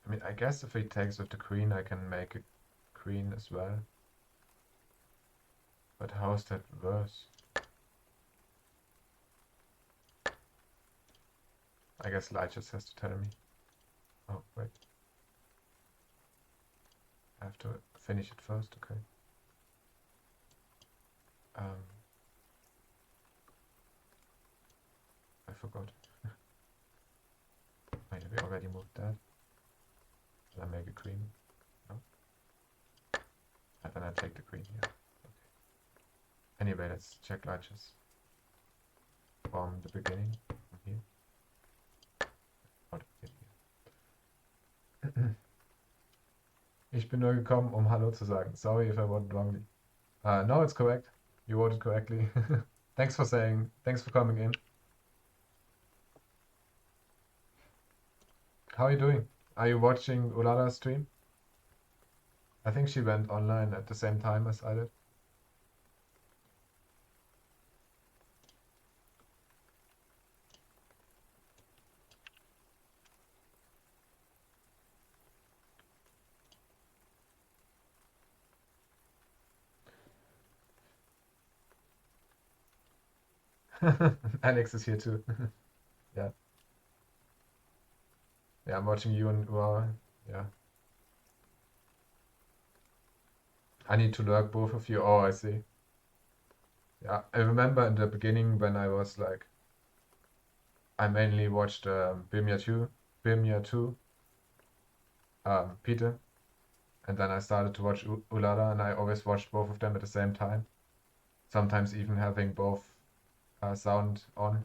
I mean, I guess if he takes with the queen, I can make a queen as well. But how is that worse? I guess Light just has to tell me. Oh, wait. I have to finish it first, okay. I forgot. Wait, we already moved that. Did I make a queen? No? And then I take the queen here. Okay. Anyway, let's check Lights from the beginning. From here. Oh, here. Ich bin nur gekommen, um Hallo zu sagen. Sorry if I voted wrongly. No, it's correct. You voted correctly. Thanks for coming in. How are you doing? Are you watching Ulala's stream? I think she went online at the same time as I did. Alex is here too. Yeah. Yeah, I'm watching you and yeah. I need to lurk both of you. Oh, I see. Yeah, I remember in the beginning when I was like, I mainly watched Bimya 2, Peter, and then I started to watch Ulala, and I always watched both of them at the same time. Sometimes even having both sound on.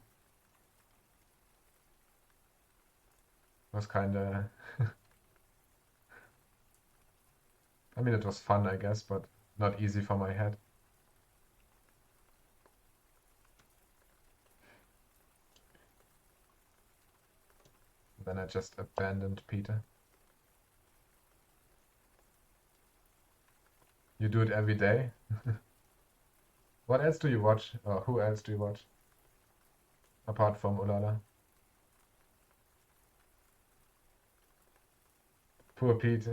Was kind of, I mean, it was fun, I guess, but not easy for my head. Then I just abandoned Peter. You do it every day? What else do you watch? Or who else do you watch? Apart from Ulala? Poor Pete.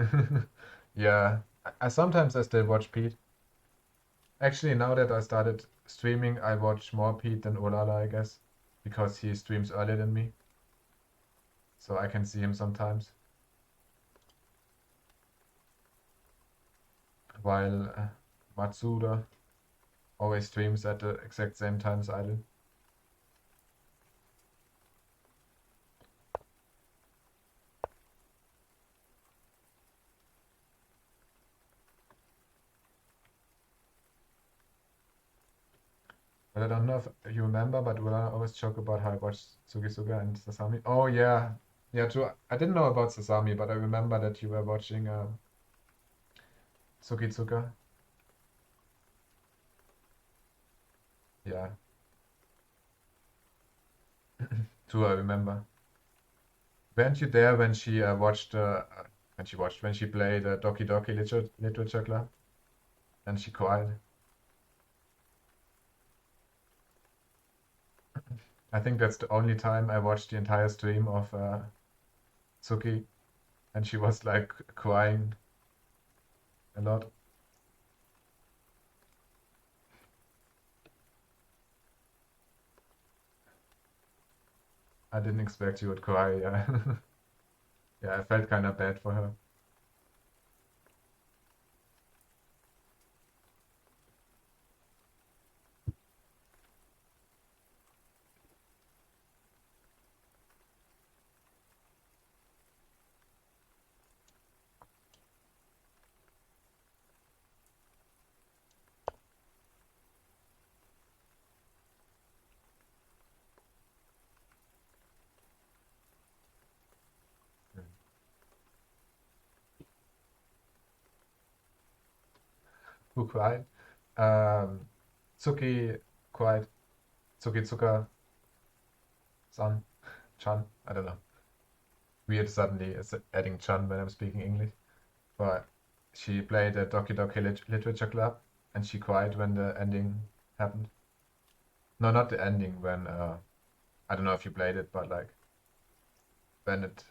Yeah, sometimes I still watch Pete. Actually, now that I started streaming, I watch more Pete than Ulala, I guess, because he streams earlier than me, so I can see him sometimes. While Matsuda always streams at the exact same time as I do. But I don't know if you remember, but Ulala always joke about how I watched Tsugisuga and Sasami. Oh yeah, yeah, true. I didn't know about Sasami, but I remember that you were watching Tsukitsuka. Yeah, true. I remember. Weren't you there when she when she played Doki Doki Literature Club and she cried? I think that's the only time I watched the entire stream of Tsuki, and she was like crying a lot. I didn't expect you would cry. Yeah, yeah, I felt kind of bad for her. who cried. Tsuki cried. Tsuki Tsuka san, Chan. I don't know. Weird suddenly is adding Chan when I'm speaking English. But she played at Doki Doki Literature Club, and she cried when the ending happened. No, not the ending. When I don't know if you played it, but like when it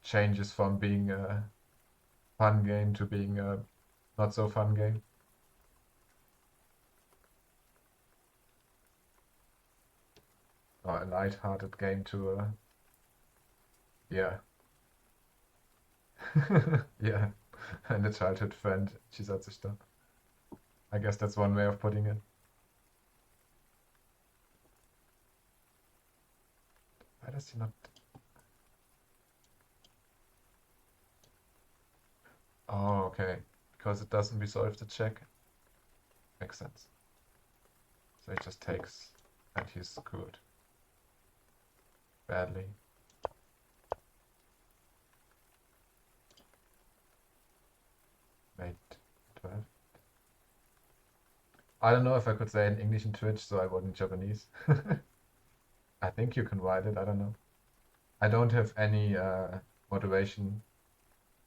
changes from being a fun game to being a not so fun game. Or a light-hearted game to yeah. Yeah. And a childhood friend, Chisatsushita. I guess that's one way of putting it. Why does he not? Oh, okay. Because it doesn't resolve the check. Makes sense. So he just takes, and he's screwed. Badly. Mate 12. I don't know if I could say in English in Twitch, so I wouldn't Japanese. I think you can write it, I don't know. I don't have any moderation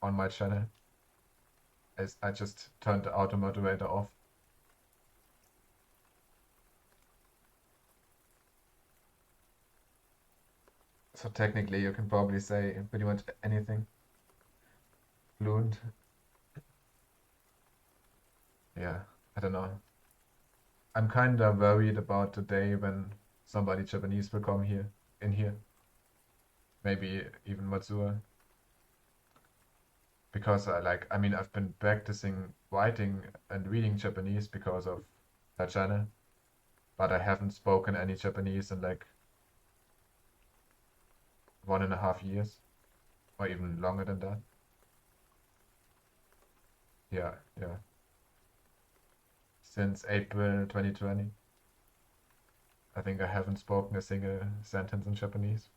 on my channel. I just turned the auto moderator off. So technically you can probably say pretty much anything. Fluent. Yeah, I don't know. I'm kind of worried about the day when somebody Japanese will come here, in here. Maybe even Matsua. Because I mean, I've been practicing writing and reading Japanese because of that channel, but I haven't spoken any Japanese in like 1.5 years, or even longer than that. Yeah, yeah. Since April 2020, I think I haven't spoken a single sentence in Japanese.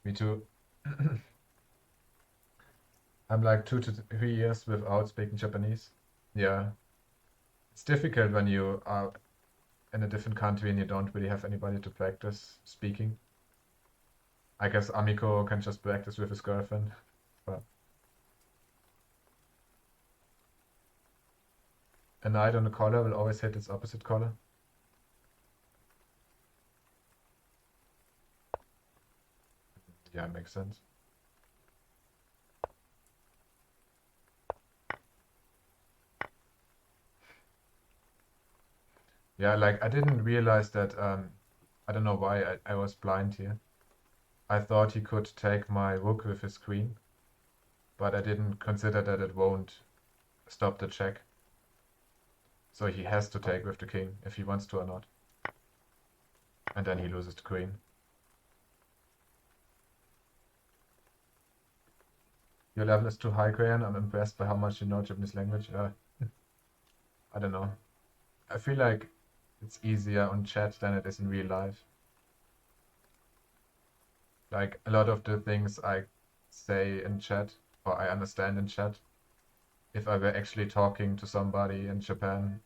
Me too. I'm like 2 to 3 years without speaking Japanese. Yeah. It's difficult when you are in a different country and you don't really have anybody to practice speaking. I guess Amiko can just practice with his girlfriend, but a knight on a collar will always hit its opposite collar. Yeah, makes sense. Yeah, like I didn't realize that, I don't know why I was blind here. I thought he could take my rook with his queen, but I didn't consider that it won't stop the check. So he has to take with the king if he wants to or not. And then he loses the queen. Your level is too high, Crayon. I'm impressed by how much you know Japanese language. I don't know. I feel like it's easier on chat than it is in real life. Like a lot of the things I say in chat or I understand in chat, if I were actually talking to somebody in Japan,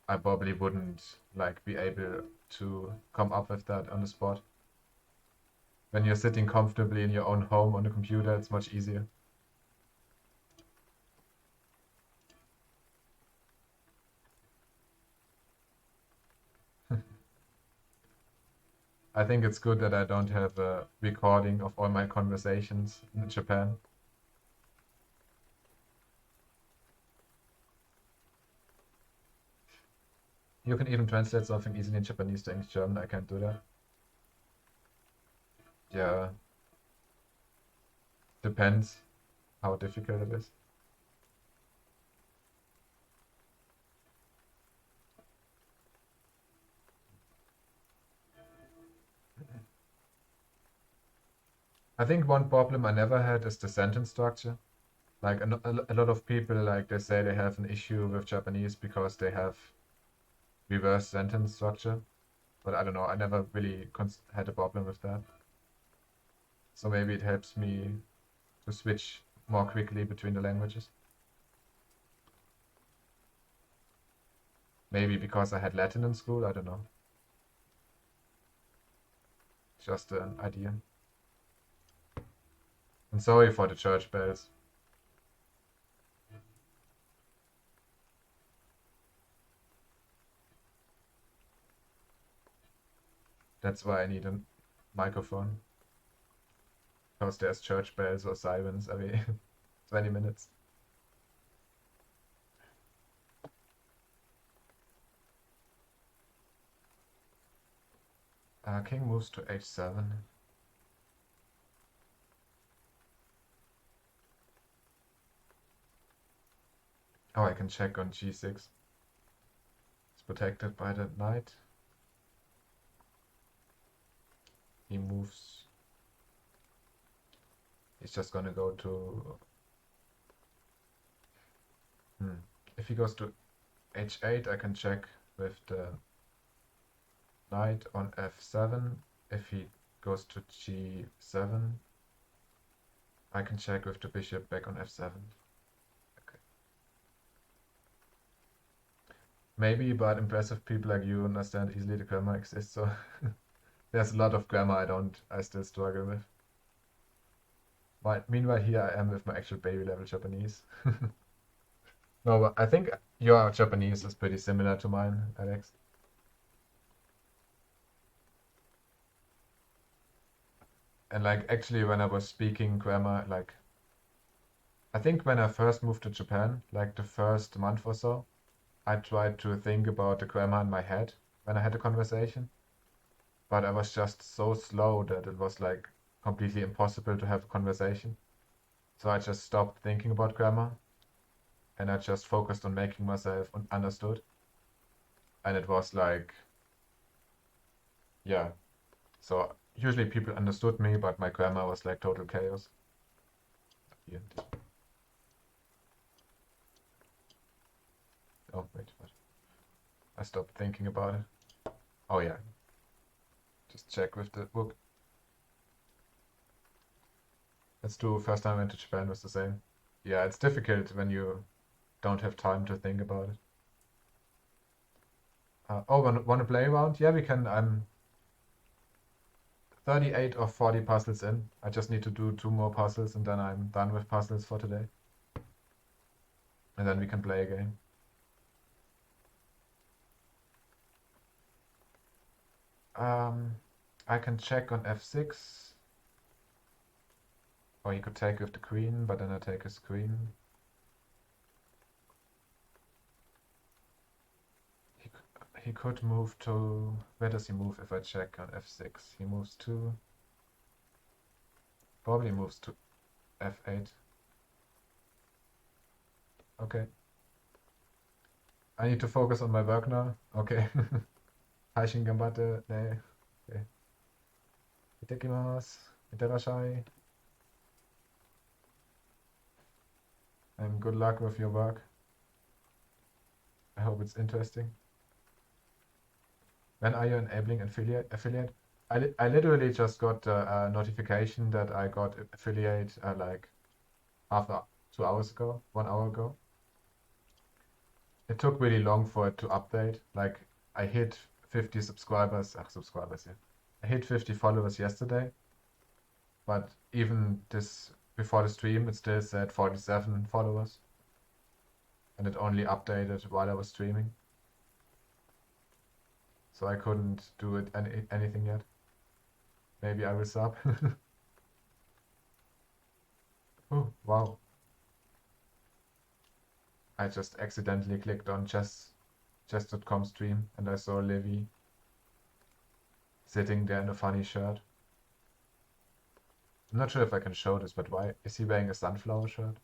I probably wouldn't like be able to come up with that on the spot. When you're sitting comfortably in your own home on the computer, it's much easier. I think it's good that I don't have a recording of all my conversations in Japan. You can even translate something easily in Japanese to English German. I can't do that. Yeah, depends how difficult it is. I think one problem I never had is the sentence structure. Like a lot of people, like they say they have an issue with Japanese because they have reverse sentence structure. But I don't know, I never really had a problem with that. So maybe it helps me to switch more quickly between the languages. Maybe because I had Latin in school, I don't know. Just an idea. And sorry for the church bells. That's why I need a microphone. Because there's church bells or sirens every 20 minutes. King moves to h7. Oh, I can check on g6. It's protected by the knight. He moves. He's just gonna go to... If he goes to h8, I can check with the knight on f7. If he goes to g7, I can check with the bishop back on f7. Okay. Maybe, but impressive people like you understand easily the grammar exists, so there's a lot of grammar I still struggle with. But meanwhile, here I am with my actual baby level Japanese. No, but I think your Japanese is pretty similar to mine, Alex. And like actually when I was speaking grammar, like I think when I first moved to Japan, like the first month or so, I tried to think about the grammar in my head when I had a conversation. But I was just so slow that it was like completely impossible to have a conversation. So I just stopped thinking about grammar and I just focused on making myself understood. And it was like, yeah. So usually people understood me, but my grammar was like total chaos. Here. Oh, wait, what? I stopped thinking about it. Oh, yeah. Just check with the book. Let's do first time I went to Japan was the same. Yeah, it's difficult when you don't have time to think about it. Oh, want to play around? Yeah, we can. I'm 38 or 40 puzzles in. I just need to do 2 more puzzles and then I'm done with puzzles for today. And then we can play a game. I can check on f6. Or he could take with the queen, but then I take his queen. He could move to... Where does he move if I check on f6? He moves to... Probably moves to f8. Okay. I need to focus on my work now. Okay. 配信頑張ってね。Okay. 行ってきます。いってらっしゃい。And good luck with your work. I hope it's interesting. When are you enabling affiliate? I literally just got a notification that I got affiliate like 2 hours ago, 1 hour ago. It took really long for it to update. Like I hit 50 subscribers, yeah. I hit 50 followers yesterday, but even this before the stream, it still said 47 followers, and it only updated while I was streaming. So I couldn't do it anything yet. Maybe I will sub. Oh, wow. I just accidentally clicked on chess.com stream and I saw Levi sitting there in a funny shirt. I'm not sure if I can show this, but why is he wearing a sunflower shirt?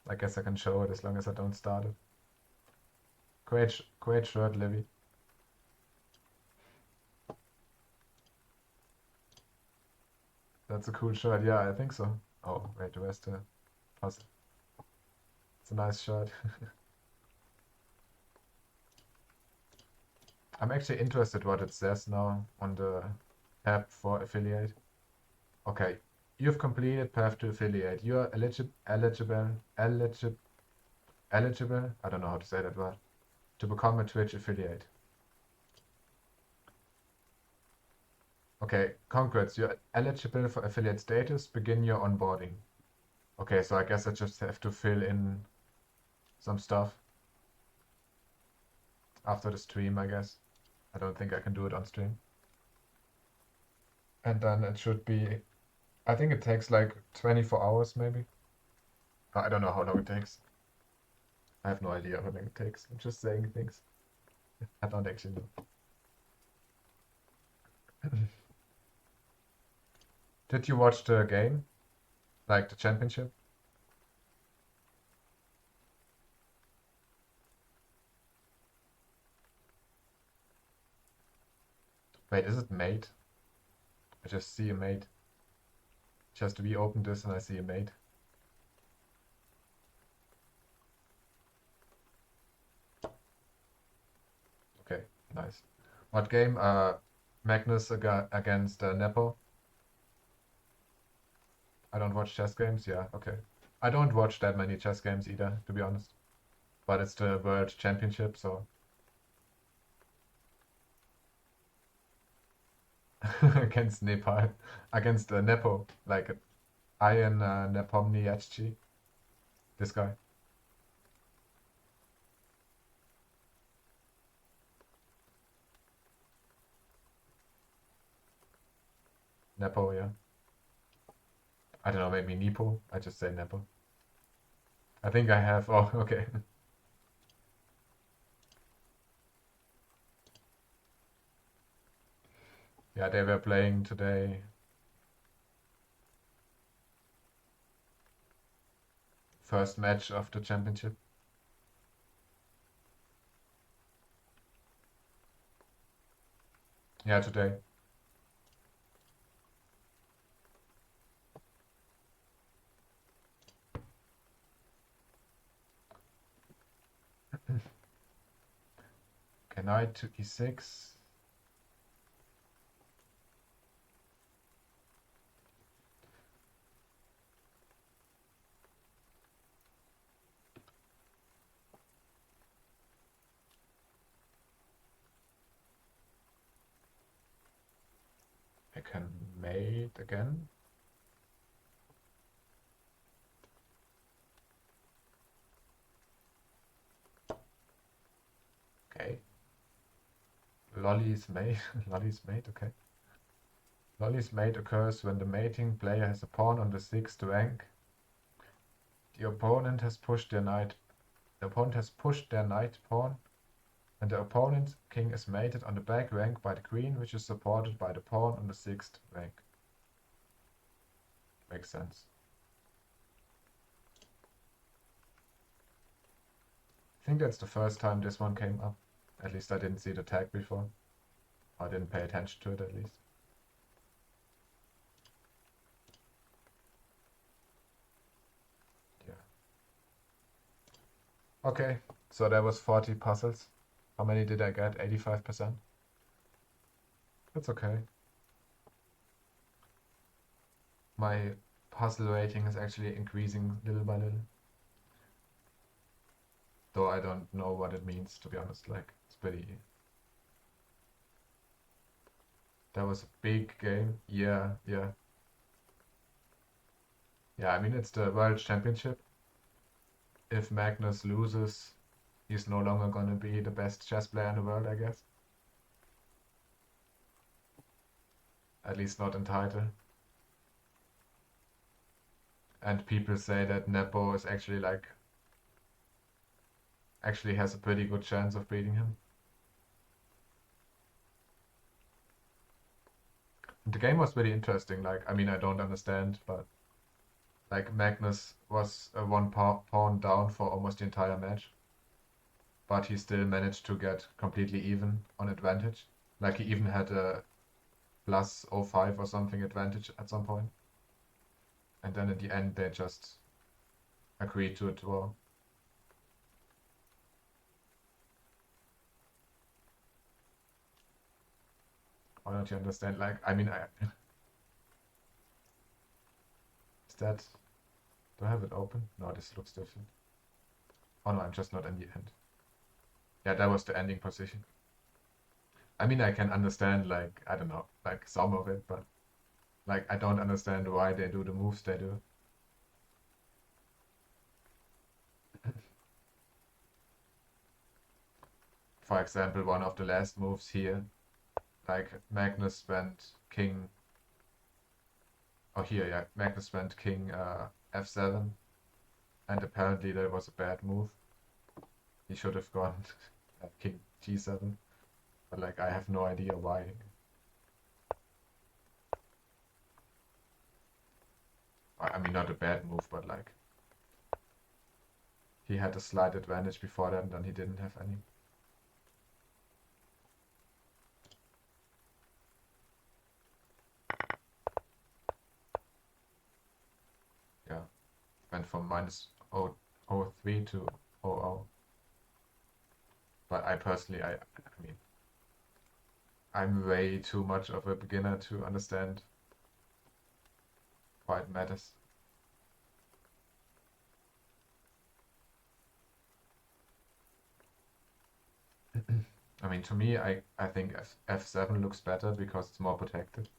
I guess I can show it as long as I don't start it. Great shirt, Levi. That's a cool shot. Yeah, I think so. Oh, wait, where's the puzzle? It's a nice shot. I'm actually interested what it says now on the tab for affiliate. Okay, you've completed path to affiliate. You are eligible. I don't know how to say that word. To become a Twitch affiliate. Okay, congrats. You're eligible for affiliate status. Begin your onboarding. Okay, so I guess I just have to fill in some stuff after the stream, I guess. I don't think I can do it on stream. And then it should be, I think it takes like 24 hours maybe. I don't know how long it takes. I have no idea how long it takes. I'm just saying things. I don't actually know. Did you watch the game? Like the championship? Wait, is it mate? I just see a mate. Just reopen this and I see a mate. Okay, nice. What game? Magnus against Nepo. I don't watch chess games. Yeah, okay. I don't watch that many chess games either, to be honest. But it's the World Championship, so against Nepal, against Nepo, like Ian Nepomniachtchi, this guy. Nepo, yeah. I don't know, maybe Nepo. I just say Nepo. I think I have. Oh, okay. Yeah, they were playing today. First match of the championship. Yeah, today. Okay, knight to e6. I can mate again. Okay. Lolly's mate. Lolly's mate, okay. Lolly's mate occurs when the mating player has a pawn on the 6th rank. The opponent has pushed their knight. The opponent has pushed their knight pawn, and the opponent's king is mated on the back rank by the queen, which is supported by the pawn on the 6th rank. Makes sense. I think that's the first time this one came up. At least I didn't see the tag before. I didn't pay attention to it at least. Yeah. Okay, so there was 40 puzzles. How many did I get? 85%? That's okay. My puzzle rating is actually increasing little by little. Though I don't know what it means, to be honest. Like, it's pretty... That was a big game. Yeah, yeah. Yeah, I mean, it's the World Championship. If Magnus loses, he's no longer gonna be the best chess player in the world, I guess. At least not in title. And people say that Nepo is actually like... Actually has a pretty good chance of beating him. The game was very interesting. Like, I mean, I don't understand, but like Magnus was one pawn down for almost the entire match, but he still managed to get completely even on advantage. Like he even had a plus 05 or something advantage at some point. And then in the end, they just agreed to a draw. Why don't you understand? Like, I mean, is that, do I have it open? No, this looks different. Oh no, I'm just not in the end. Yeah, that was the ending position. I mean, I can understand, like, I don't know, like some of it, but like, I don't understand why they do the moves they do. For example, one of the last moves here, like Magnus went king, oh here, yeah, Magnus went king f7, and apparently that was a bad move. He should have gone king g7, but like I have no idea why. I mean, not a bad move, but like he had a slight advantage before that, and then he didn't have any. Yeah, went from minus 0.03 to 0.00. But I personally, I mean, I'm way too much of a beginner to understand why it matters. I mean, to me, I think f7 looks better because it's more protected.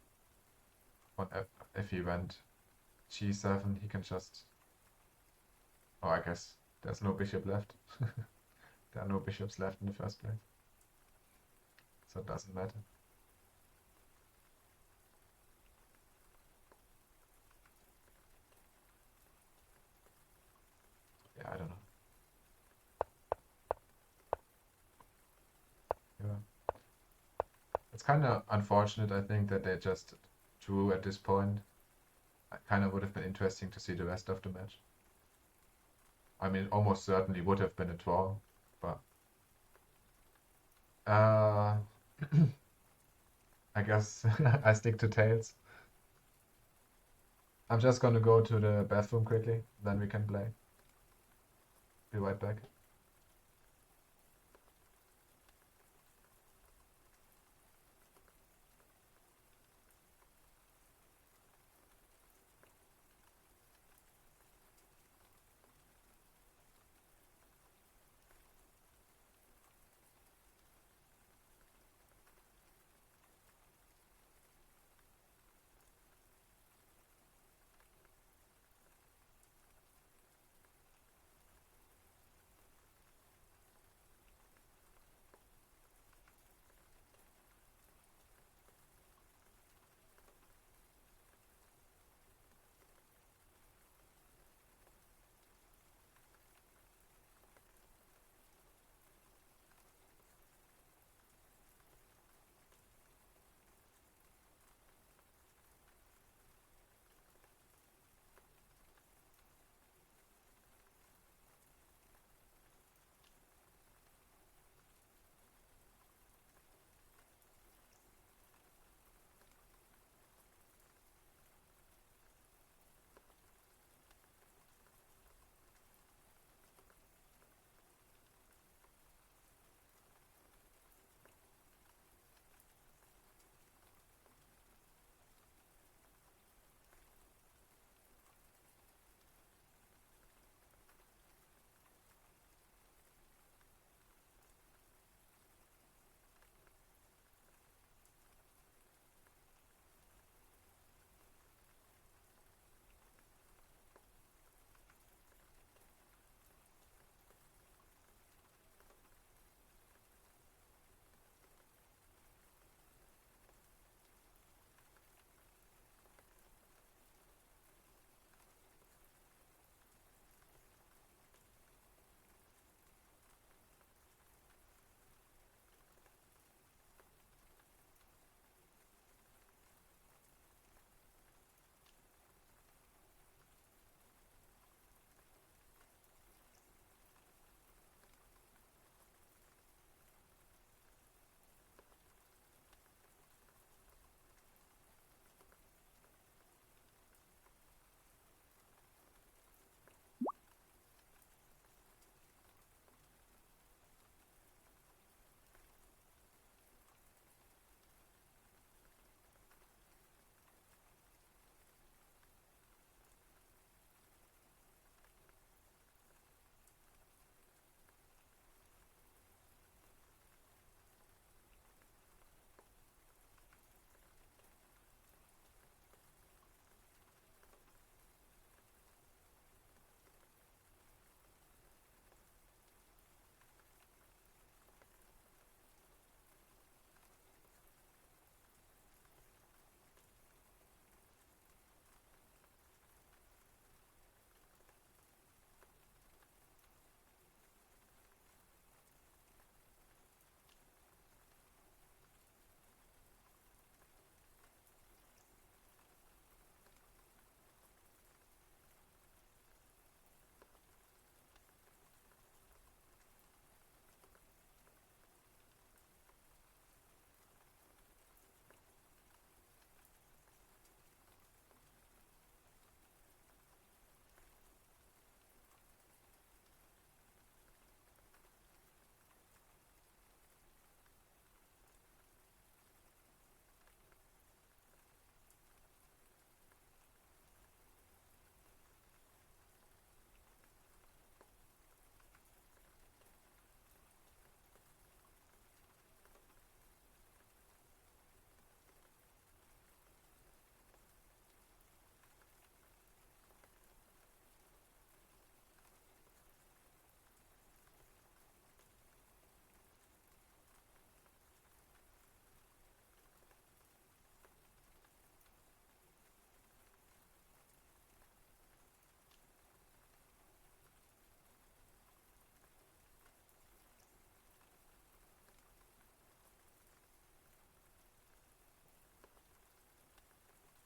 On if he went g7, he can just. Oh, I guess there's no bishop left. There are no bishops left in the first place, so it doesn't matter. Yeah, I don't know. Yeah, it's kind of unfortunate, I think, that they just drew at this point. It kind of would have been interesting to see the rest of the match. I mean, almost certainly would have been a draw, but uh, I guess I stick to tails. I'm just gonna go to the bathroom quickly, then we can play. Be right back.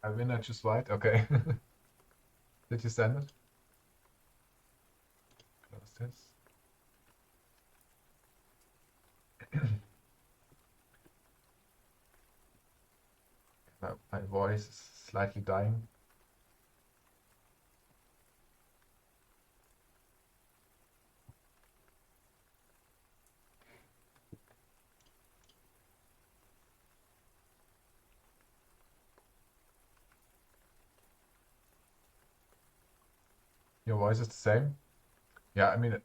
I win, I choose white. Okay. Did you send it? Close this. My voice is slightly dying. Your voice is the same? Yeah, I mean,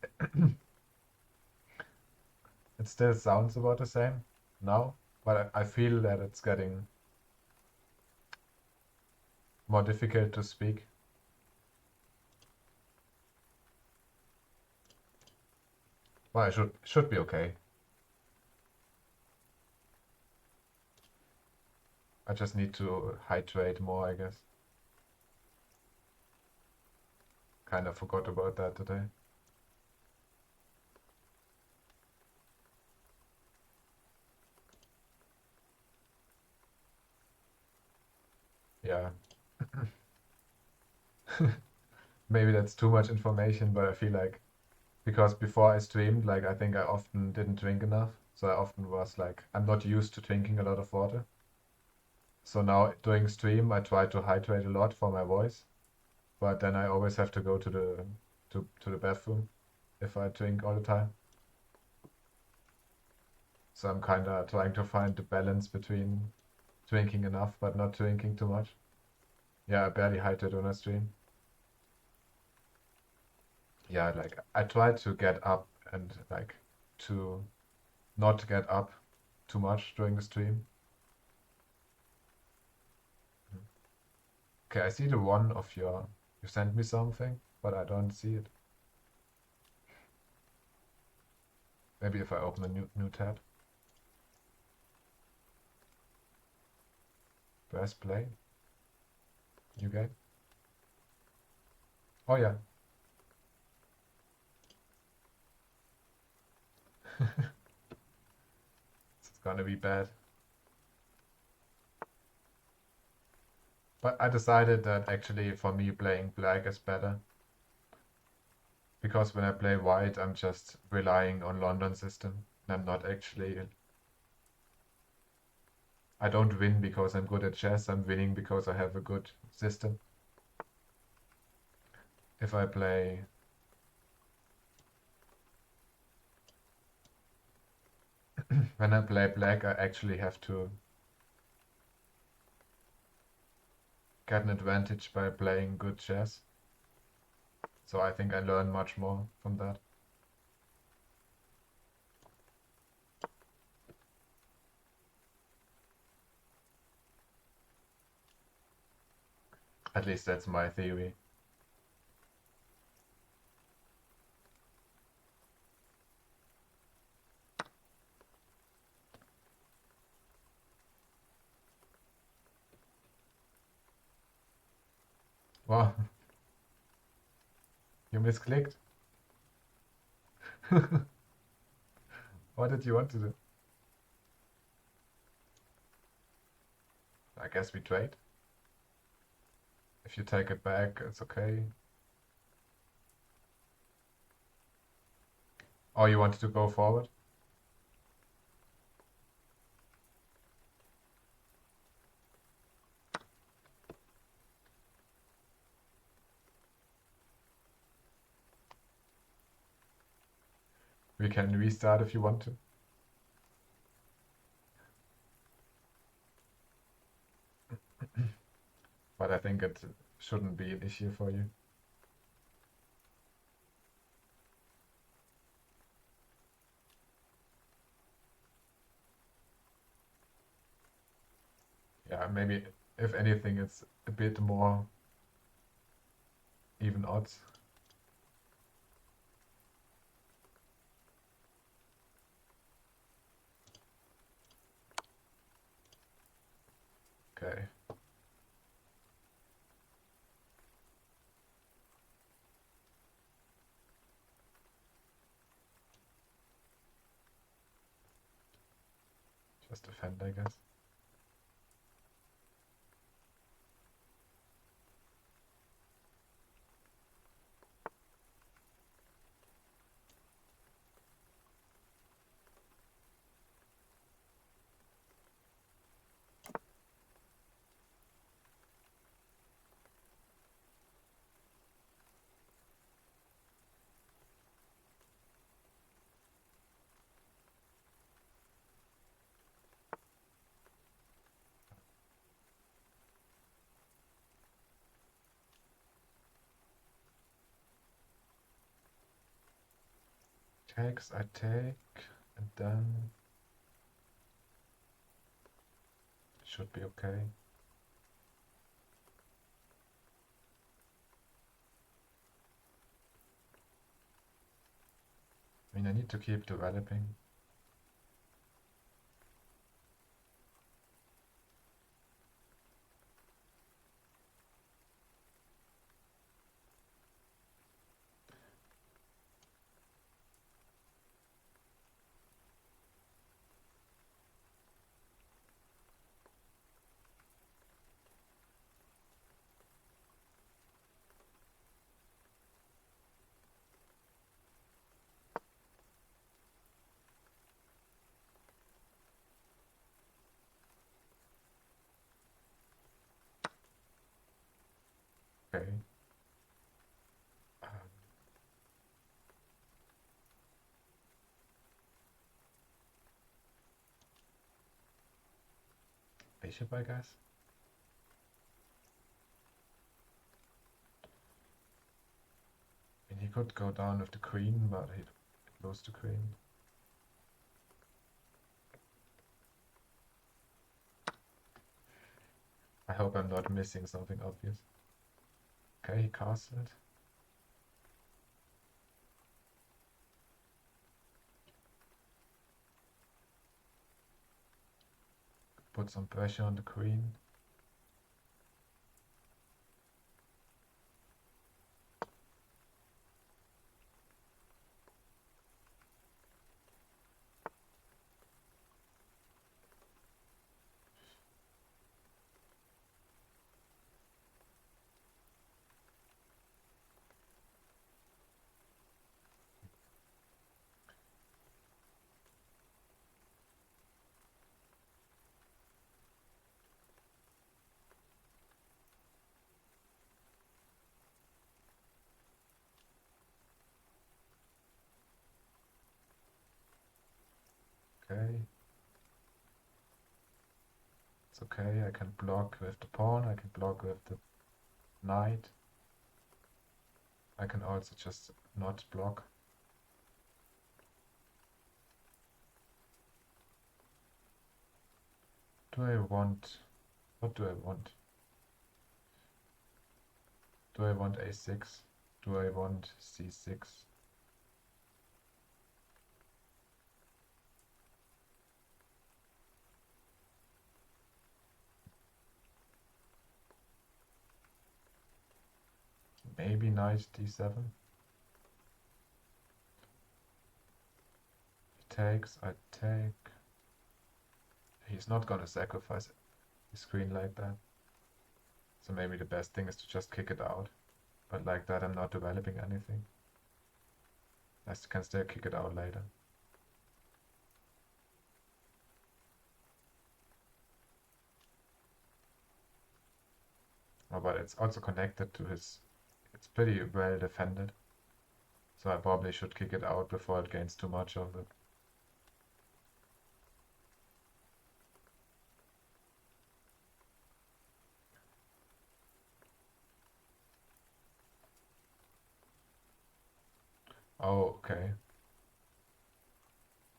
it still sounds about the same now, but I feel that it's getting more difficult to speak. Well, I should be okay. I just need to hydrate more, I guess. Kind of forgot about that today. Yeah. Maybe that's too much information, but I feel like because before I streamed, like I think I often didn't drink enough. So I often was like, I'm not used to drinking a lot of water. So now during stream, I try to hydrate a lot for my voice, but then I always have to go to the bathroom if I drink all the time. So I'm kind of trying to find the balance between drinking enough but not drinking too much. Yeah, I barely hydrate on a stream. Yeah, like I try to get up and like to not get up too much during the stream. Okay, I see the one of your. You sent me something, but I don't see it. Maybe if I open a new tab. Press play. New game. Oh yeah. It's gonna be bad. But I decided that actually for me playing black is better. Because when I play white, I'm just relying on London system. And I'm not actually. I don't win because I'm good at chess. I'm winning because I have a good system. If I play. When I play black, I actually have to get an advantage by playing good chess. So I think I learn much more from that. At least that's my theory. Wow, you misclicked? What did you want to do? I guess we trade. If you take it back, it's okay. Or you wanted to go forward? We can restart if you want to. But I think it shouldn't be an issue for you. Yeah, maybe if anything, it's a bit more even odds. Okay. Just defend, I guess. Takes, I take, and then it should be okay. I mean, I need to keep developing. Okay. Um, Bishop, I guess. I mean, he could go down with the queen, but he'd lose the queen. I hope I'm not missing something obvious. Okay, he castled. Put some pressure on the queen. Okay. It's okay, I can block with the pawn, I can block with the knight. I can also just not block. Do I want... What do I want? Do I want a6? Do I want c6? Maybe knight d7? He takes, I take. He's not gonna sacrifice his queen like that. So maybe the best thing is to just kick it out. But like that I'm not developing anything. I can still kick it out later. Oh, but it's also connected to his... It's pretty well defended. So I probably should kick it out before it gains too much of it. Oh, okay.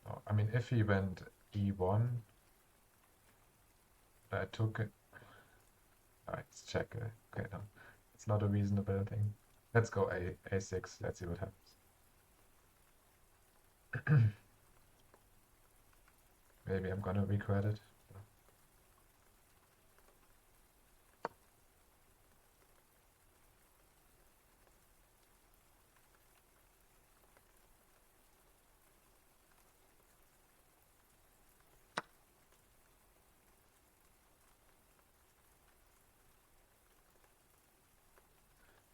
Oh, I mean, if he went e1, I took it. Let's check. Okay, no. It's not a reasonable thing. Let's go a6. Let's see what happens. Maybe I'm gonna regret it.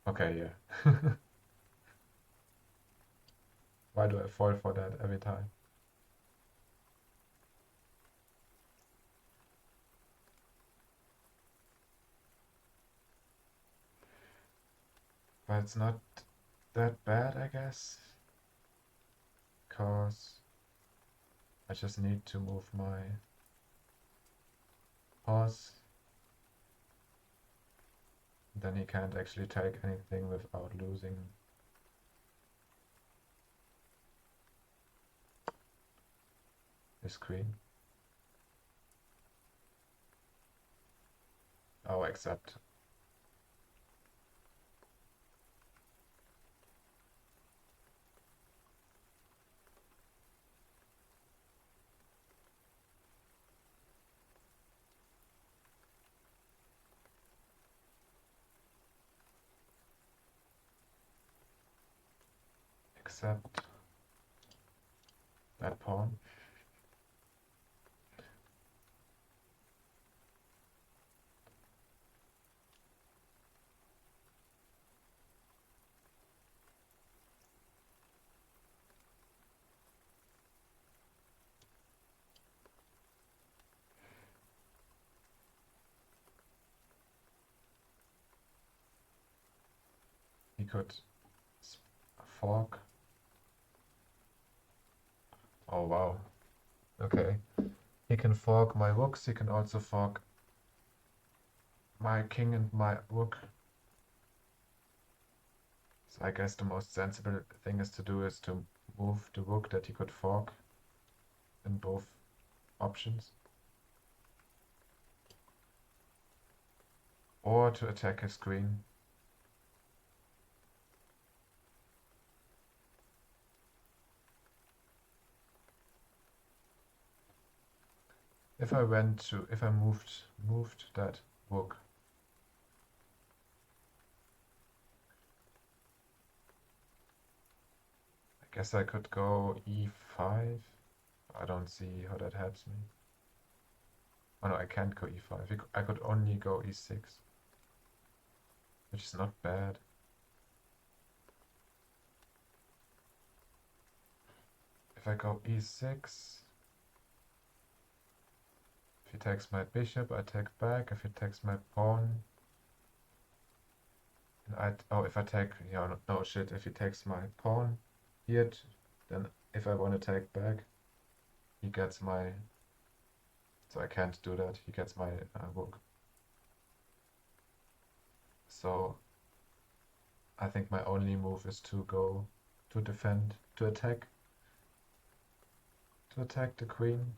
Okay, yeah. Why do I fall for that every time? But it's not that bad, I guess. Because I just need to move my horse. Then he can't actually take anything without losing. his queen. Oh, accept. Accept that pawn. He could fork. Oh wow. Okay. He can fork my rooks, he can also fork my king and my rook. So I guess the most sensible thing is to do is to move the rook that he could fork in both options. Or to attack his queen. If I moved that rook, I guess I could go e5. I don't see how that helps me. Oh no, I can't go e5. I could only go e6, which is not bad. If I go e6, if he takes my bishop, I take back. If he takes my pawn, if I take, yeah, no shit, if he takes my pawn here, then if I want to take back, he gets my, so I can't do that, he gets my rook. So I think my only move is to go to defend, to attack the queen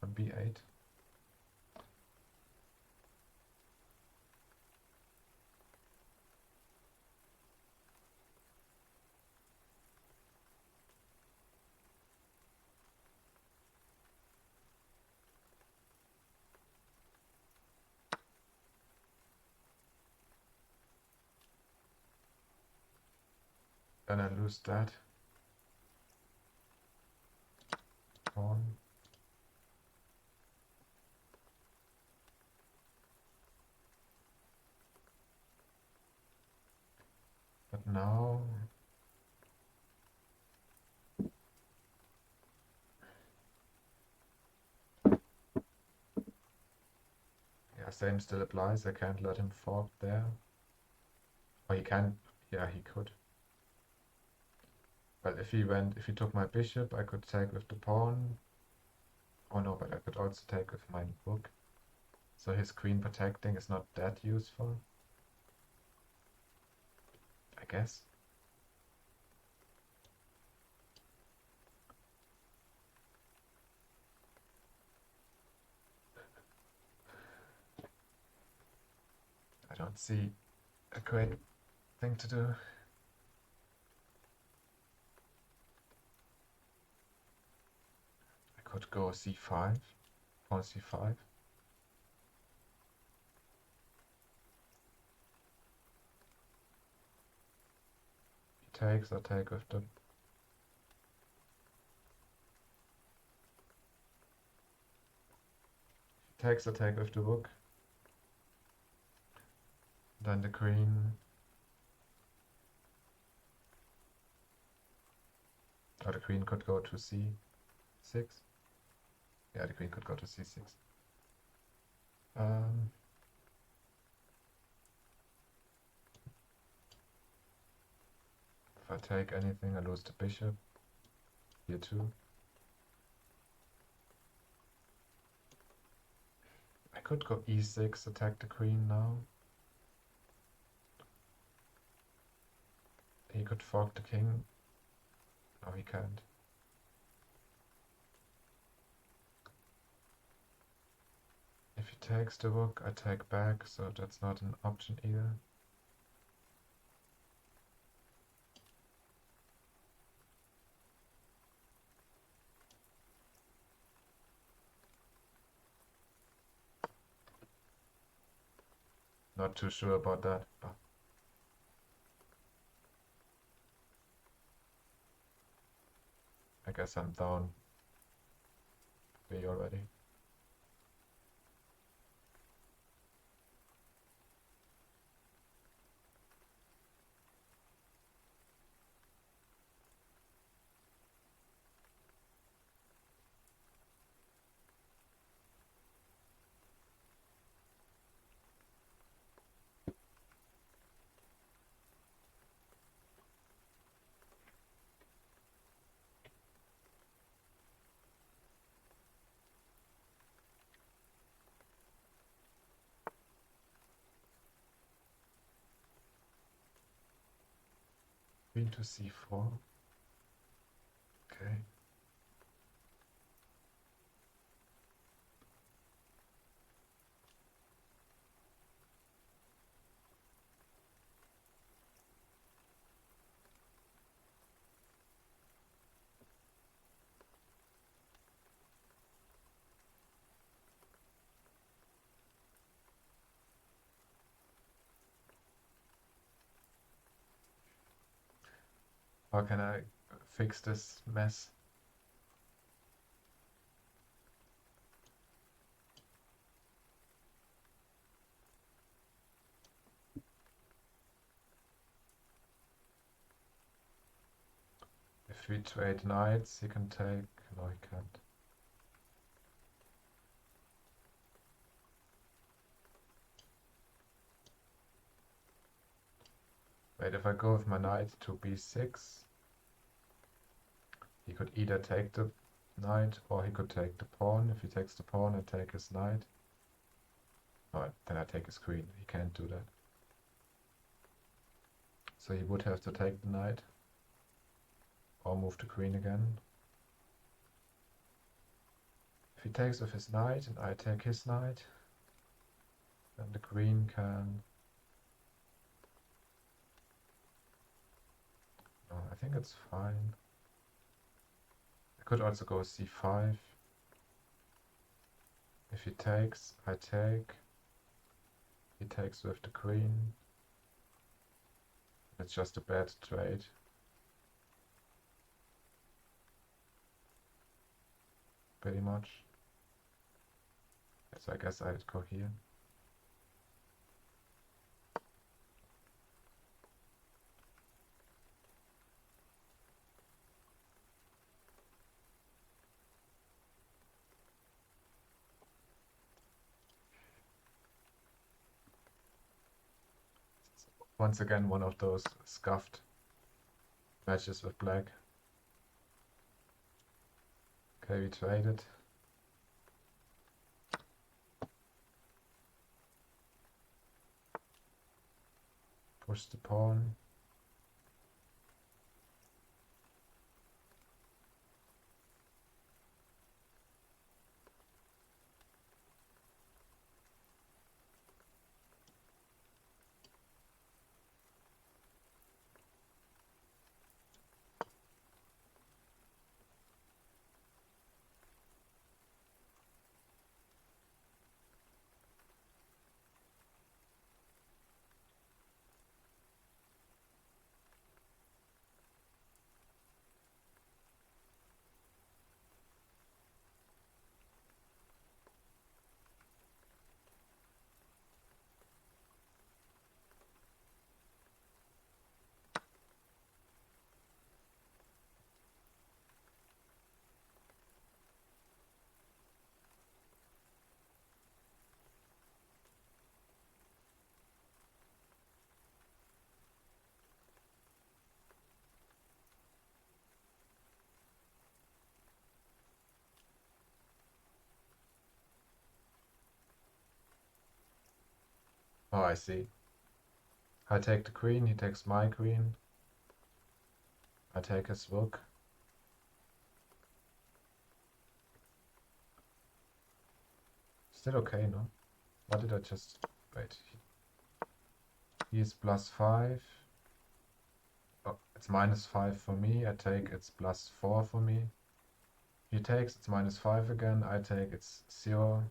on b8. Then I lose that pawn. But now yeah, same still applies. I can't let him fork there. Or he can, yeah, he could. But if he took my bishop, I could take with the pawn. Oh no, but I could also take with my rook. So his queen protecting is not that useful, I guess. I don't see a great thing to do. I could go c5, pawn c5. He takes, I take with the... He takes, I take with the rook. Then the queen... Oh, the queen could go to c6. Yeah, the queen could go to c6. If I take anything, I lose the bishop. Here too. I could go e6, attack the queen now. He could fork the king. No, he can't. If he takes the rook, I take back, so that's not an option either. Not too sure about that. But I guess I'm down 3 already. Queen to c4. Okay. How can I fix this mess? If we trade knights, he can take... No, he can't. Wait, if I go with my knight to b6, he could either take the knight or he could take the pawn. If he takes the pawn, I take his knight. Oh, then I take his queen. He can't do that. So he would have to take the knight or move the queen again. If he takes with his knight and I take his knight, then the queen can... No, I think it's fine. I could also go c5. If he takes, I take. He takes with the queen. It's just a bad trade. Pretty much. So I guess I'd go here. Once again, one of those scuffed matches with black. Okay, we traded. Push the pawn. Oh, I see. I take the queen, he takes my queen. I take his rook. Still okay, no? What did I just... Wait. He is +5. Oh, it's -5 for me. I take it's +4 for me. He takes it's -5 again. I take it's 0.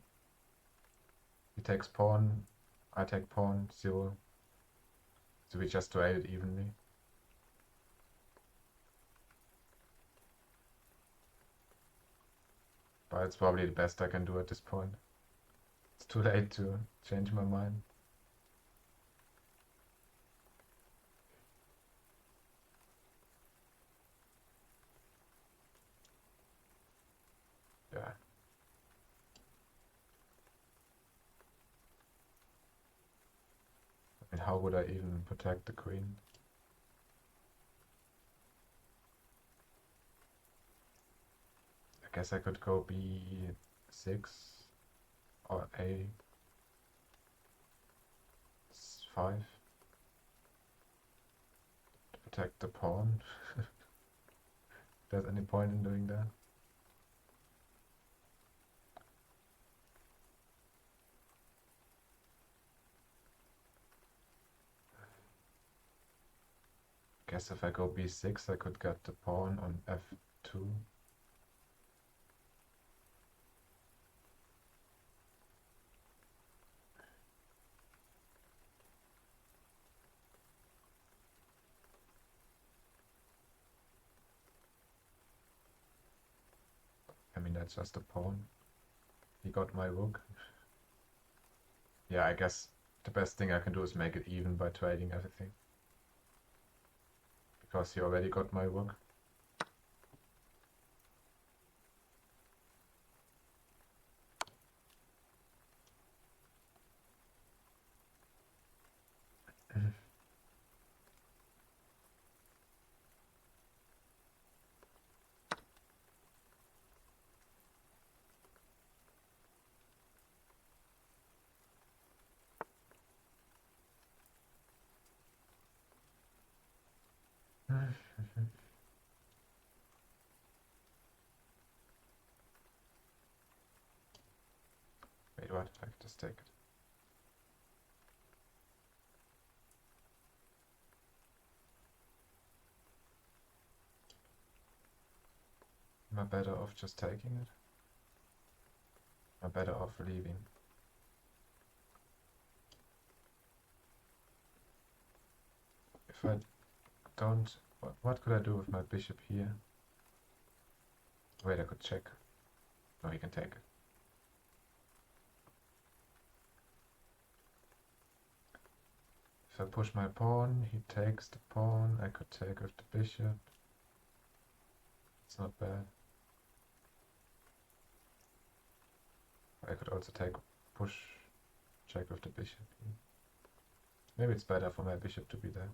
He takes pawn. I take pawn. 0. So we just trade it evenly. But it's probably the best I can do at this point. It's too late to change my mind. Yeah. I mean, how would I even protect the queen? I guess I could go B6 or A5. To protect the pawn. If there's any point in doing that. Guess if I go B6 I could get the pawn on F2. I mean, that's just a pawn. He got my rook. Yeah, I guess the best thing I can do is make it even by trading everything. Because he already got my rook. Wait, what? I can just take it. Am I better off just taking it? Am I better off leaving? If I don't... What could I do with my bishop here? Wait, I could check. No, he can take it. If I push my pawn, he takes the pawn. I could take with the bishop. It's not bad. I could also take push, check with the bishop. Maybe it's better for my bishop to be there.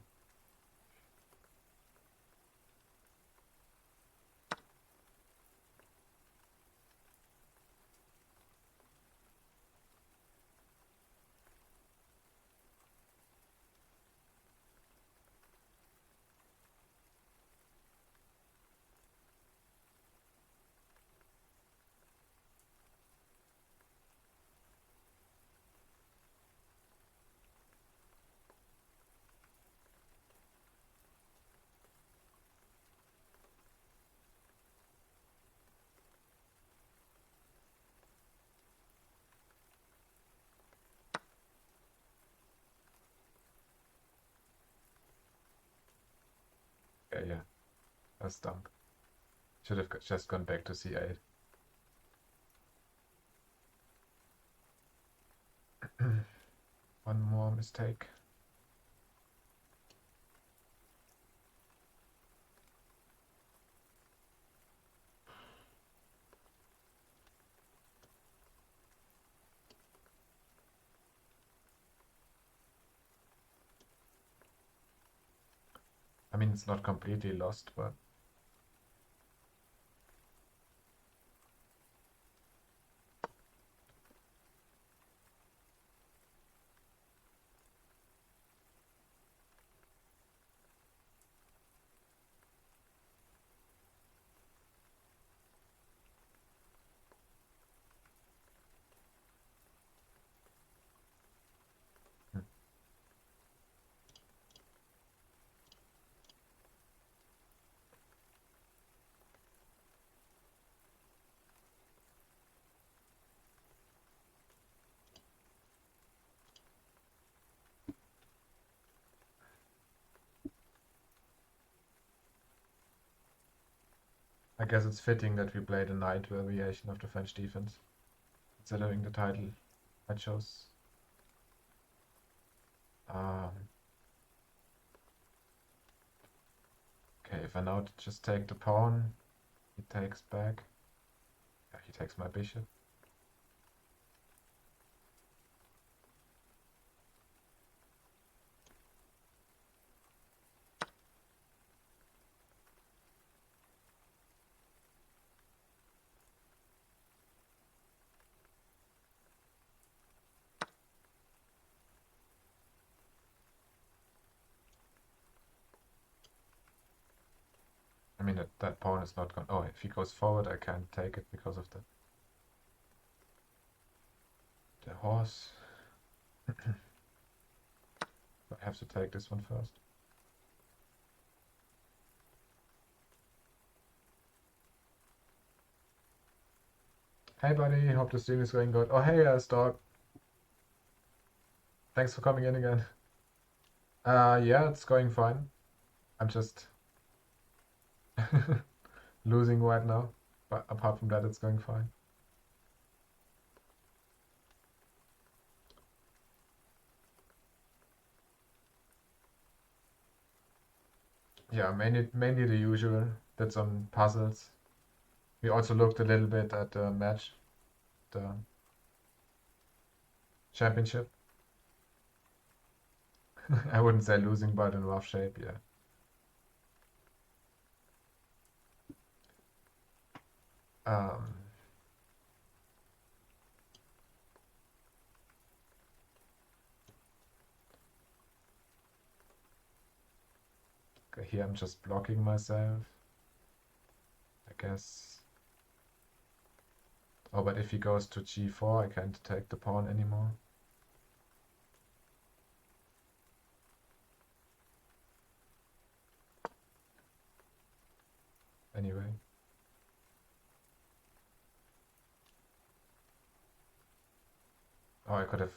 Yeah, that's dumb. Should have just gone back to c8. One more mistake. I mean, it's not completely lost, but I guess it's fitting that we play the knight variation of the French defense, considering the title I chose. Okay, if I now just take the pawn, he takes back. Yeah, he takes my bishop. I mean, that pawn is not gone. Oh, if he goes forward, I can't take it because of the horse. I have to take this one first. Hey buddy, hope the stream is going good. Oh hey, Stork. Thanks for coming in again. Yeah, it's going fine. I'm just losing right now, but apart from that, it's going fine. Yeah, mainly the usual. That's on puzzles. We also looked a little bit at the match, the championship. I wouldn't say losing, but in rough shape, yeah. Um, okay, here I'm just blocking myself, I guess. Oh, but if he goes to g4, I can't take the pawn anymore. Anyway. Oh, I could have...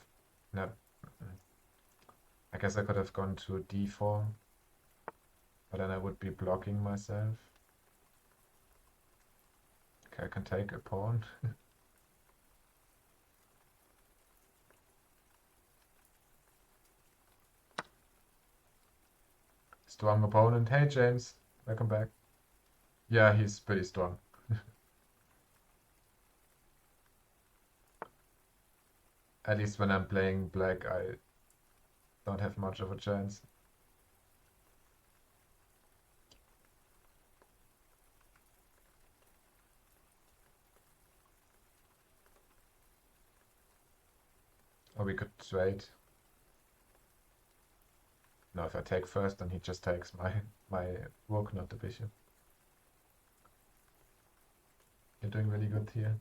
No. I guess I could have gone to d4, but then I would be blocking myself. Okay, I can take a pawn. Strong opponent. Hey, James. Welcome back. Yeah, he's pretty strong. At least when I'm playing black, I don't have much of a chance. Or we could trade. No, if I take first, then he just takes my rook, not the bishop. You're doing really good here.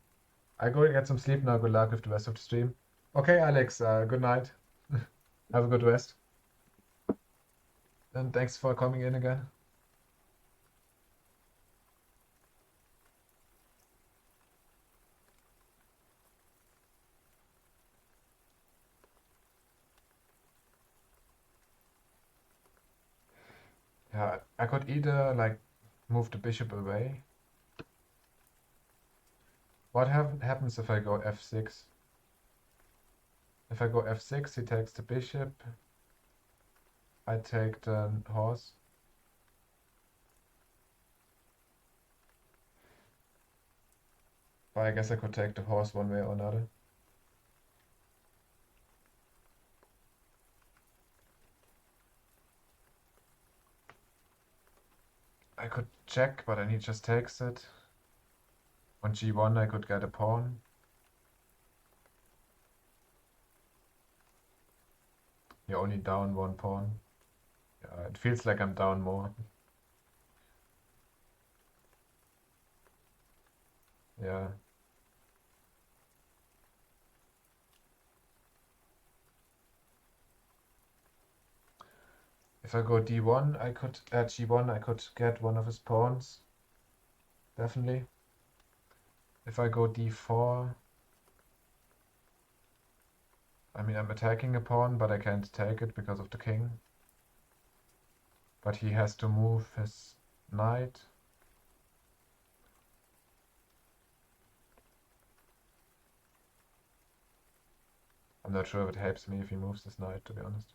I go get some sleep now. Good luck with the rest of the stream. Okay, Alex, good night. Have a good rest. And thanks for coming in again. Yeah, I could either like move the bishop away. What happens if I go f6? If I go f6, he takes the bishop. I take the horse. But I guess I could take the horse one way or another. I could check, but then he just takes it. On g1 I could get a pawn. You're only down one pawn. Yeah, it feels like I'm down more. Yeah. If I go d1, I could at g1 I could get one of his pawns. Definitely. If I go d4, I mean I'm attacking a pawn, but I can't take it because of the king. But he has to move his knight. I'm not sure if it helps me if he moves this knight, to be honest.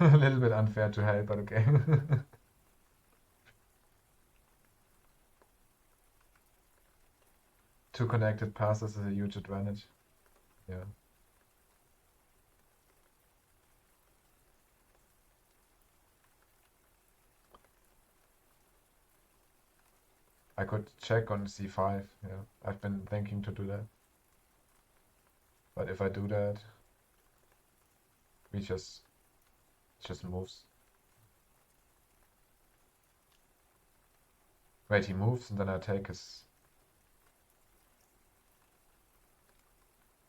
A little bit unfair to help, but okay. Two connected passes is a huge advantage. Yeah. I could check on c5. Yeah, I've been thinking to do that. But if I do that, we just moves. Wait, he moves and then I take his.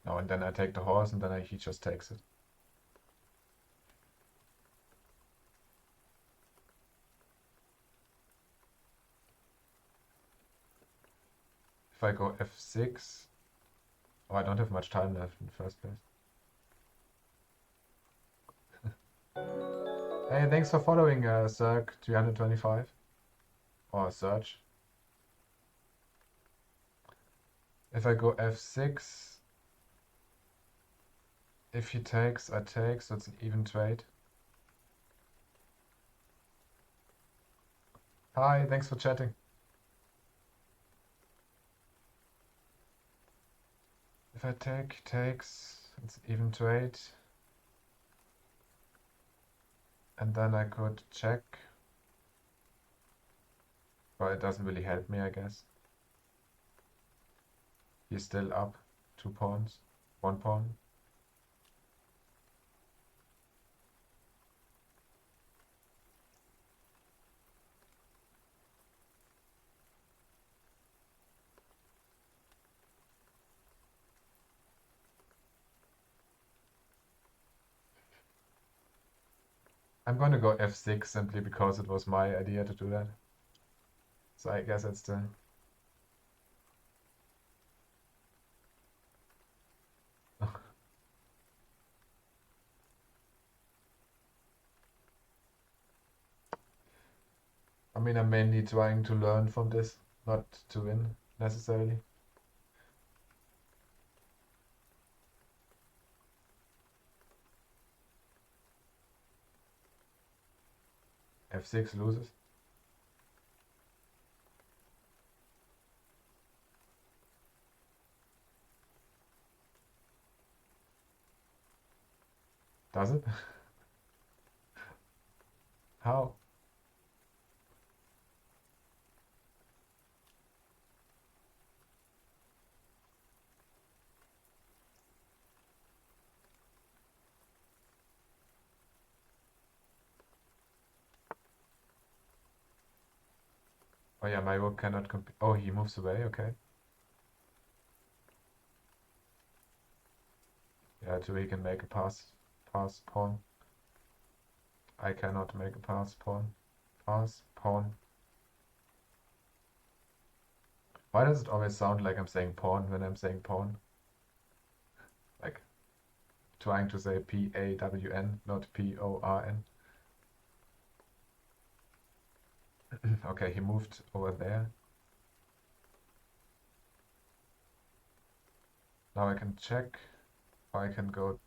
No, and then I take the horse and then he just takes it. If I go f6, oh, I don't have much time left in the first place. Hey, thanks for following, Zerg325 or Search. If I go f6, if he takes, I take, so it's an even trade. Hi, thanks for chatting. If I take, he takes, it's an even trade. And then I could check. But it doesn't really help me, I guess. He's still up 2 pawns, 1 pawn. I'm going to go f6 simply because it was my idea to do that. So I guess it's the... I mean, I'm mainly trying to learn from this, not to win necessarily. f6 loses. Does it? How? Oh yeah, my rook cannot compete. Oh, he moves away, okay. Yeah, so he can make a pass pawn. I cannot make a pass pawn. Pass pawn. Why does it always sound like I'm saying pawn when I'm saying pawn? Like trying to say P-A-W-N, not P-O-R-N. Okay, he moved over there. Now I can check, or I can go...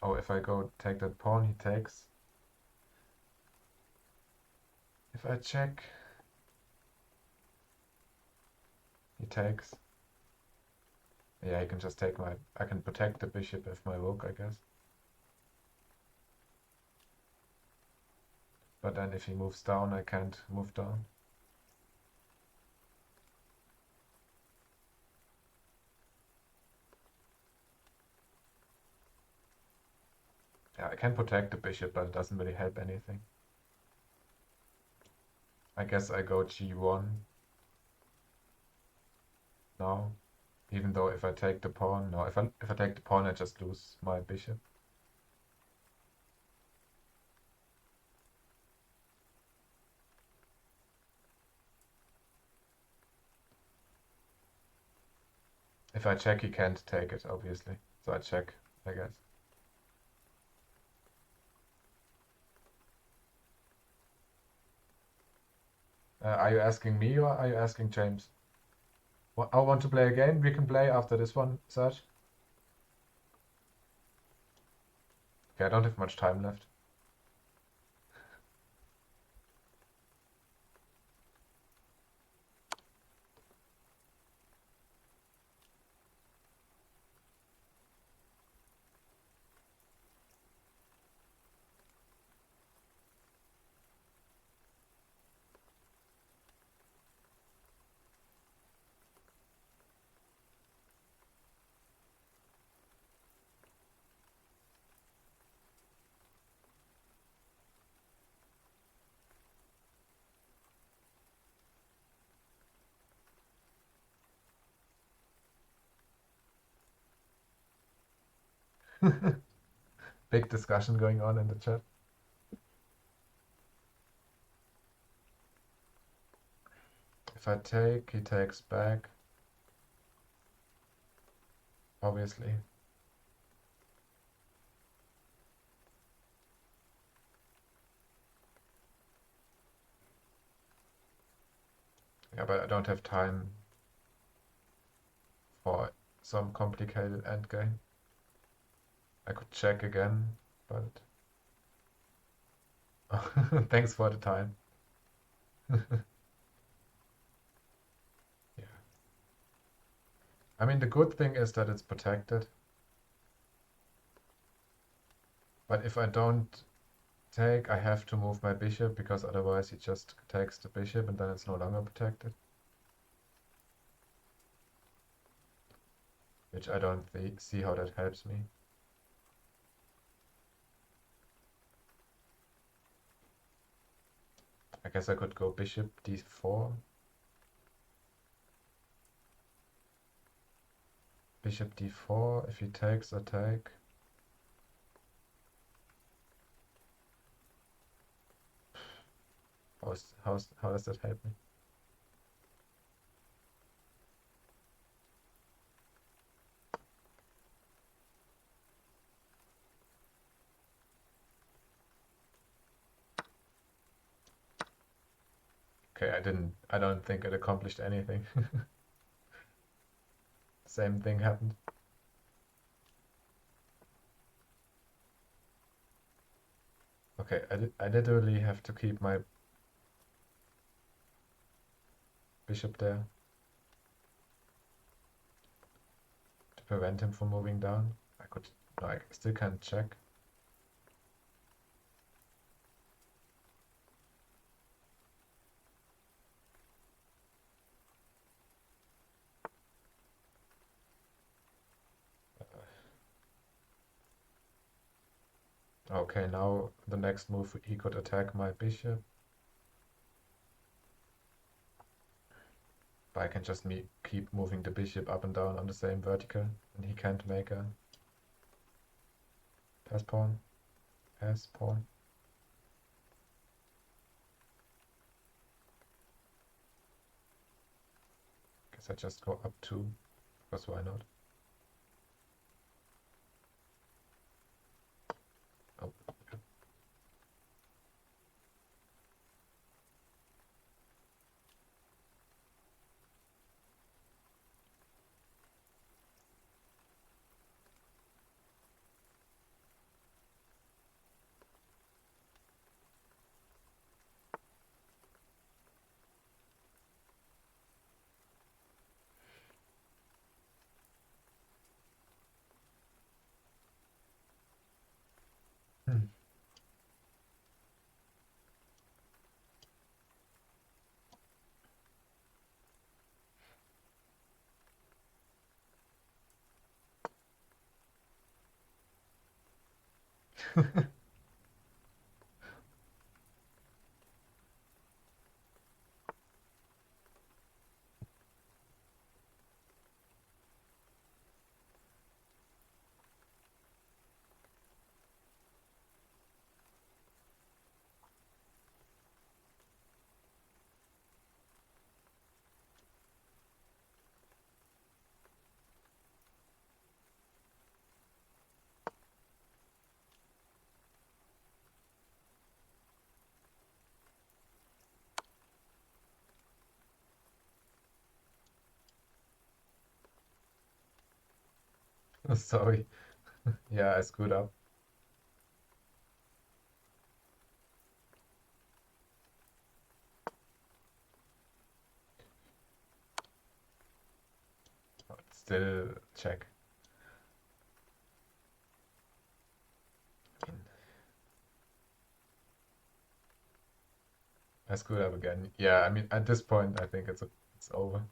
Oh, if I go take that pawn, he takes. If I check, he takes. Yeah, he can just take my... I can protect the bishop with my rook, I guess. But then if he moves down, I can't move down. Yeah, I can protect the bishop, but it doesn't really help anything. I guess I go g1 now. Even though if I take the pawn... No, if I take the pawn, I just lose my bishop. If I check, he can't take it, obviously. So I check, I guess. Are you asking me or are you asking James? I want to play a game. We can play after this one, Serge. Okay, I don't have much time left. Big discussion going on in the chat. If I take, he takes back, obviously. Yeah, but I don't have time for some complicated endgame. I could check again, but thanks for the time. Yeah. I mean, the good thing is that it's protected, but if I don't take, I have to move my bishop because otherwise he just takes the bishop and then it's no longer protected. Which I don't see how that helps me. I guess I could go bishop d4. Bishop d4, if he takes, I take. How does that help me? Okay, I don't think it accomplished anything. Same thing happened. Okay, I literally have to keep my bishop there to prevent him from moving down. No, I still can't check. Okay, now the next move, he could attack my bishop. But I can just keep moving the bishop up and down on the same vertical, and he can't make a pass pawn. Pass pawn. Guess I just go up 2, because why not? Oh, hmm. Sorry. Yeah, I screwed up. Still check. I screwed up again. Yeah, I mean, at this point, I think it's over.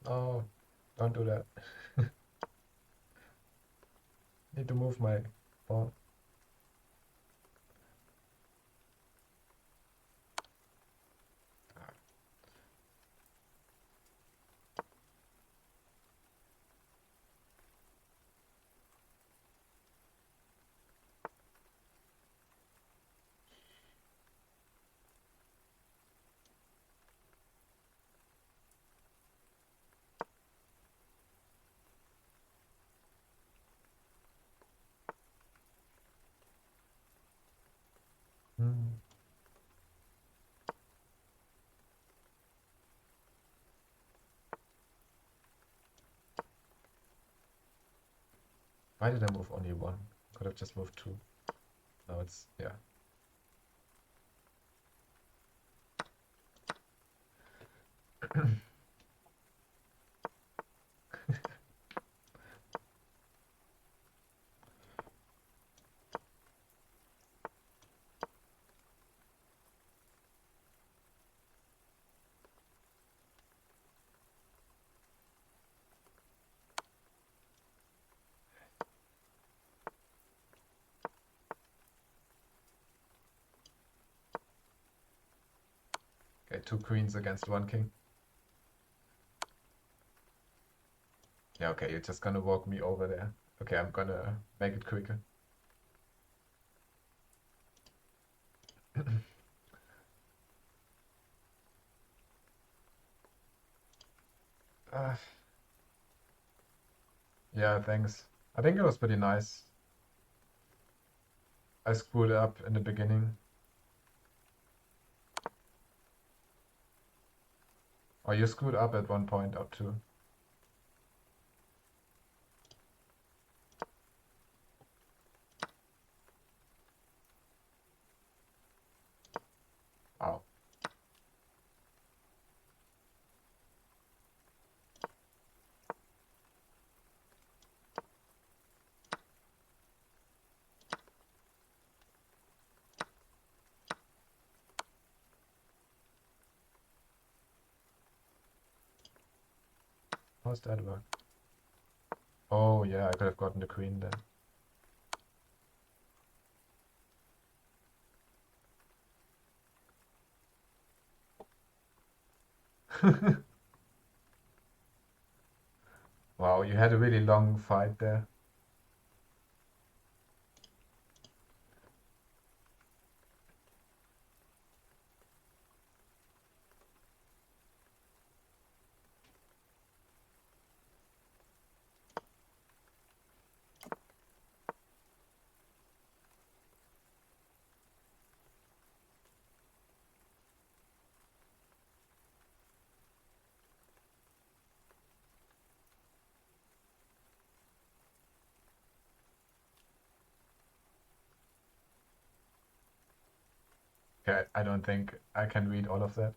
Oh, don't do that. Need to move my pawn. Hmm. Why did I move only one? Could have just moved two. Now it's, yeah. Okay, two queens against one king. Yeah, okay, you're just gonna walk me over there. Okay, I'm gonna make it quicker. Uh, yeah, thanks. I think it was pretty nice. I screwed up in the beginning. Or you screwed up at one point up too. Wow. How's that work? Oh yeah, I could have gotten the queen then. Wow, you had a really long fight there. Okay, I don't think I can read all of that.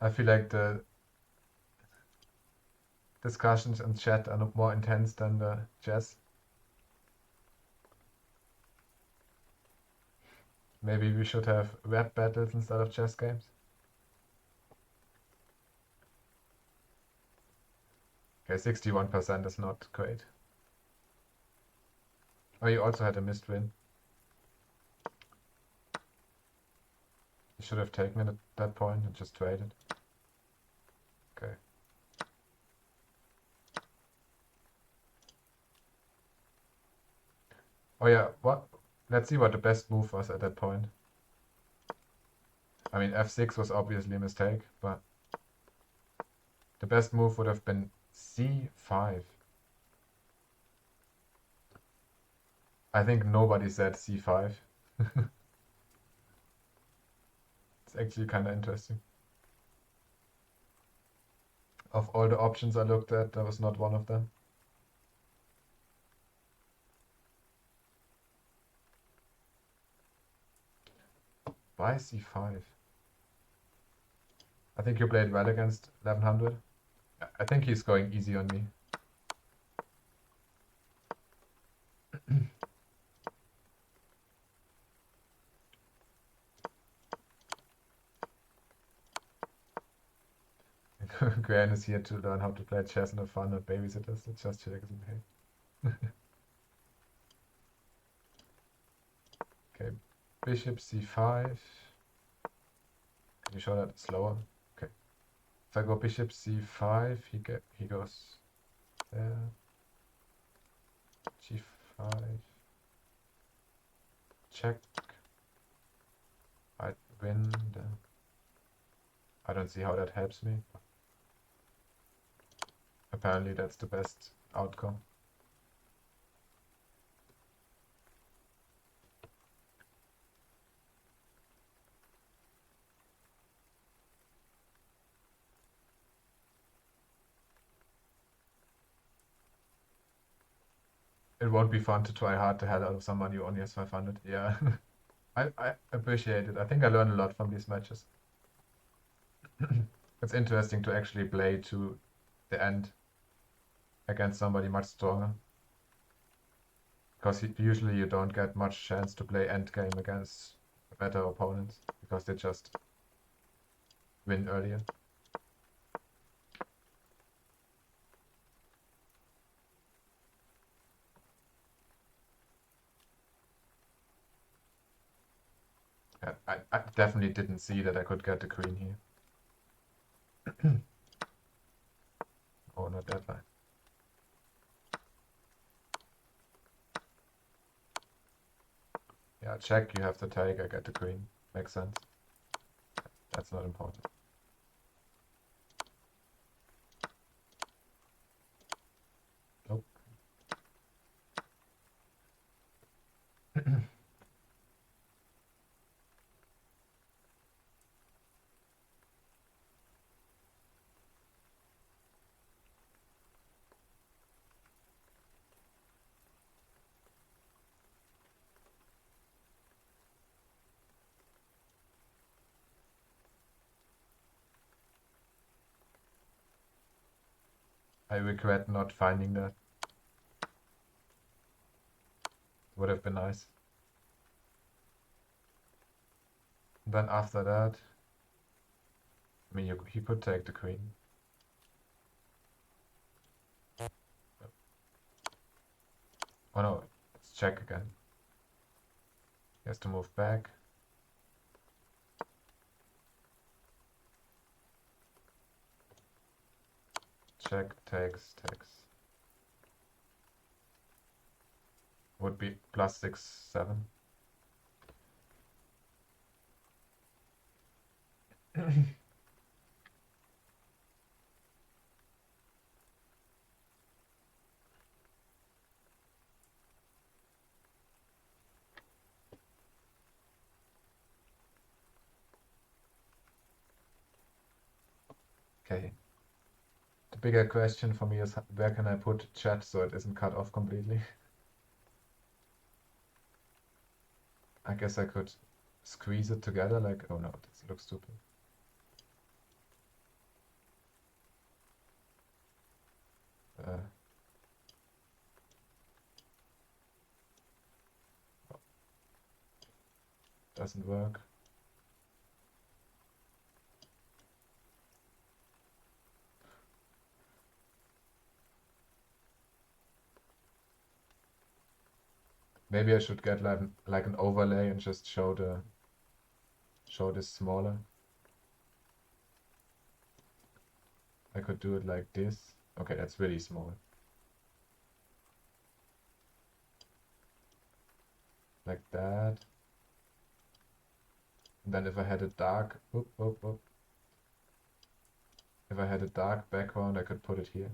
I feel like the discussions in chat are not more intense than the chess. Maybe we should have rap battles instead of chess games. Okay, 61% is not great. Oh, you also had a missed win. You should have taken it at that point and just traded. Okay. Oh yeah, what? Let's see what the best move was at that point. I mean, f6 was obviously a mistake, but the best move would have been c5. I think nobody said c5. It's actually kind of interesting. Of all the options I looked at, that was not one of them. Why c5? I think you played well against 1100. I think he's going easy on me. Gran is here to learn how to play chess and have fun, not babysitters. It's just chilling. Okay, bishop c5. Can you show that slower? Okay. If I go bishop c5, he goes there. g5. Check. I win. I don't see how that helps me. Apparently that's the best outcome. It won't be fun to try hard the hell out of someone who only has 500. Yeah. I appreciate it. I think I learned a lot from these matches. It's interesting to actually play to the end against somebody much stronger. Because usually you don't get much chance to play endgame against better opponents because they just win earlier. Yeah, I definitely didn't see that I could get the queen here. Oh, not that line. Yeah, check, you have to take, I get the queen. Makes sense. That's not important. Nope. I regret not finding that. Would have been nice. And then after that, I mean, he could take the queen. Oh no, let's check again. He has to move back. Check, takes. Would be plus 6, 7. Okay. The bigger question for me is where can I put chat so it isn't cut off completely? I guess I could squeeze it together like, oh no, this looks stupid. Doesn't work. Maybe I should get like an overlay and just show this smaller. I could do it like this. Okay, that's really small. Like that. And then if I had a dark, if I had a dark background, I could put it here.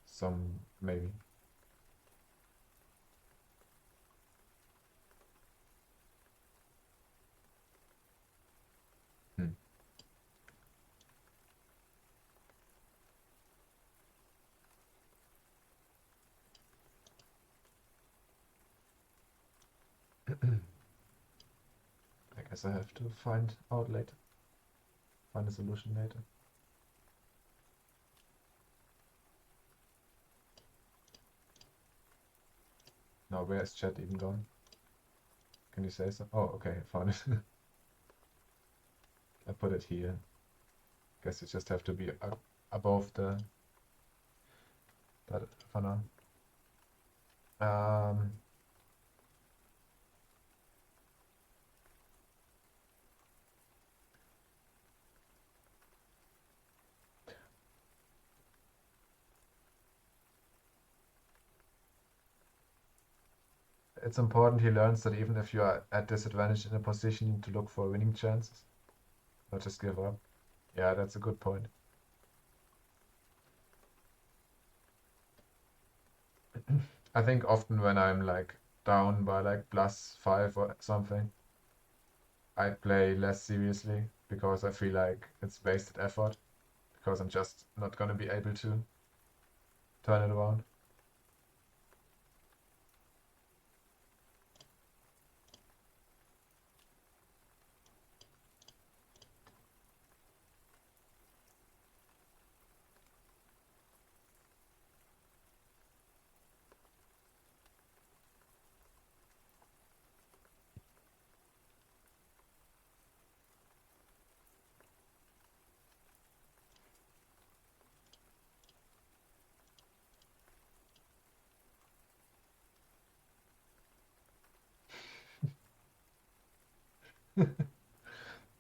Some, maybe. Hmm. I guess I have to find out later. Find a solution later. Now, where is chat even gone? Can you say so? Oh, okay, I found it. I put it here. Guess you just have to be above that for now. It's important he learns that even if you are at disadvantage in a position to look for winning chances, not just give up. Yeah, that's a good point. I think often when I'm like down by like +5 or something, I play less seriously because I feel like it's wasted effort because I'm just not gonna be able to turn it around.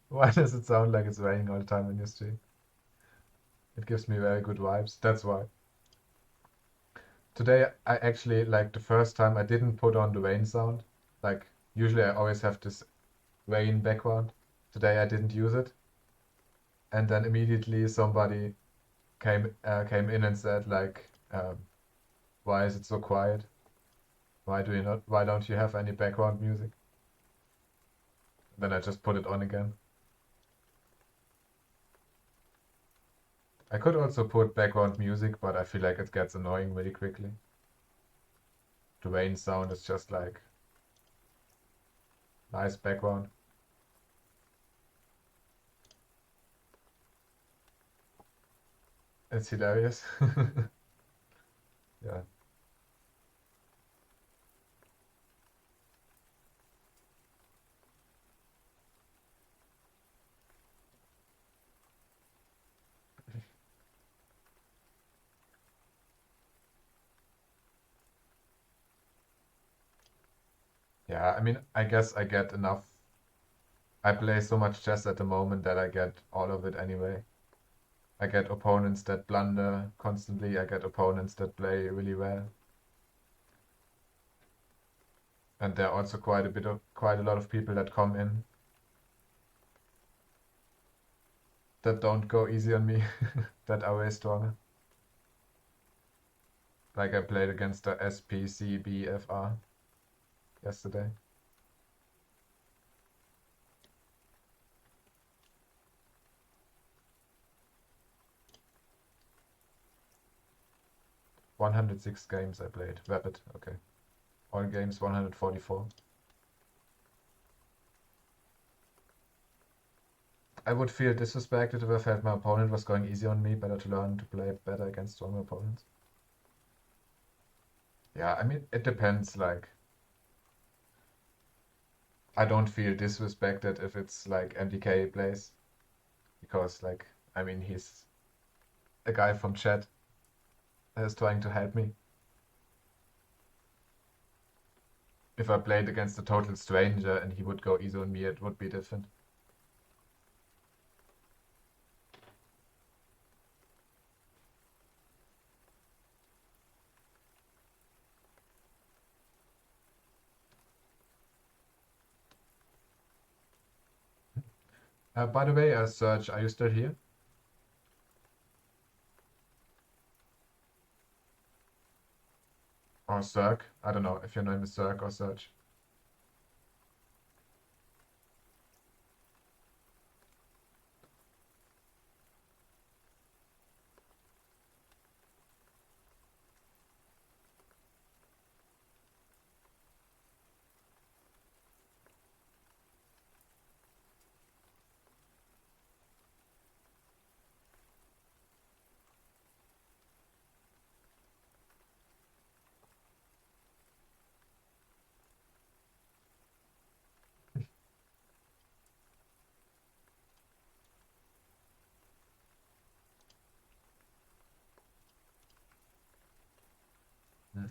Why does it sound like it's raining all the time in your stream? It gives me very good vibes. That's why. Today I actually like the first time I didn't put on the rain sound. Like usually I always have this rain background. Today I didn't use it, and then immediately somebody came in and said like, "Why is it so quiet? Why do you not? Why don't you have any background music?" Then I just put it on again. I could also put background music, but I feel like it gets annoying really quickly. The rain sound is just like nice background. It's hilarious. Yeah. Yeah, I mean, I guess I get enough. I play so much chess at the moment that I get all of it anyway. I get opponents that blunder constantly. I get opponents that play really well. And there are also quite a lot of people that come in that don't go easy on me, that are way stronger. Like I played against the SPCBFR yesterday. "106 games I played. Rapid, okay. All games 144. I would feel disrespected if I felt my opponent was going easy on me. Better to learn to play better against stronger opponents. Yeah, I mean, it depends. Like, I don't feel disrespected if it's like MDK plays because, like, I mean, he's a guy from chat that is trying to help me. If I played against a total stranger and he would go easy on me, it would be different. By the way, Serge, are you still here? Or Zerg? I don't know if your name is Zerg or Serge.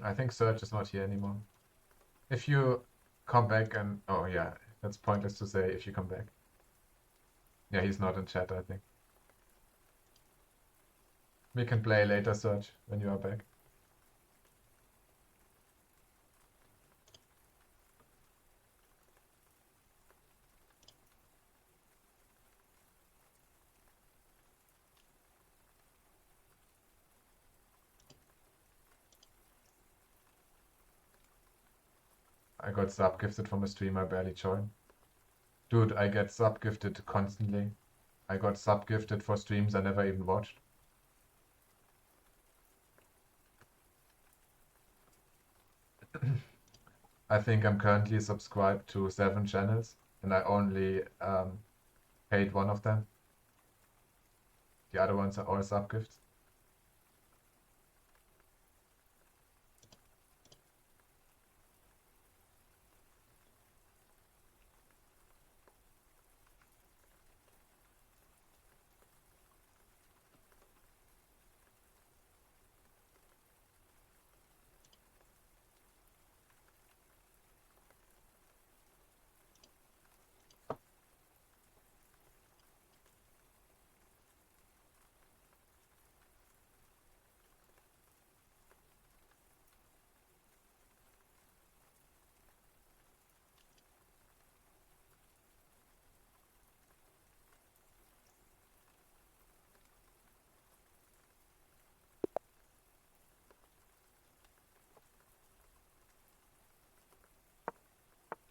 I think Serge is not here anymore. If you come back and... Oh yeah, that's pointless to say if you come back. Yeah, he's not in chat, I think. We can play later, Serge, when you are back. I got sub-gifted from a stream I barely joined. Dude, I get sub-gifted constantly. I got sub-gifted for streams I never even watched. I think I'm currently subscribed to 7 channels, and I only paid one of them. The other ones are all sub-gifts.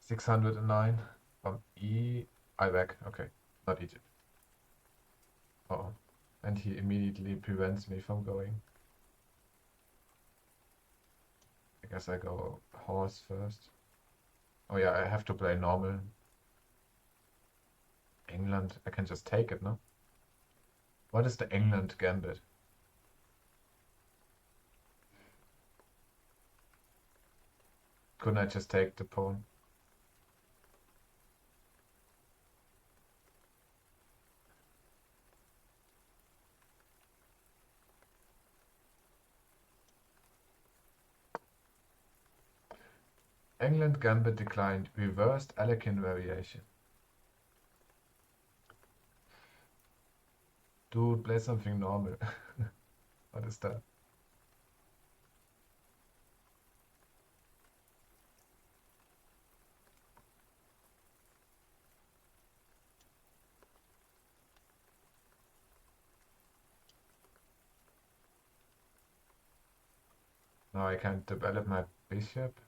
$609 from Iraq. Okay, not Egypt. Oh, and he immediately prevents me from going. I guess I go horse first. Oh yeah, I have to play normal. England, I can just take it, no? What is the England gambit? Couldn't I just take the pawn? England gambit declined. Reversed Alekhine variation. Dude, play something normal. What is that? Now I can't develop my bishop.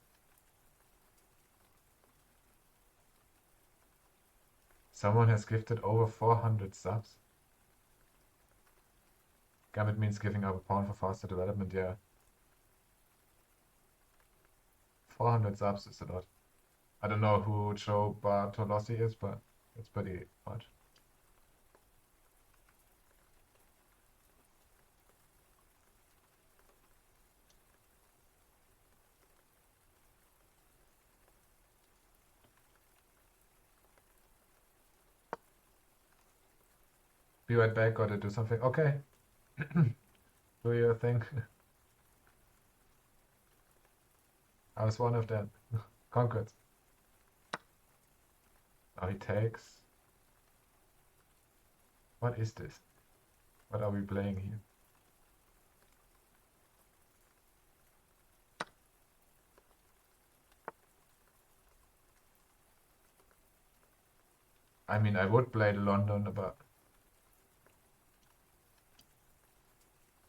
Someone has gifted over 400 subs. Gambit means giving up a pawn for faster development, yeah. 400 subs is a lot. I don't know who Joe Bartolossi is, but it's pretty much. Be right back, gotta do something. Okay. Do your thing. I was one of them. Conquered. Now he takes. What is this? What are we playing here? I mean, I would play the London, but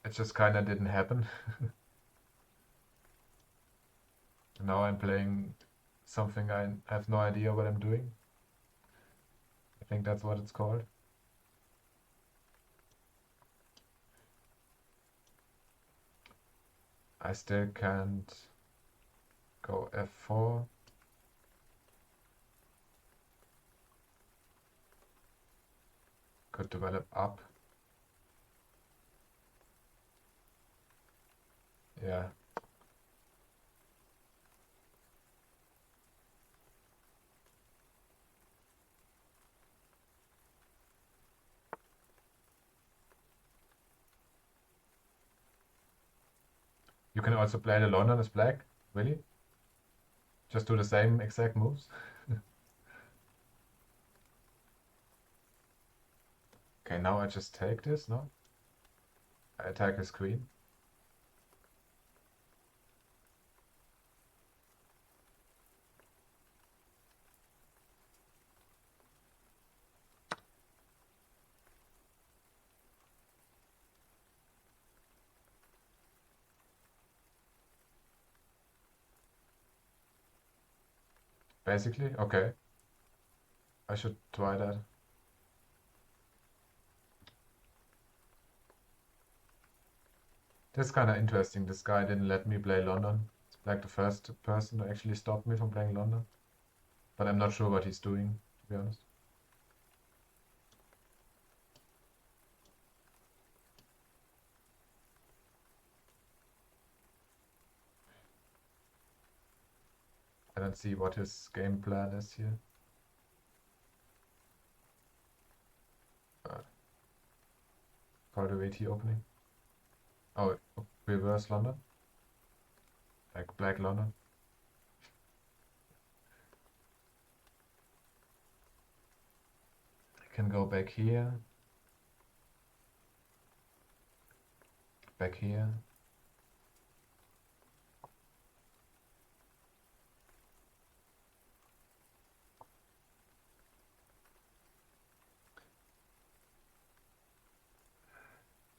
it just kinda didn't happen. Now I'm playing something I have no idea what I'm doing. I think that's what it's called. I still can't go f4. Could develop up. Yeah. You can also play the London as black, really? Just do the same exact moves? Okay, now I just take this, no? I attack his queen. Basically, okay. I should try that. This is kind of interesting. This guy didn't let me play London. It's like the first person to actually stop me from playing London. But I'm not sure what he's doing, to be honest. I don't see what his game plan is here. Cultivate opening. Oh, reverse London. Like black London. I can go back here. Back here.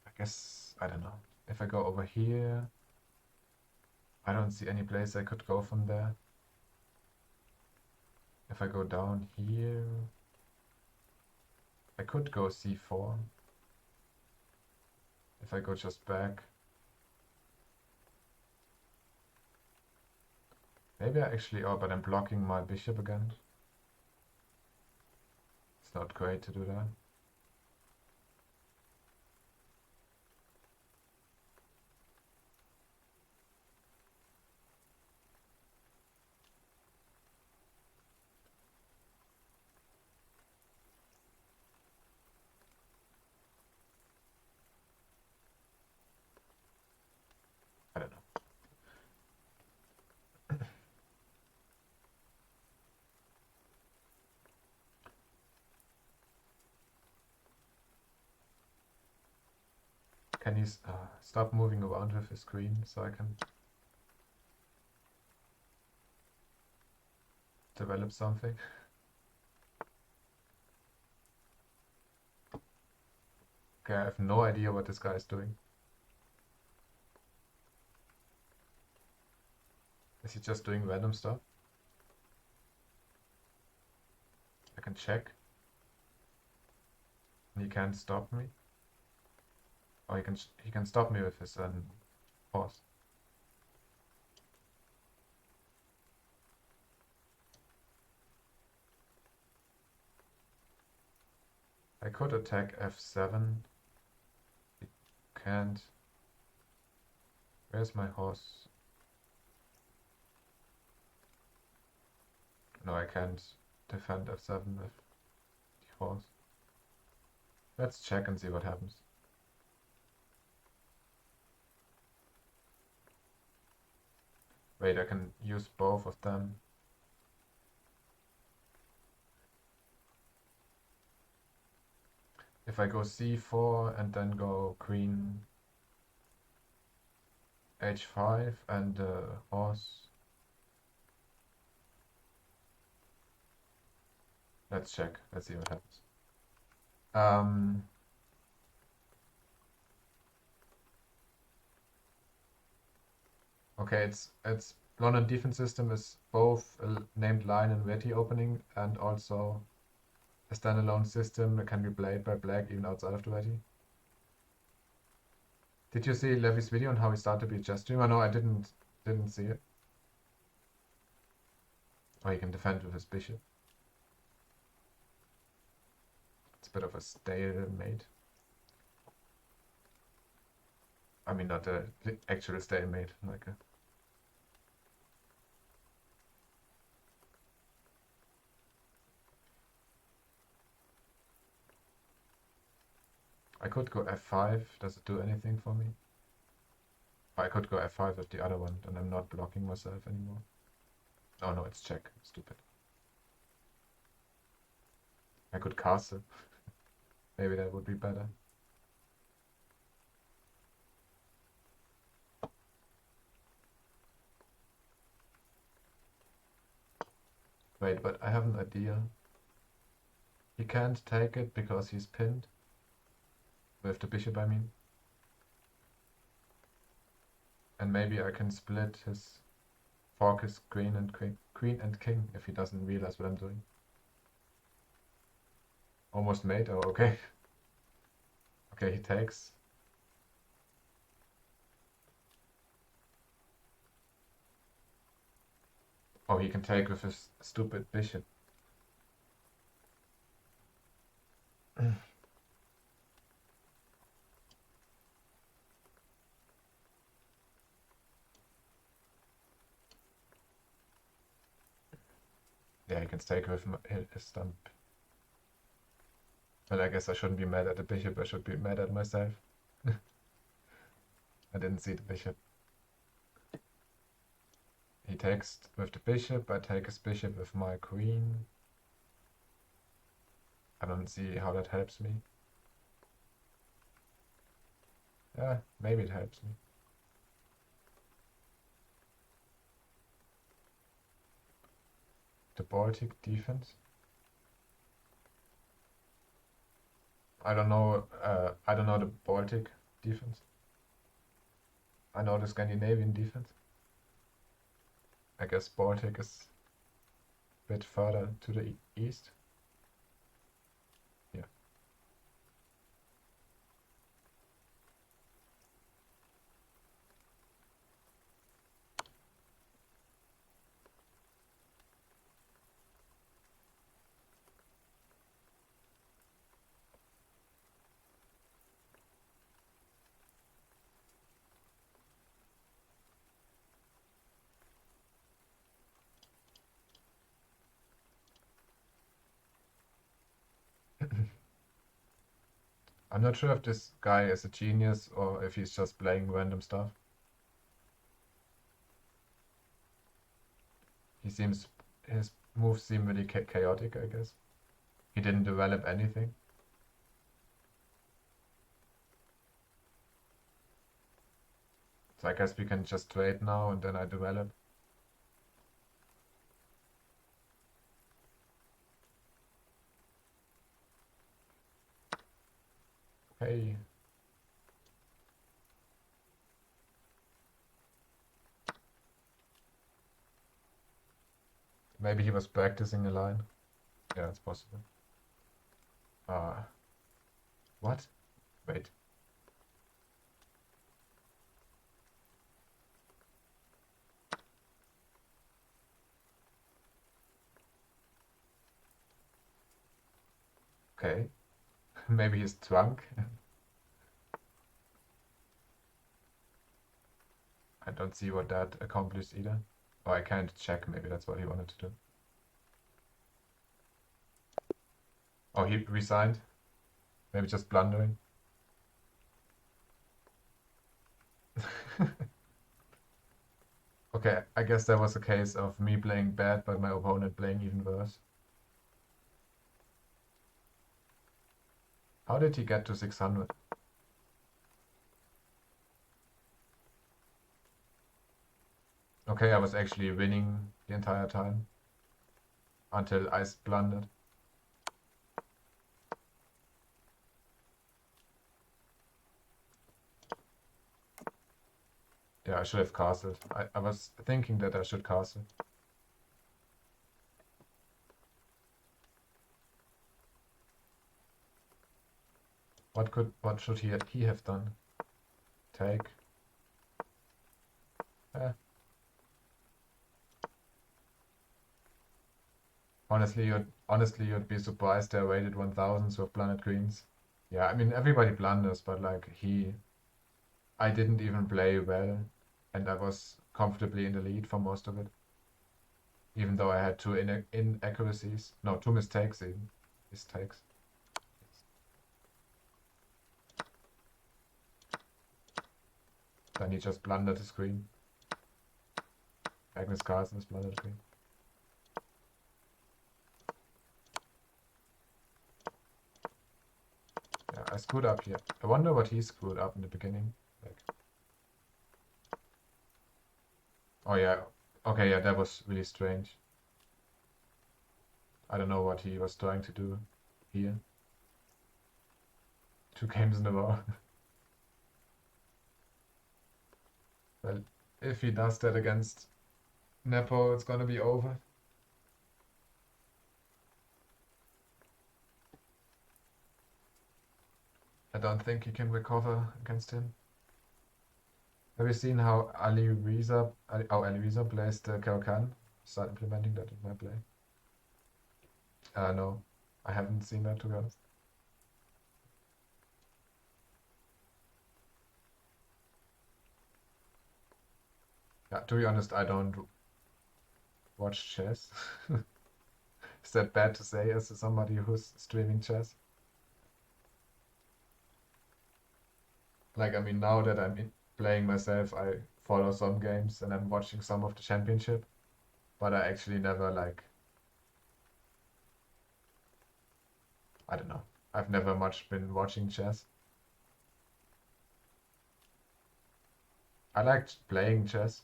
I guess, I don't know. If I go over here, I don't see any place I could go from there. If I go down here, I could go c4. If I go just back. Maybe I actually, oh, but I'm blocking my bishop again. It's not great to do that. I don't know. Can he stop moving around with his queen so I can develop something? Okay, I have no idea what this guy is doing. Is he just doing random stuff? I can check. And he can't stop me. Or he can stop me with his horse. I could attack f7. He can't. Where's my horse? No, I can't defend f7 with the horse. Let's check and see what happens. Wait, I can use both of them. If I go c4 and then go queen h5 and horse. Let's check. Let's see what happens. Okay, it's London defense system is both a named line and Veti opening and also a standalone system that can be played by black even outside of the Veti. Did you see Levy's video on how he started to be a chess streamer? No, I didn't see it. Oh, he can defend with his bishop. It's a bit of a stalemate. I mean, not a actual stalemate, like a... I could go f5. Does it do anything for me? I could go f5 with the other one, then I'm not blocking myself anymore. Oh no, it's check. Stupid. I could castle. Maybe that would be better. Wait, but I have an idea. He can't take it because he's pinned. With the bishop, I mean. And maybe I can split his fork his queen and king if he doesn't realize what I'm doing. Almost mate. Oh, okay. Okay, he takes. Oh, he can take with his stupid bishop. Yeah, he can take with his stump. Well, I guess I shouldn't be mad at the bishop. I should be mad at myself. I didn't see the bishop. He takes with the bishop. I take his bishop with my queen. I don't see how that helps me. Yeah, maybe it helps me. The Baltic defense. I don't know. I don't know the Baltic defense. I know the Scandinavian defense. I guess Baltic is a bit further to the east. Yeah. I'm not sure if this guy is a genius or if he's just playing random stuff. His moves seem really chaotic, I guess. He didn't develop anything. So I guess we can just trade now and then I develop. Okay. Maybe he was practicing a line. Yeah, it's possible. What? Wait. Okay. Maybe he's drunk. I don't see what that accomplished either. Oh, I can't check. Maybe that's what he wanted to do. Oh, he resigned. Maybe just blundering. Okay, I guess that was a case of me playing bad, but my opponent playing even worse. How did he get to 600? Okay, I was actually winning the entire time until I blundered. Yeah, I should have castled. I was thinking that I should castle. What should he have done? Take. Eh. Honestly you'd be surprised I waited 1000s with blundered queens. Yeah, I mean everybody blunders, but like I didn't even play well, and I was comfortably in the lead for most of it, even though I had two inaccuracies. No, two mistakes even. Mistakes. Then he just blundered the screen. Magnus Carlsen's blundered the screen. Yeah, I screwed up here. I wonder what he screwed up in the beginning. Like, oh yeah, okay, yeah, that was really strange. I don't know what he was trying to do here. 2 games in a row. Well, if he does that against Nepo, it's gonna be over. I don't think he can recover against him. Have you seen how Ali Reza plays the Caro-Kann? Start implementing that in my play. No, I haven't seen that, to be honest. Yeah, to be honest, I don't watch chess. Is that bad to say as somebody who's streaming chess? Like, I mean, now that playing myself, I follow some games and I'm watching some of the championship, but I actually never like, I don't know. I've never much been watching chess. I liked playing chess,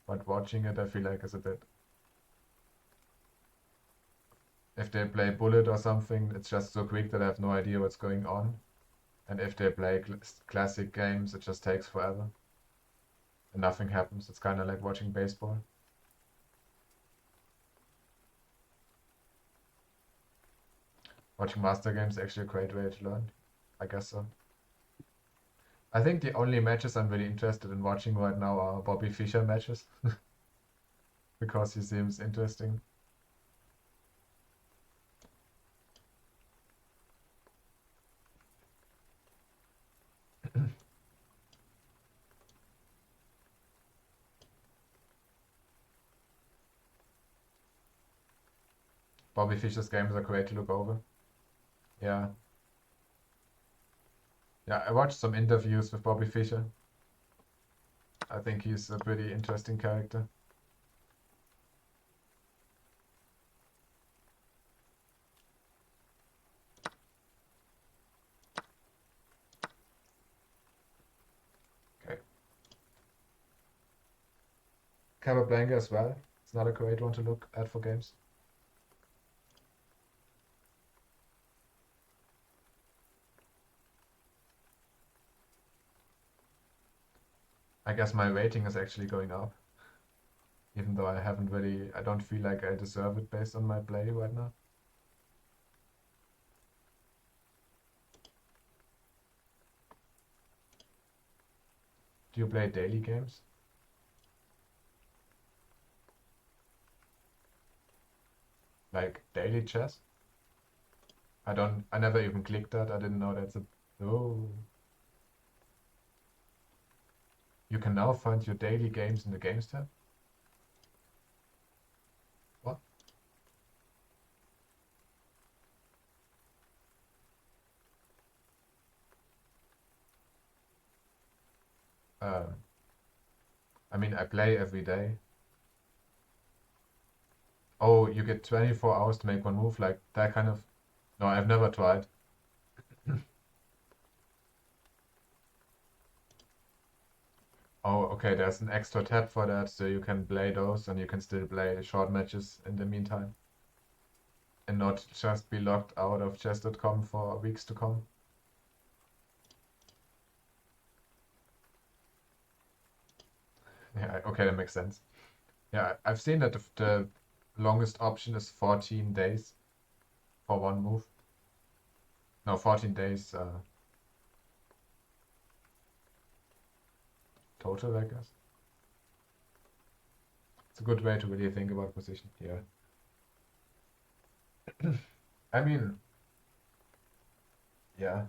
but watching it, I feel like is a bit. If they play Bullet or something, it's just so quick that I have no idea what's going on. And if they play classic games, it just takes forever. And nothing happens. It's kind of like watching baseball. Watching master games is actually a great way to learn. I guess so. I think the only matches I'm really interested in watching right now are Bobby Fischer matches. Because he seems interesting. Bobby Fischer's games are great to look over. Yeah. Yeah, I watched some interviews with Bobby Fischer. I think he's a pretty interesting character. Okay. Capablanca as well. It's not a great one to look at for games. I guess my rating is actually going up. Even though I don't feel like I deserve it based on my play right now. Do you play daily games? Like daily chess? I never even clicked that. I didn't know that's a, oh. You can now find your daily games in the games tab? What? Um, I mean, I play every day. Oh, you get 24 hours to make one move, like that kind of. No, I've never tried. Oh, okay, there's an extra tab for that, so you can play those and you can still play short matches in the meantime and not just be locked out of chess.com for weeks to come. Yeah, okay, that makes sense. Yeah, I've seen that the longest option is 14 days for one move. No, 14 days total, I guess. It's a good way to really think about position here. I mean, yeah.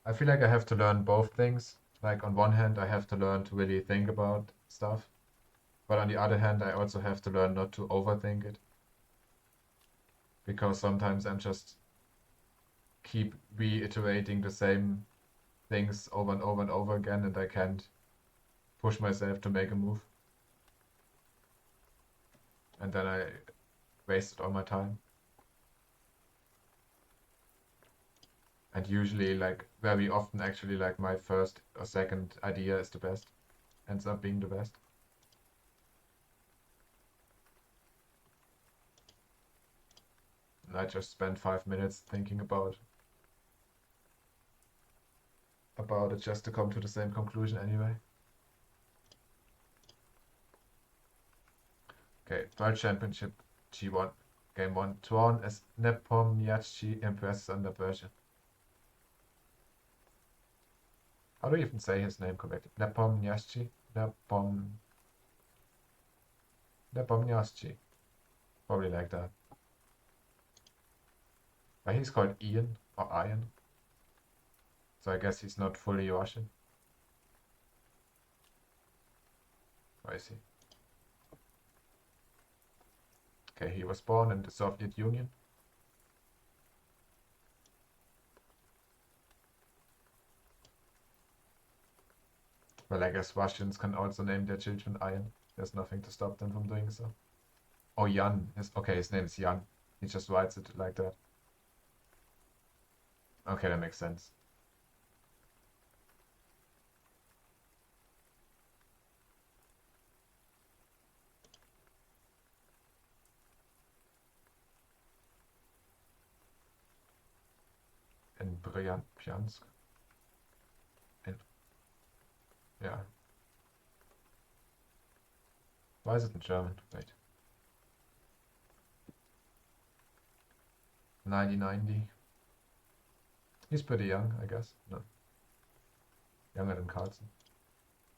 I feel like I have to learn both things. Like on one hand, I have to learn to really think about stuff, but on the other hand, I also have to learn not to overthink it because sometimes I'm just keep reiterating the same things over and over and over again, and I can't push myself to make a move, and then I wasted all my time. And usually, like very often, actually, like my first or second idea is the best, ends up being the best. And I just spent 5 minutes thinking about it just to come to the same conclusion anyway. Okay, World Championship G1. Game 1. Drawn as Nepomniachtchi impresses under pressure. How do you even say his name correctly? Nepomniachtchi? Nepomniachtchi. Probably like that. But he's called Ian or Ian. So I guess he's not fully Russian. Or is he? Okay, he was born in the Soviet Union. Well, I guess Russians can also name their children Ian. There's nothing to stop them from doing so. Oh, Jan. Okay, his name is Jan. He just writes it like that. Okay, that makes sense. In Bryansk. In, yeah. Why is it in German? Wait. 1990. He's pretty young, I guess. No. Younger than Carlsen.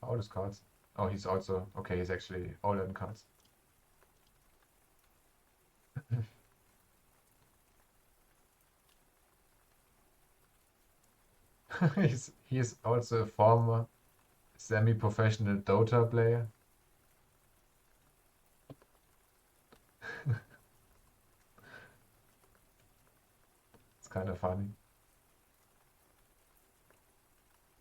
How old is Carlsen? Oh, he's also... Okay, he's actually older than Carlsen. He's also a former semi-professional Dota player. It's kind of funny.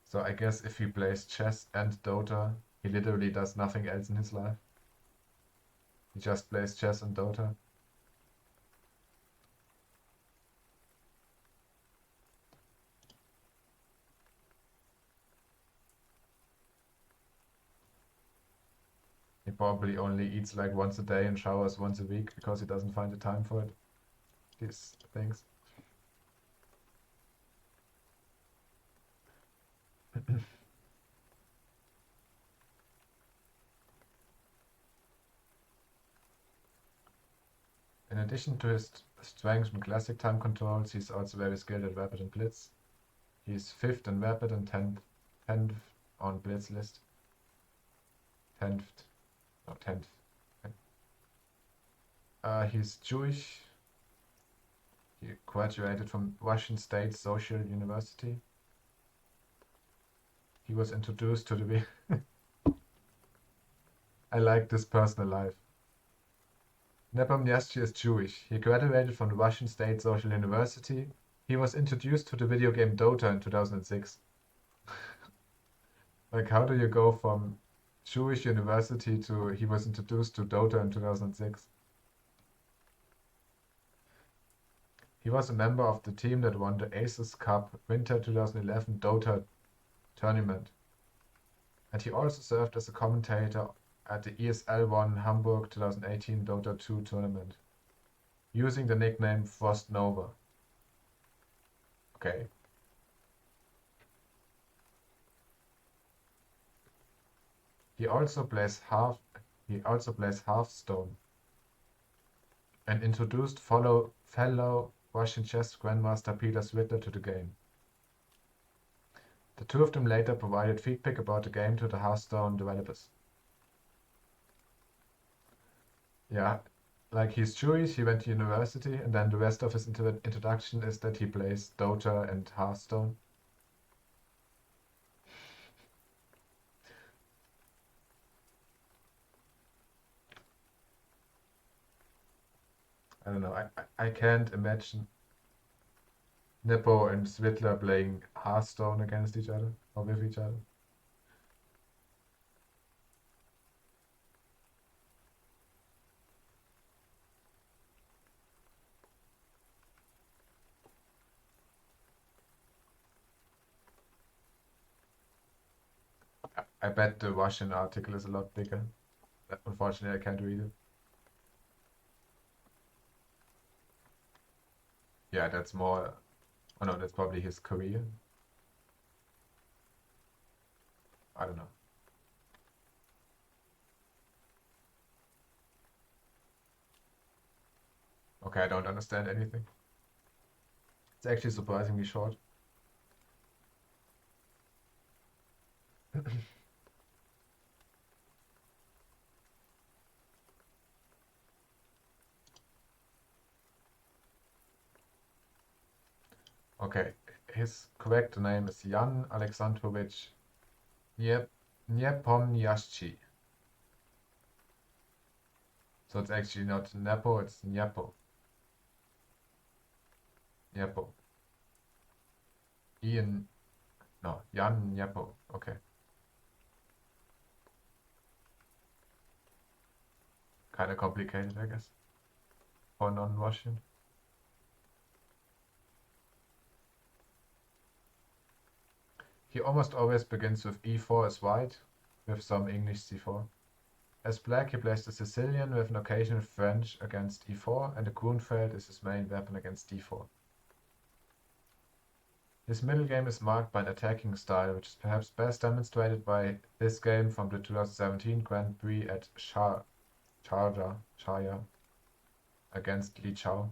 So I guess if he plays chess and Dota, he literally does nothing else in his life. He just plays chess and Dota. He probably only eats like once a day and showers once a week because he doesn't find the time for it. These things. In addition to his strength in classic time controls, he's also very skilled at Rapid and Blitz. He's 5th in Rapid and 10th on Blitz list. 10th. No, 10th. He's Jewish. He graduated from Russian State Social University. He was introduced to the... I like this personal life. Nepomniachtchi is Jewish. He graduated from the Russian State Social University. He was introduced to the video game Dota in 2006. Like, how do you go from Jewish university to he was introduced to Dota in 2006? He was a member of the team that won the Aces Cup Winter 2011 Dota tournament, and he also served as a commentator at the ESL One Hamburg 2018 Dota 2 tournament, using the nickname Frost Nova. Okay. He also plays Hearthstone and introduced fellow Russian chess grandmaster Peter Svidler to the game. The two of them later provided feedback about the game to the Hearthstone developers. Yeah, like he's Jewish, he went to university, and then the rest of his introduction is that he plays Dota and Hearthstone. I don't know. I can't imagine Nepo and Svidler playing Hearthstone against each other or with each other. I bet the Russian article is a lot bigger. Unfortunately, I can't read it. Yeah, that's more. Oh no, that's probably his career. I don't know. Okay, I don't understand anything. It's actually surprisingly short. Okay, his correct name is Jan Alexandrovich Nepomniachtchi. So it's actually not Nepo, it's Nyepo. Nyepo. Ian, no, Jan Nyepo. Okay. Kind of complicated, I guess, for non-Russian. He almost always begins with e4 as white, with some English c4. As black, he plays the Sicilian with an occasional French against e4, and the Grunfeld is his main weapon against d4. His middle game is marked by an attacking style, which is perhaps best demonstrated by this game from the 2017 Grand Prix at Sharjah against Li Chao.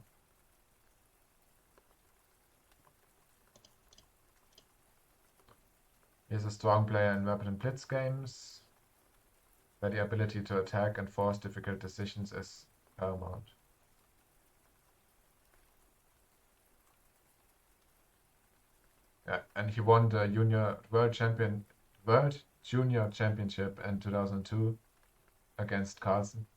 He is a strong player in weapon and blitz games, where the ability to attack and force difficult decisions is paramount. Yeah, and he won the World Junior Championship in 2002 against Carlsen.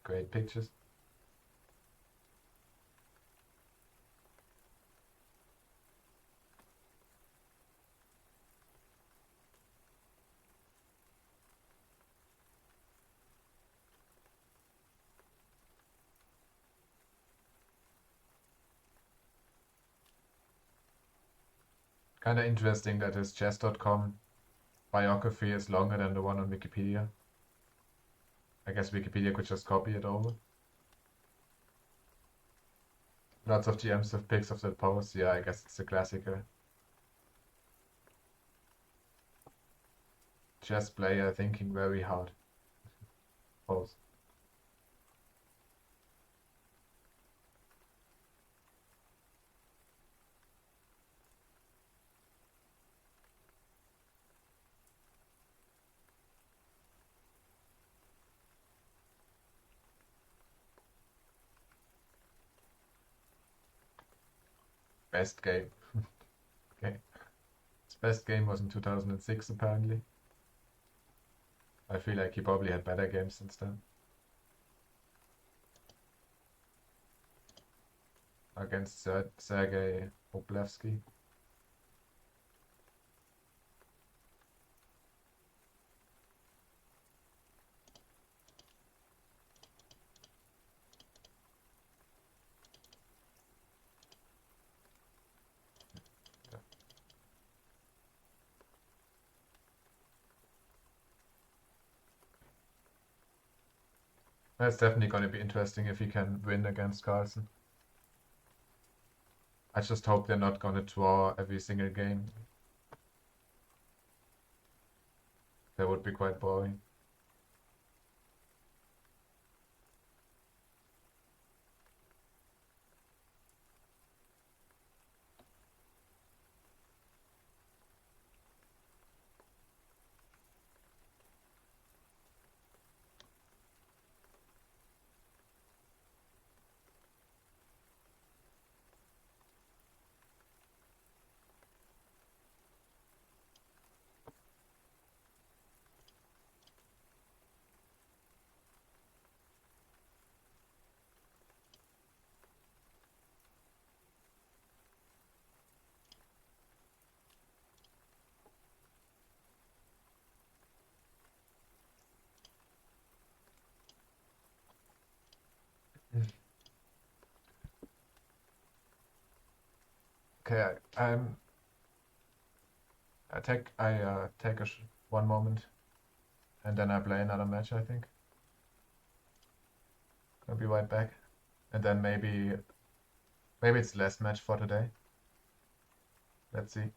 Great pictures. Kind of interesting that his chess.com biography is longer than the one on Wikipedia. I guess Wikipedia could just copy it over. Lots of GMs have pics of that pose. Yeah, I guess it's a classical. Chess player thinking very hard pose. Best game. Okay. His best game was in 2006, apparently. I feel like he probably had better games since then. Against Sergey Oblevsky. That's definitely going to be interesting if he can win against Carlsen. I just hope they're not going to draw every single game. That would be quite boring. Okay, I take one moment, and then I play another match. I think I'll be right back, and then maybe it's last match for today. Let's see.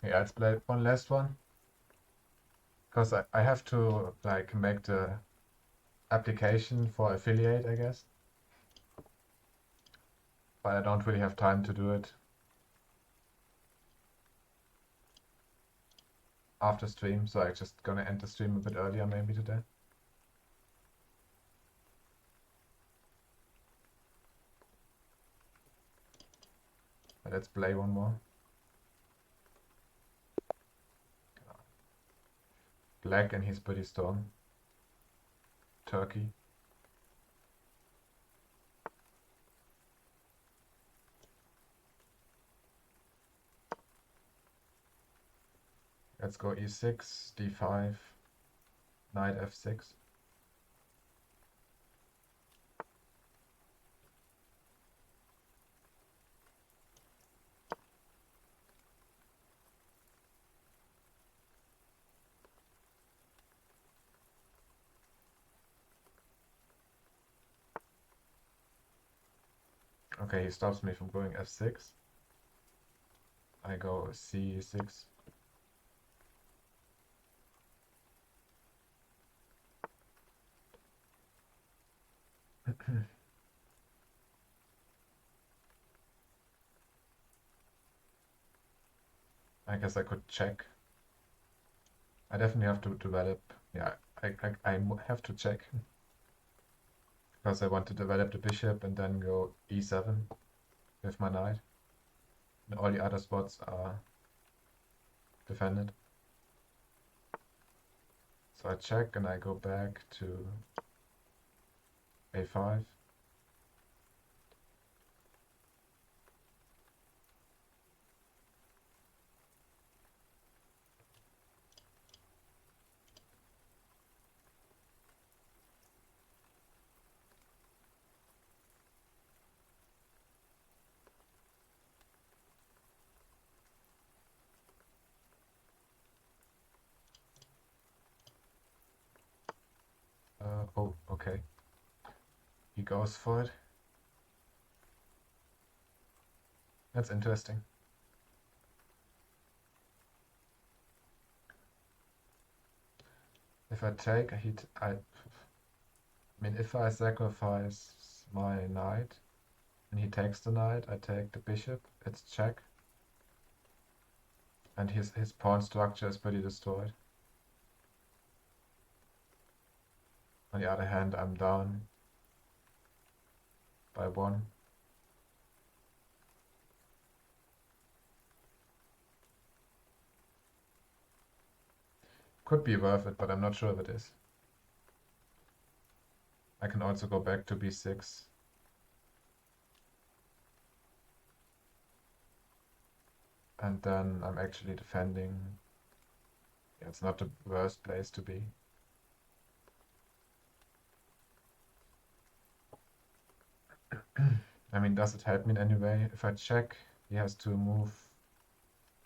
Yeah, let's play one last one, because I have to like make the application for affiliate, I guess, but I don't really have time to do it after stream, so I'm just gonna end the stream a bit earlier maybe today. But let's play one more. Black and his buddy Storm. Turkey. Let's go e6, d5, knight f6. Okay, he stops me from going f6. I go c6. I guess I could check. I definitely have to develop. Yeah, I have to check because I want to develop the bishop and then go e7 with my knight. And all the other spots are defended. So I check and I go back to a5. Oh, okay. He goes for it. That's interesting. If I take, I mean, if I sacrifice my knight and he takes the knight, I take the bishop. It's check, and his pawn structure is pretty destroyed. On the other hand, I'm down by one. Could be worth it, but I'm not sure if it is. I can also go back to b6. And then I'm actually defending. Yeah, it's not the worst place to be. I mean, does it help me in any way? If I check, he has to move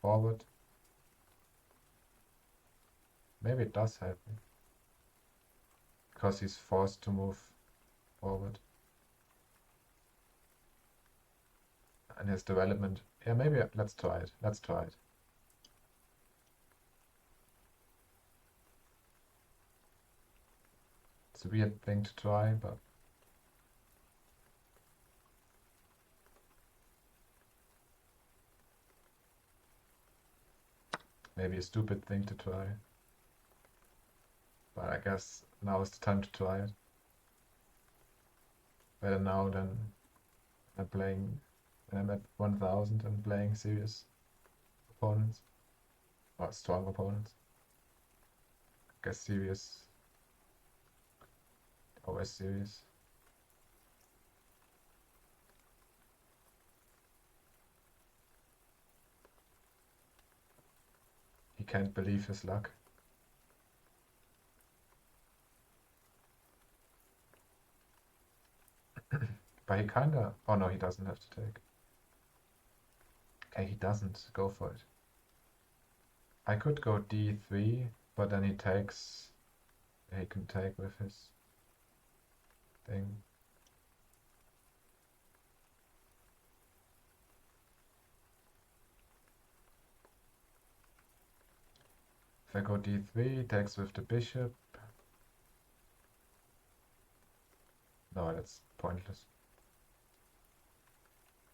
forward. Maybe it does help me. Because he's forced to move forward. And his development. Yeah, maybe let's try it. Let's try it. It's a weird thing to try, but maybe a stupid thing to try. But I guess now is the time to try it. Better now than playing when I'm at 1000 and playing serious opponents. Or strong opponents. I guess serious. Always serious. He can't believe his luck. But he kinda... Oh no, he doesn't have to take. Okay, he doesn't. Go for it. I could go d3, but then he takes... He can take with his thing. If I go d3, he takes with the bishop. No, that's pointless.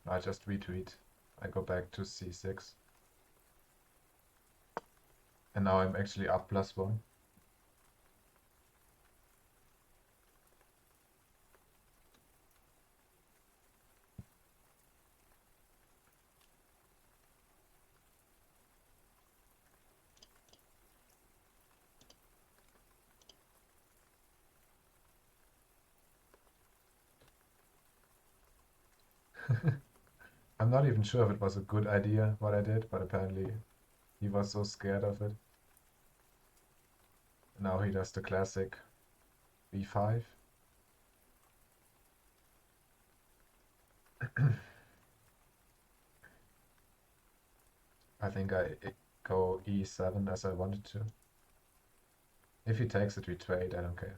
I just retreat. I go back to c6. And now I'm actually up +1. I'm not even sure if it was a good idea what I did, but apparently he was so scared of it. Now he does the classic b5. I think I go e7 as I wanted to. If he takes it, we trade, I don't care.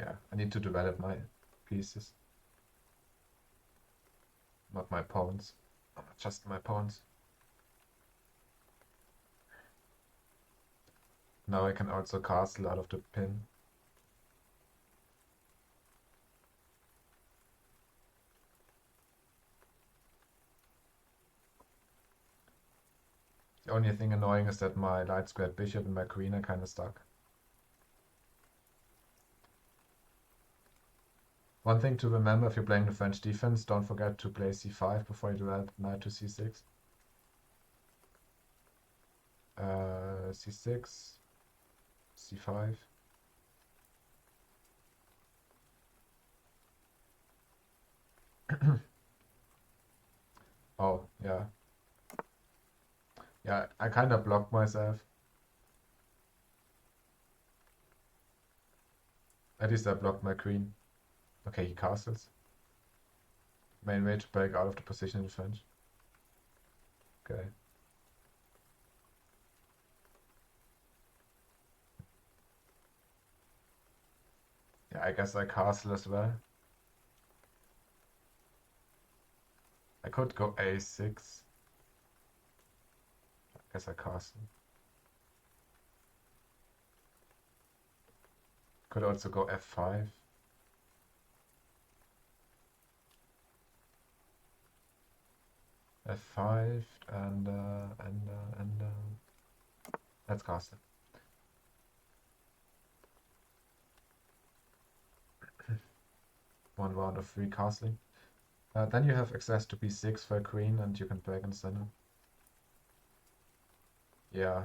Yeah, I need to develop my pieces, not my pawns. Just my pawns. Now I can also castle out of the pin. The only thing annoying is that my light squared bishop and my queen are kind of stuck. One thing to remember if you're playing the French defense, don't forget to play c5 before you develop knight to c6. C6, c5. Oh, yeah. Yeah, I kind of blocked myself. At least I blocked my queen. Okay, he castles. Main way to break out of the position in the French. Okay. Yeah, I guess I castle as well. I could go a6. I guess I castle. Could also go f5. F5 and let's castle. One round of free castling. Then you have access to b6 for a queen and you can break in the center. Yeah.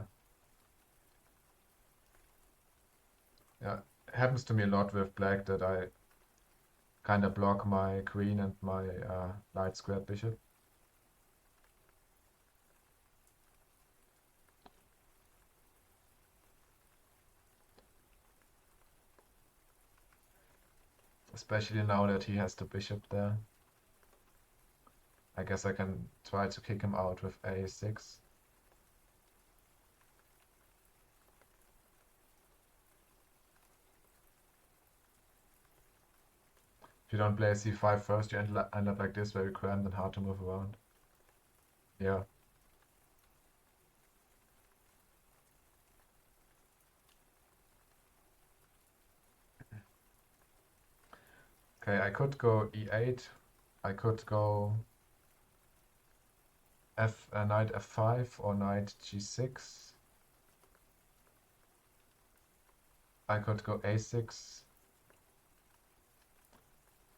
Yeah. It happens to me a lot with black that I kind of block my queen and my light squared bishop. Especially now that he has the bishop there. I guess I can try to kick him out with a6. If you don't play c5 first, you end up like this, very cramped and hard to move around. Yeah. Okay, I could go e8. I could go knight f5 or knight g6. I could go a6.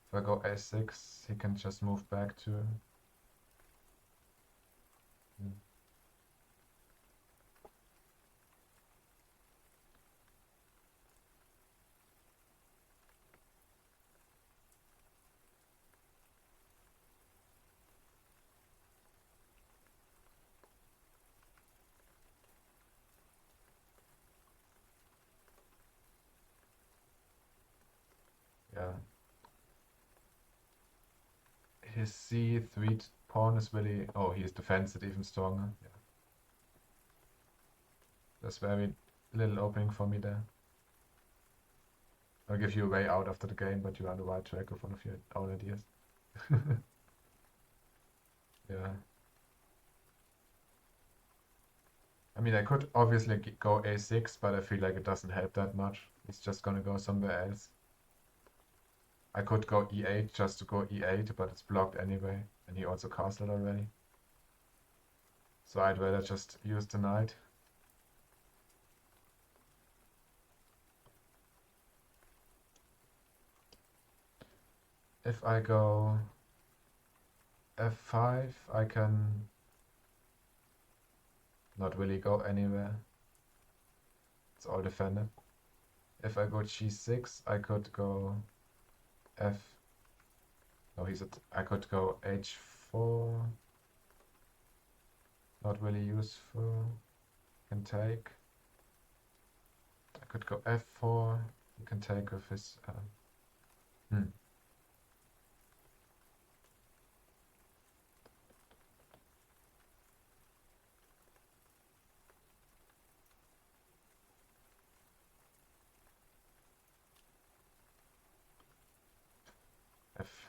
If I go a6, he can just move back to... Yeah. His c3 pawn is really... Oh, he is defended even stronger. Yeah. There's very little opening for me there. I'll give you a way out after the game, but you're on the right track with one of your own ideas. Yeah. I mean, I could obviously go a6, but I feel like it doesn't help that much. It's just gonna go somewhere else. I could go e8 just to go e8, but it's blocked anyway, and he also castled already. So I'd rather just use the knight. If I go f5, I can not really go anywhere. It's all defended. If I go g6, I could go f... No, I could go h4. Not really useful. Can take. I could go f4. You can take with his...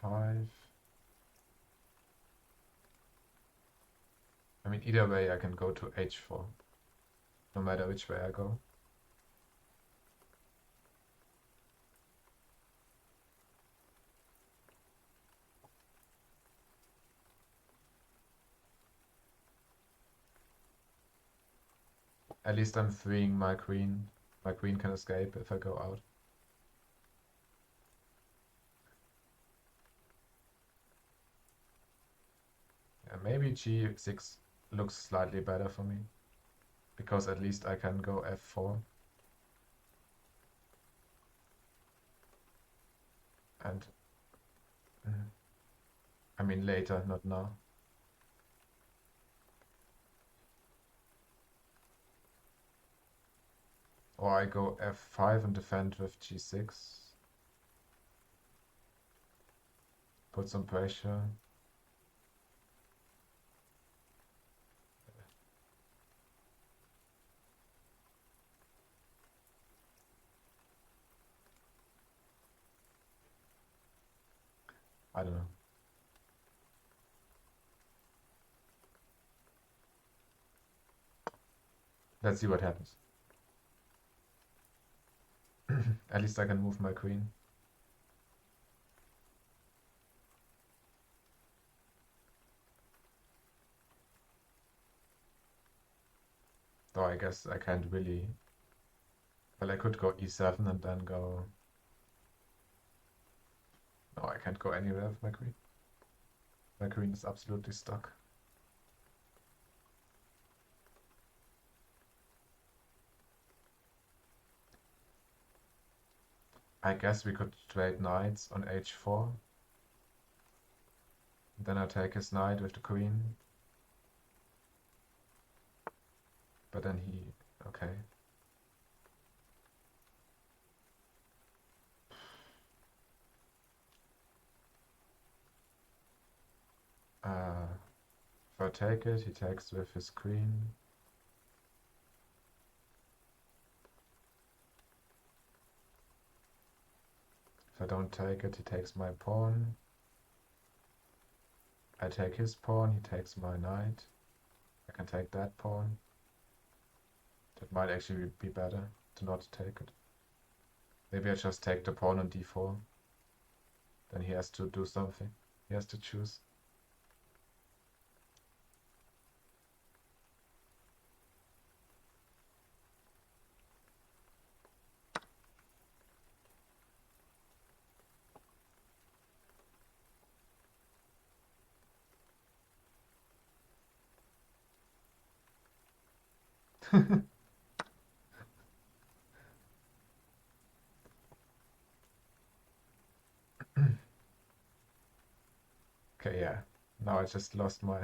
f5. I mean, either way I can go to h4, no matter which way I go. At least I'm freeing my queen. My queen can escape if I go out. Yeah, maybe g6 looks slightly better for me, because at least I can go f4. And I mean later, not now. Or I go f5 and defend with g6. Put some pressure. I don't know. Let's see what happens. At least I can move my queen. Though I guess I can't really... Well, I could go e7 and then go... No, I can't go anywhere with my queen. My queen is absolutely stuck. I guess we could trade knights on h4. Then I take his knight with the queen. But then he... Okay. If I take it, he takes with his queen. If I don't take it, he takes my pawn. I take his pawn, he takes my knight. I can take that pawn. That might actually be better to not take it. Maybe I just take the pawn on d4. Then he has to do something. He has to choose. Okay, yeah. Now I just lost my...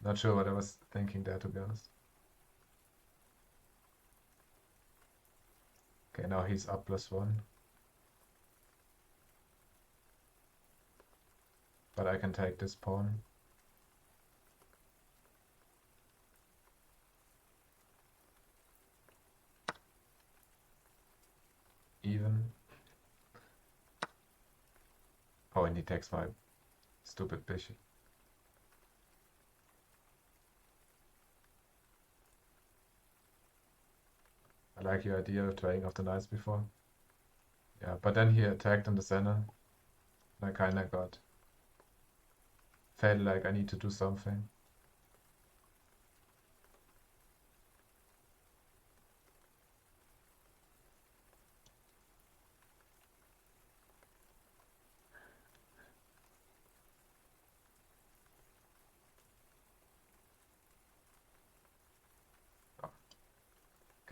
Not sure what I was thinking there, to be honest. Okay, now he's up +1. But I can take this pawn. Even. Oh, and he takes my stupid bishop. I like your idea of trading off the knights before. Yeah, but then he attacked in the center. And I kinda felt like I need to do something.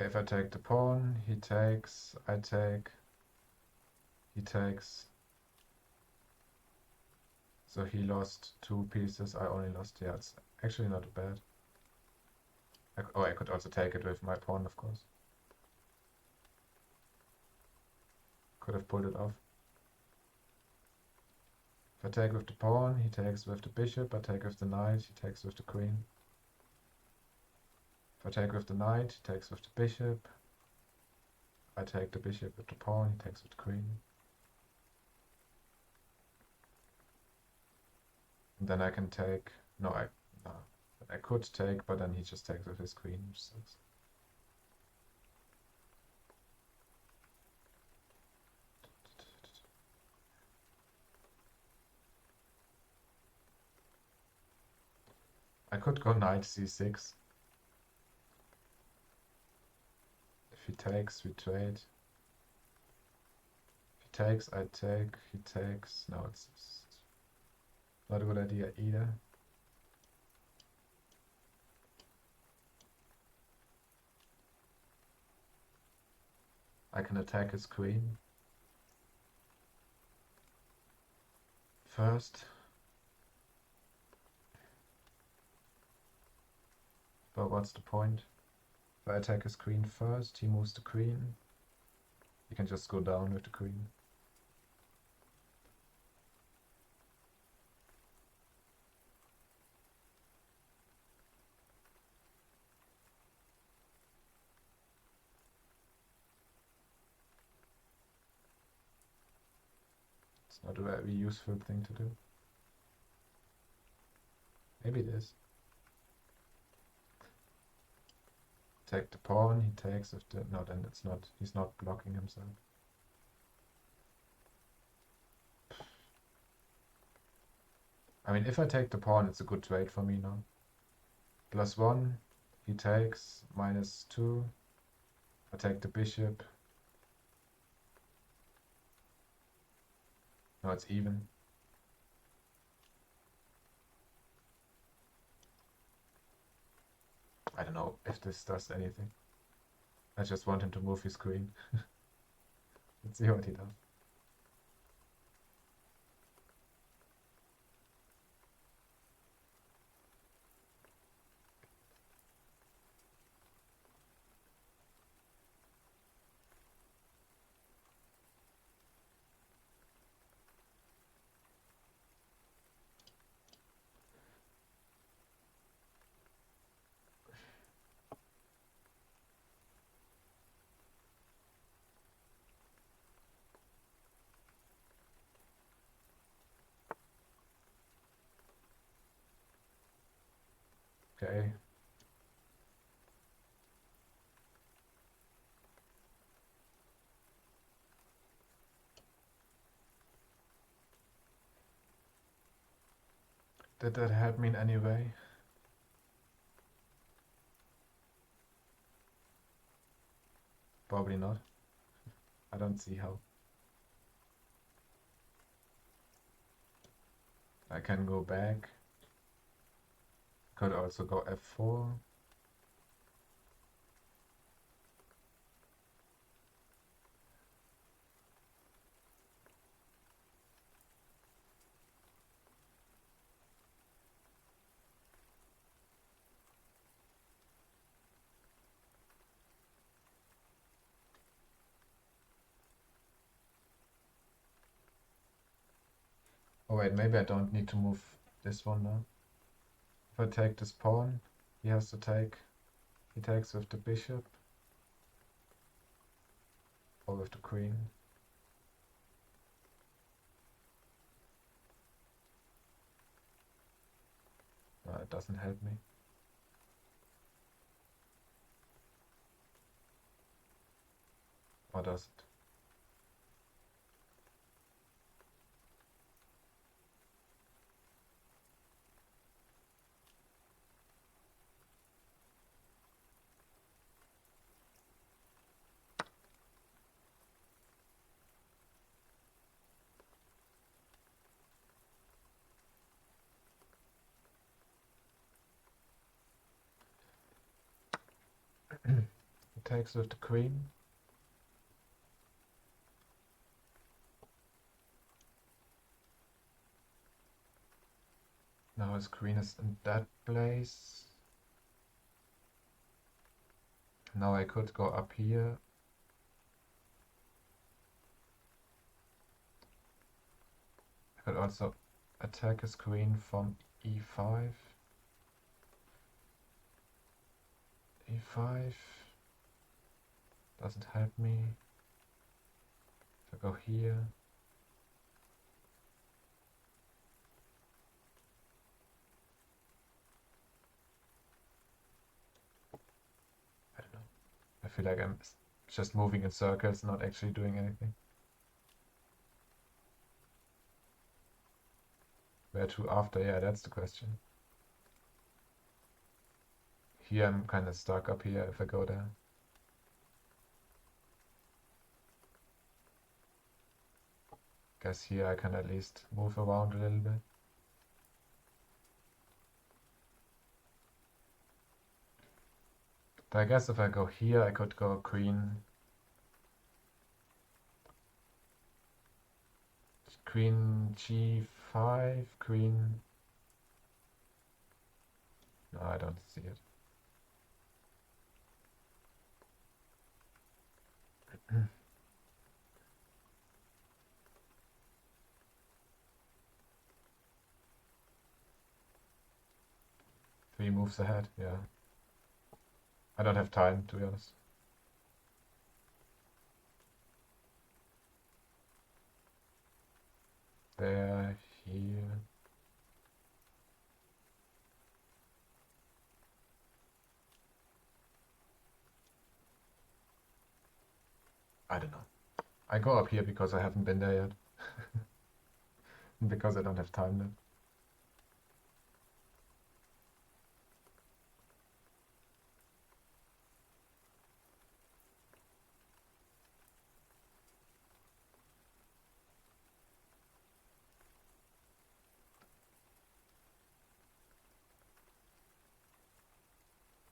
Okay, if I take the pawn, he takes, I take, he takes. So he lost 2 pieces, I only lost, yeah, it's actually not bad. I could also take it with my pawn, of course. Could have pulled it off. If I take with the pawn, he takes with the bishop, I take with the knight, he takes with the queen. If I take with the knight, he takes with the bishop. I take the bishop with the pawn, he takes with the queen. And then I can take. No, no. I could take, but then he just takes with his queen, which sucks. I could go knight c6. If he takes, we trade. If he takes, I take. He takes. No, it's not a good idea either. I can attack his queen first. But what's the point? If I attack his queen first, he moves the queen. He can just go down with the queen. It's not a very useful thing to do. Maybe it is. Take the pawn, he takes if the... No, then it's not... He's not blocking himself. I mean, if I take the pawn, it's a good trade for me now. +1, he takes, -2. I take the bishop. No, it's even. I don't know if this does anything. I just want him to move his queen. Let's see what he does. Okay. Did that help me in any way? Probably not. I don't see how. I can go back. Could also go f4. Oh wait, maybe I don't need to move this one now. If I take this pawn, he has to take. He takes with the bishop. Or with the queen. No, it doesn't help me. Or does it? He takes with the queen. Now his queen is in that place. Now I could go up here. I could also attack his queen from e5. e5 doesn't help me. If I go here, feel like I'm just moving in circles, not actually doing anything. Where to after? Yeah, that's the question. Here I'm kind of stuck up here if I go there. Guess here I can at least move around a little bit. But I guess if I go here, I could go queen. Queen g5, queen. No, I don't see it. Three moves ahead, yeah. I don't have time, to be honest. There, here. I don't know. I go up here because I haven't been there yet. Because I don't have time then.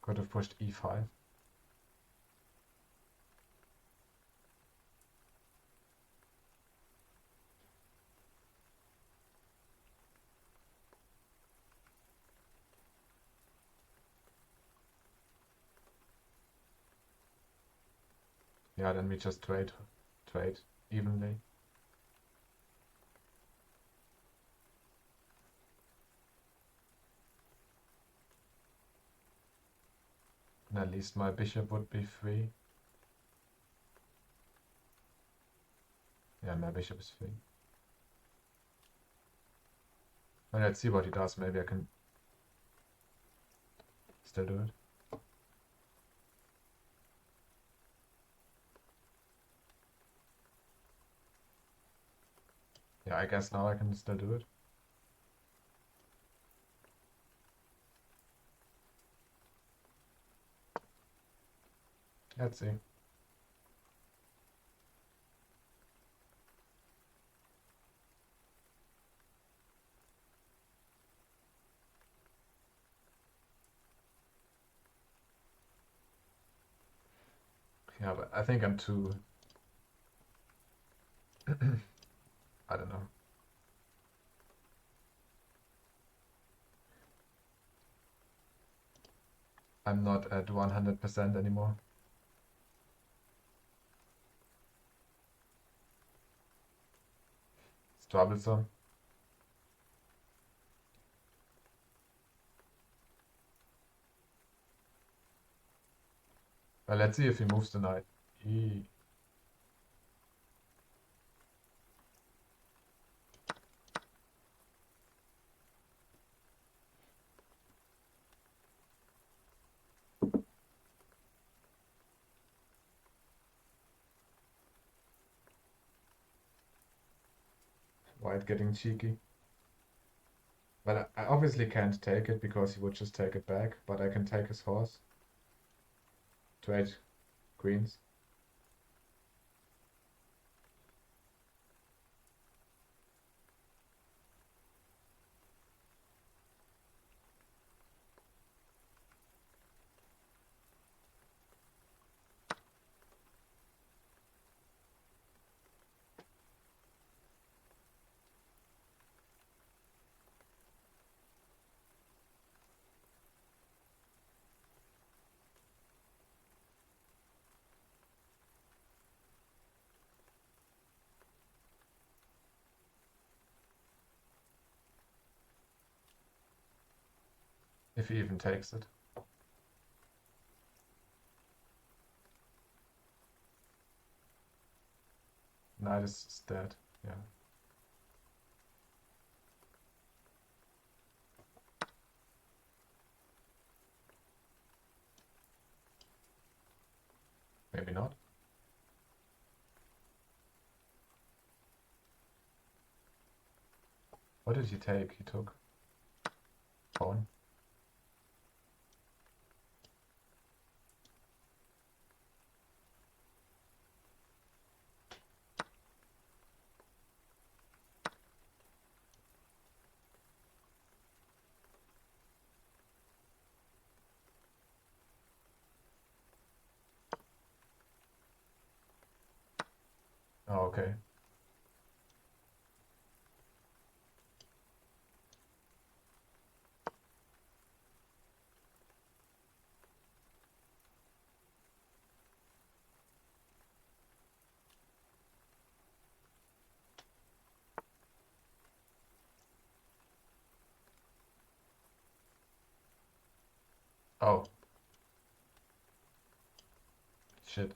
Could have pushed e5. Yeah, then we just trade evenly. And at least my bishop would be free. Yeah, my bishop is free. Well, let's see what he does. Maybe I can still do it. Yeah, I guess now I can still do it. Let's see. Yeah, but I think I'm too... I don't know. I'm not at 100% anymore. It's troublesome. Well, let's see if he moves tonight. White getting cheeky. Well, I obviously can't take it because he would just take it back, but I can take his horse. Trade queens. If he even takes it. Knight is dead, yeah. What did he take? He took pawn. Oh, okay. Oh, shit.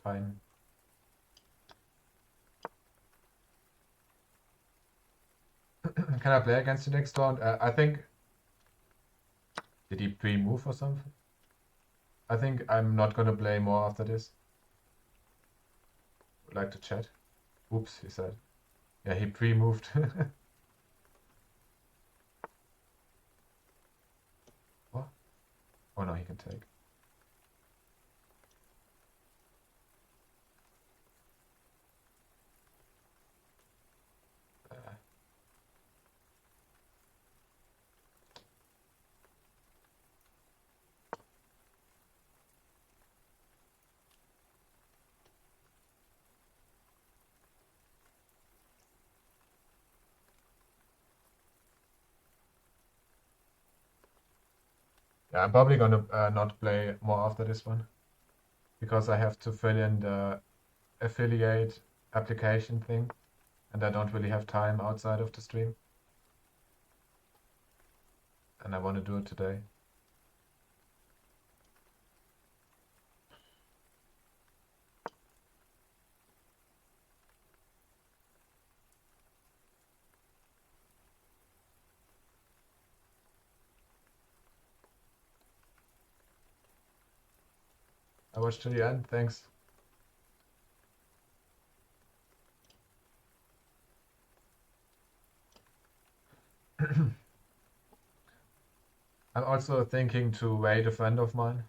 Fine. Can I play against you next round? I think. Did he pre-move or something? I think I'm not gonna play more after this. Would like to chat. Oops, he said. Yeah, he pre-moved. What? Oh no, he can take. Uh, yeah, I'm probably gonna not play more after this one because I have to fill in the affiliate application thing, and I don't really have time outside of the stream, and I want to do it today. I watched to the end. Thanks. I'm also thinking to wait a friend of mine.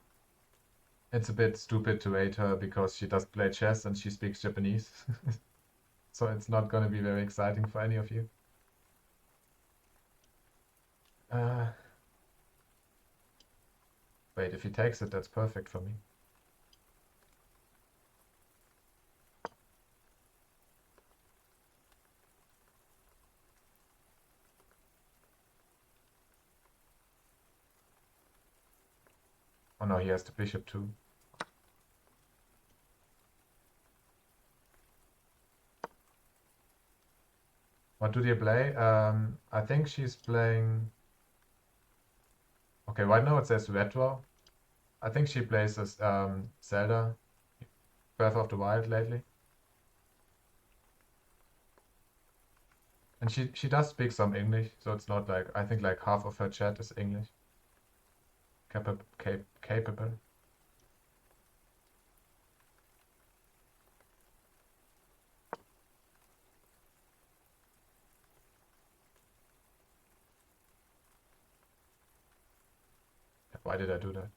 It's a bit stupid to wait her because she does play chess and she speaks Japanese. So it's not gonna be very exciting for any of you. Uh, Wait, if he takes it, that's perfect for me. Oh no, he has the bishop too. What do they play? I think she's playing. Okay, right now it says retro. I think she plays as Zelda, Breath of the Wild lately. And she does speak some English, so it's not like I think like half of her chat is English. Capable. Why did I do that?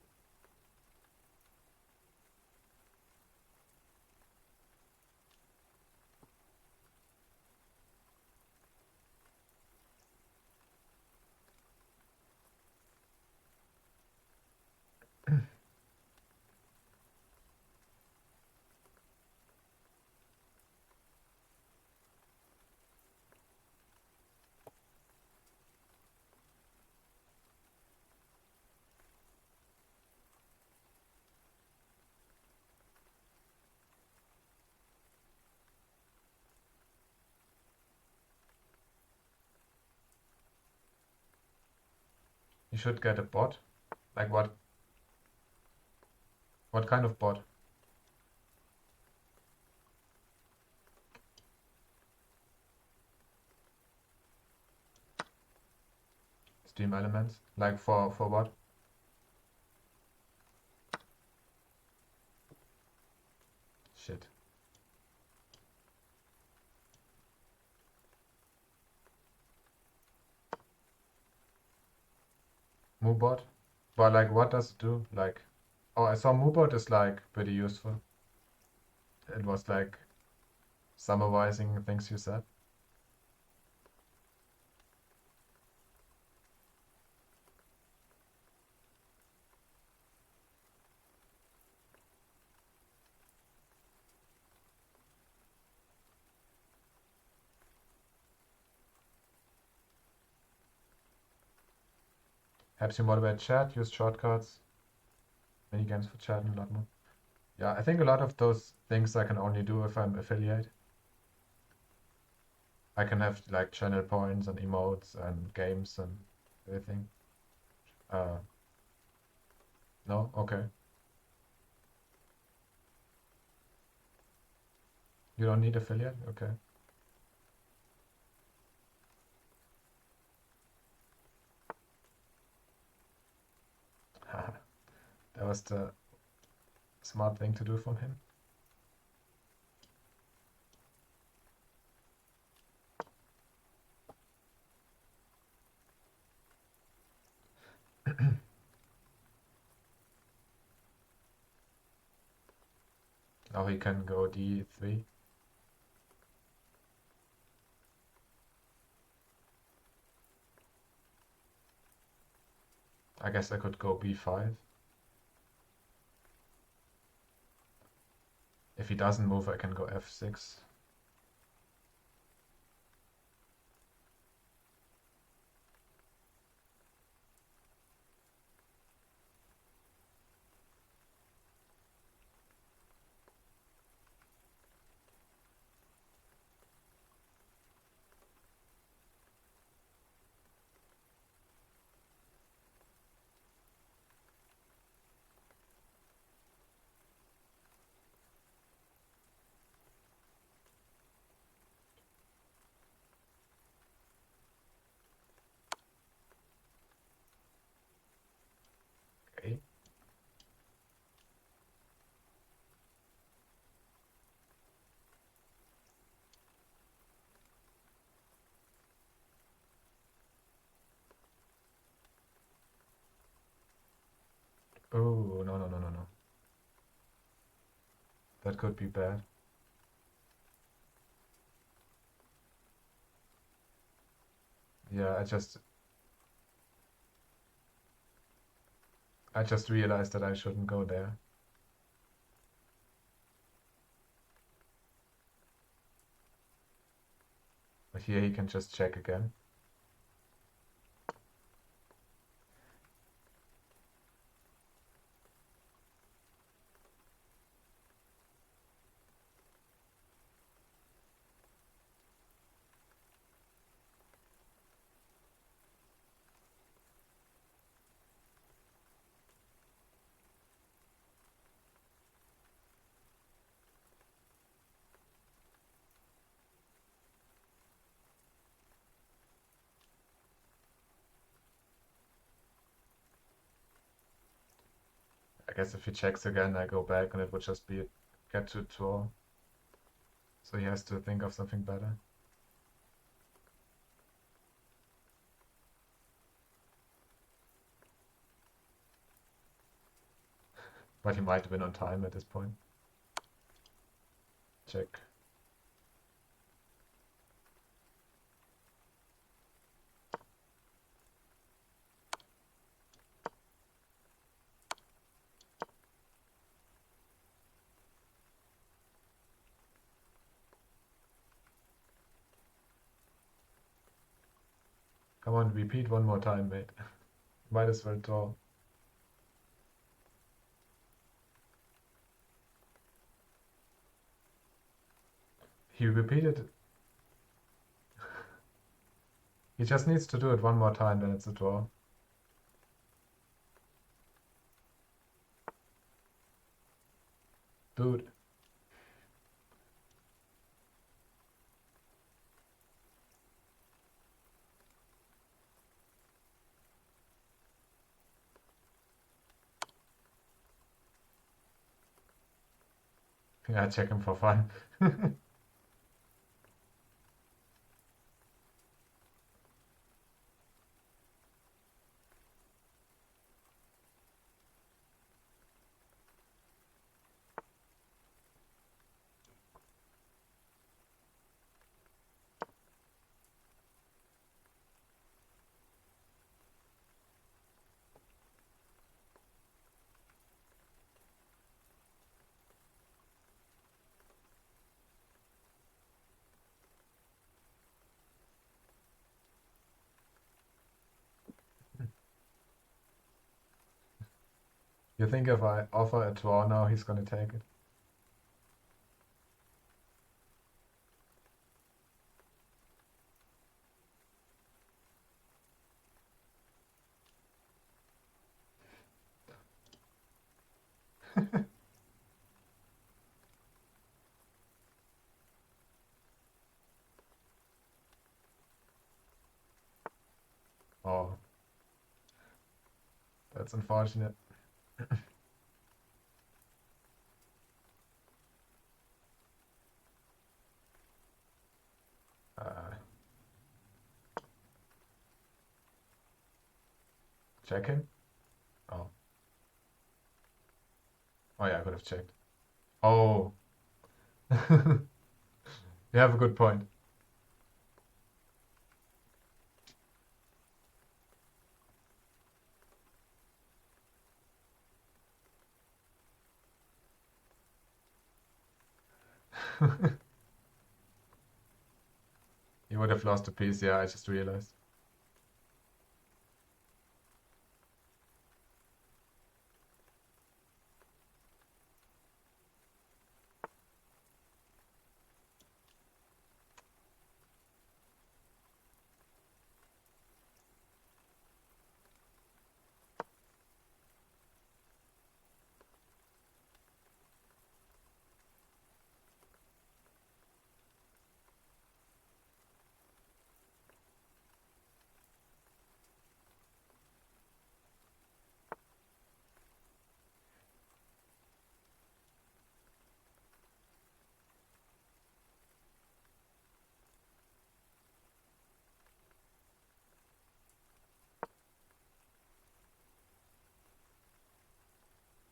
You should get a bot. Like what? What kind of bot? Steam Elements. Like for what? Shit. Moobot? But like, what does it do? Like, oh, I saw Moobot is like pretty useful. It was like summarizing things you said. Helps you motivate chat, use shortcuts, mini games for chat, and a lot more. Yeah, I think a lot of those things I can only do if I'm affiliate. I can have like channel points and emotes and games and everything. Uh, no? Okay. You don't need affiliate? Okay. That was the smart thing to do from him. Now he can go d3. I guess I could go b5. If he doesn't move, I can go f6. Okay. Oh, no, no, no, no, no. That could be bad. Yeah, I just realized that I shouldn't go there. But here he can just check again. I guess if he checks again, I go back and it would just be get to draw. So he has to think of something better. But he might win on time at this point. Check. Come on, repeat one more time, mate. Might as well draw. He repeated. He just needs to do it one more time, then it's a draw. Dude. Yeah, check him for fun. You think if I offer a draw now, he's gonna take it? Oh, that's unfortunate. Uh, check him? Oh. Oh yeah, I could have checked. Oh. You have a good point. You would have lost a piece, yeah, I just realized.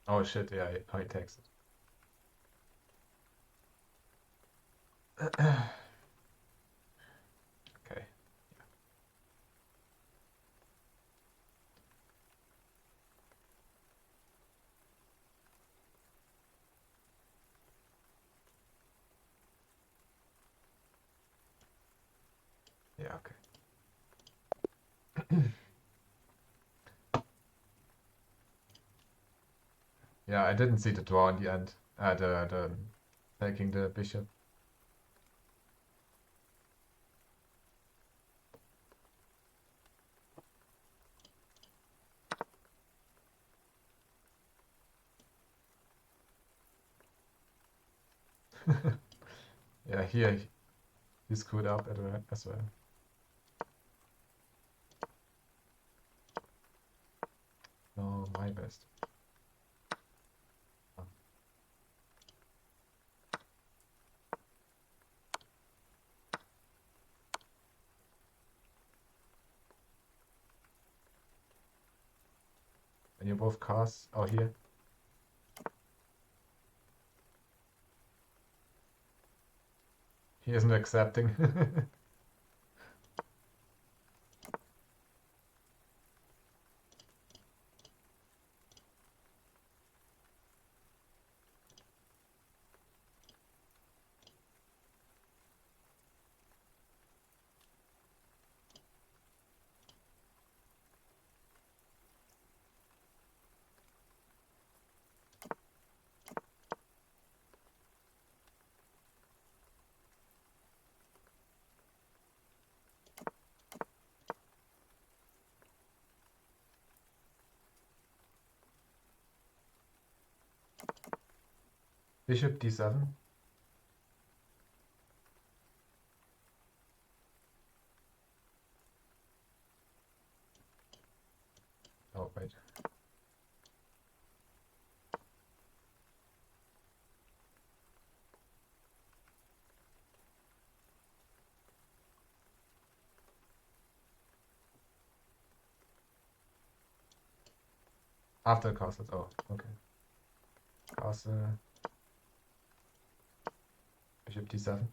Oh shit, yeah, he takes it. Okay. Yeah, okay. Yeah, I didn't see the draw in the end. The taking the bishop. Yeah, here he screwed up as well. No, my best. Oh. And you both cast. Oh, here. He isn't accepting. Bishop d7. Oh, wait. After castles. Oh, okay. Castle. Bishop d7.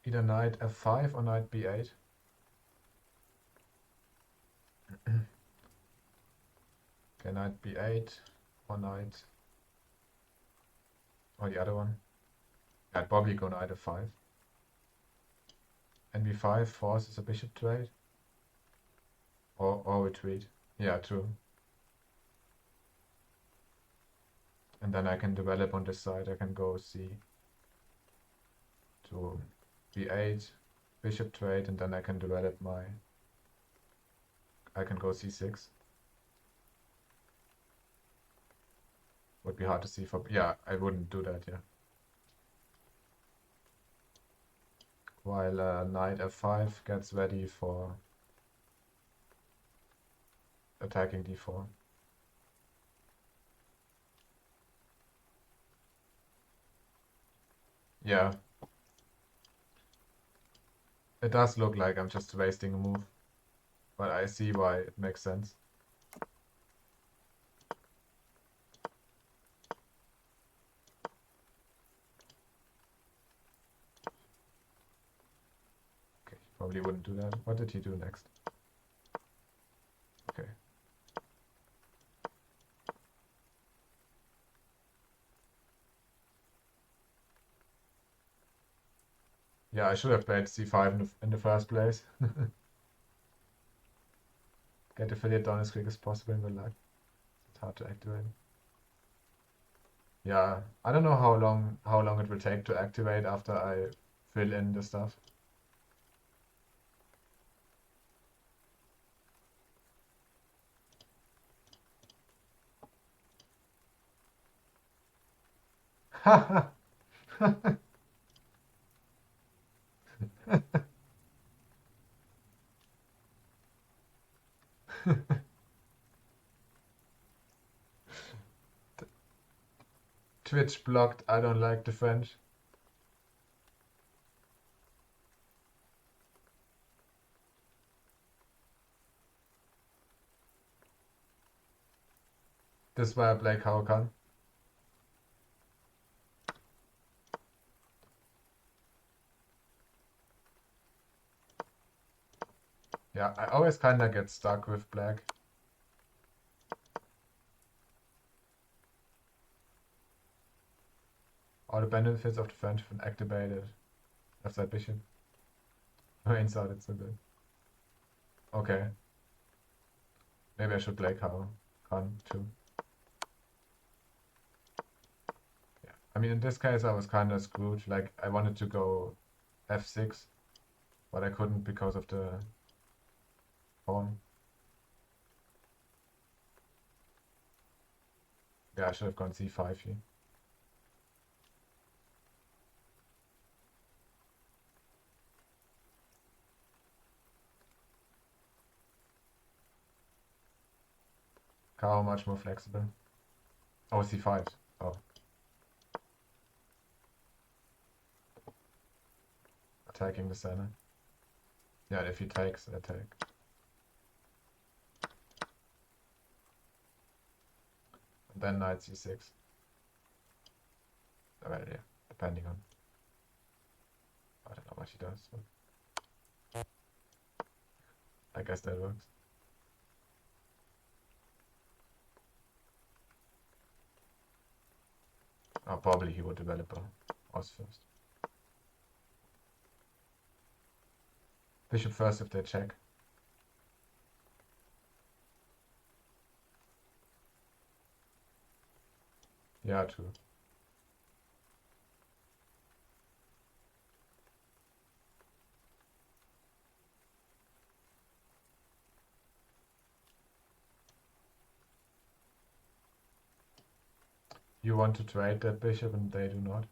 Either knight f5 or knight b8. Okay, knight b8 or knight. Or the other one. I'd probably go knight f5. And b5 forces a bishop trade. Or retreat. Yeah, true. And then I can develop on this side. I can go c to b8, bishop trade, and then I can develop my. I can go c6. Would be hard to see for. Yeah, I wouldn't do that, yeah. While knight f5 gets ready for attacking d4. Yeah. It does look like I'm just wasting a move, but I see why it makes sense. Okay, he probably wouldn't do that. What did he do next? Okay. Yeah, I should have played c5 in the first place. Get affiliate down as quick as possible in the lag. It's hard to activate. Yeah, I don't know how long it will take to activate after I fill in the stuff. Twitch blocked. I don't like the French. This is why I play Caro-Kann. Yeah, I always kinda get stuck with black. All the benefits of the French have been activated. Left side bishop. No inside, it's so good. Okay. Maybe I should play Caro-Kann too. Yeah. I mean, in this case, I was kinda screwed. Like, I wanted to go f6, but I couldn't because of the pawn. Yeah, I should have gone c5 here. Caro much more flexible. Oh, c5. Oh. Attacking the center. Yeah, if he takes, I take. And then knight c6. Well, yeah, depending on. I don't know what he does, but I guess that works. Oh, probably he would develop a Os first. Bishop first if they check. Yeah, true. You want to trade that bishop and they do not.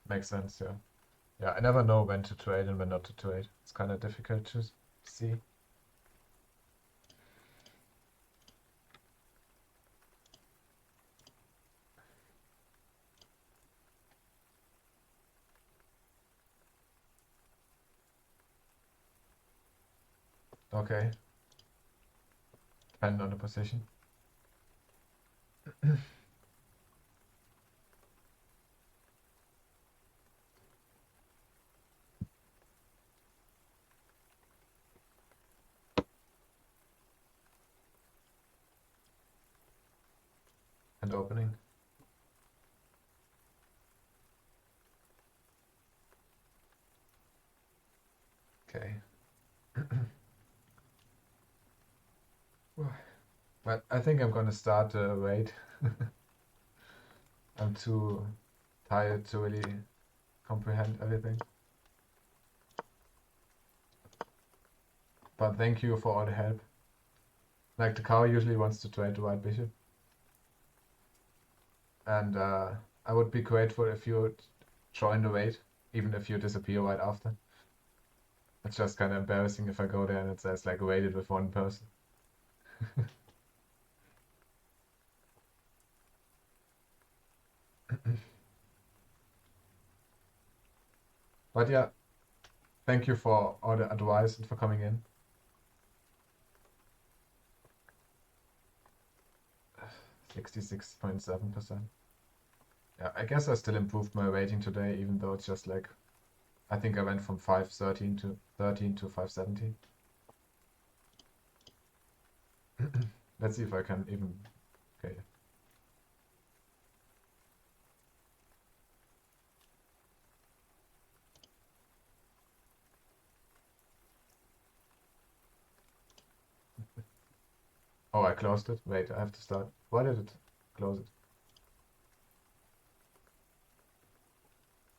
Makes sense, yeah. Yeah, I never know when to trade and when not to trade. It's kind of difficult to see. Okay, depending on the position. And opening. Okay. But I think I'm gonna start wait. I'm too tired to really comprehend everything. But thank you for all the help. Like the cow usually wants to trade the white bishop. And I would be grateful if you would join the wait, even if you disappear right after. It's just kind of embarrassing if I go there and it says like waited with one person. But yeah, thank you for all the advice and for coming in. 66.7%. Yeah, I guess I still improved my rating today, even though it's just like, I think I went from 513 to 13 to 517. Let's see if I can even, okay. Oh, I closed it. Wait, I have to start. Why did it close it?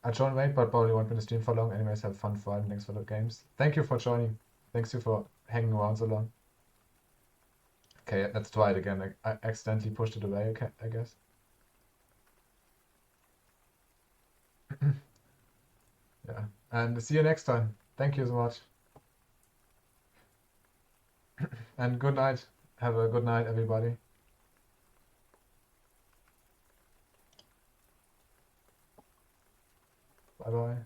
I joined late, but probably won't be in the stream for long. Anyways, have fun Friday. Thanks for the games. Thank you for joining. Thanks you for hanging around so long. Okay, let's try it again. I accidentally pushed it away, okay, I guess. Yeah, and see you next time. Thank you so much. And good night. Have a good night, everybody. Bye bye.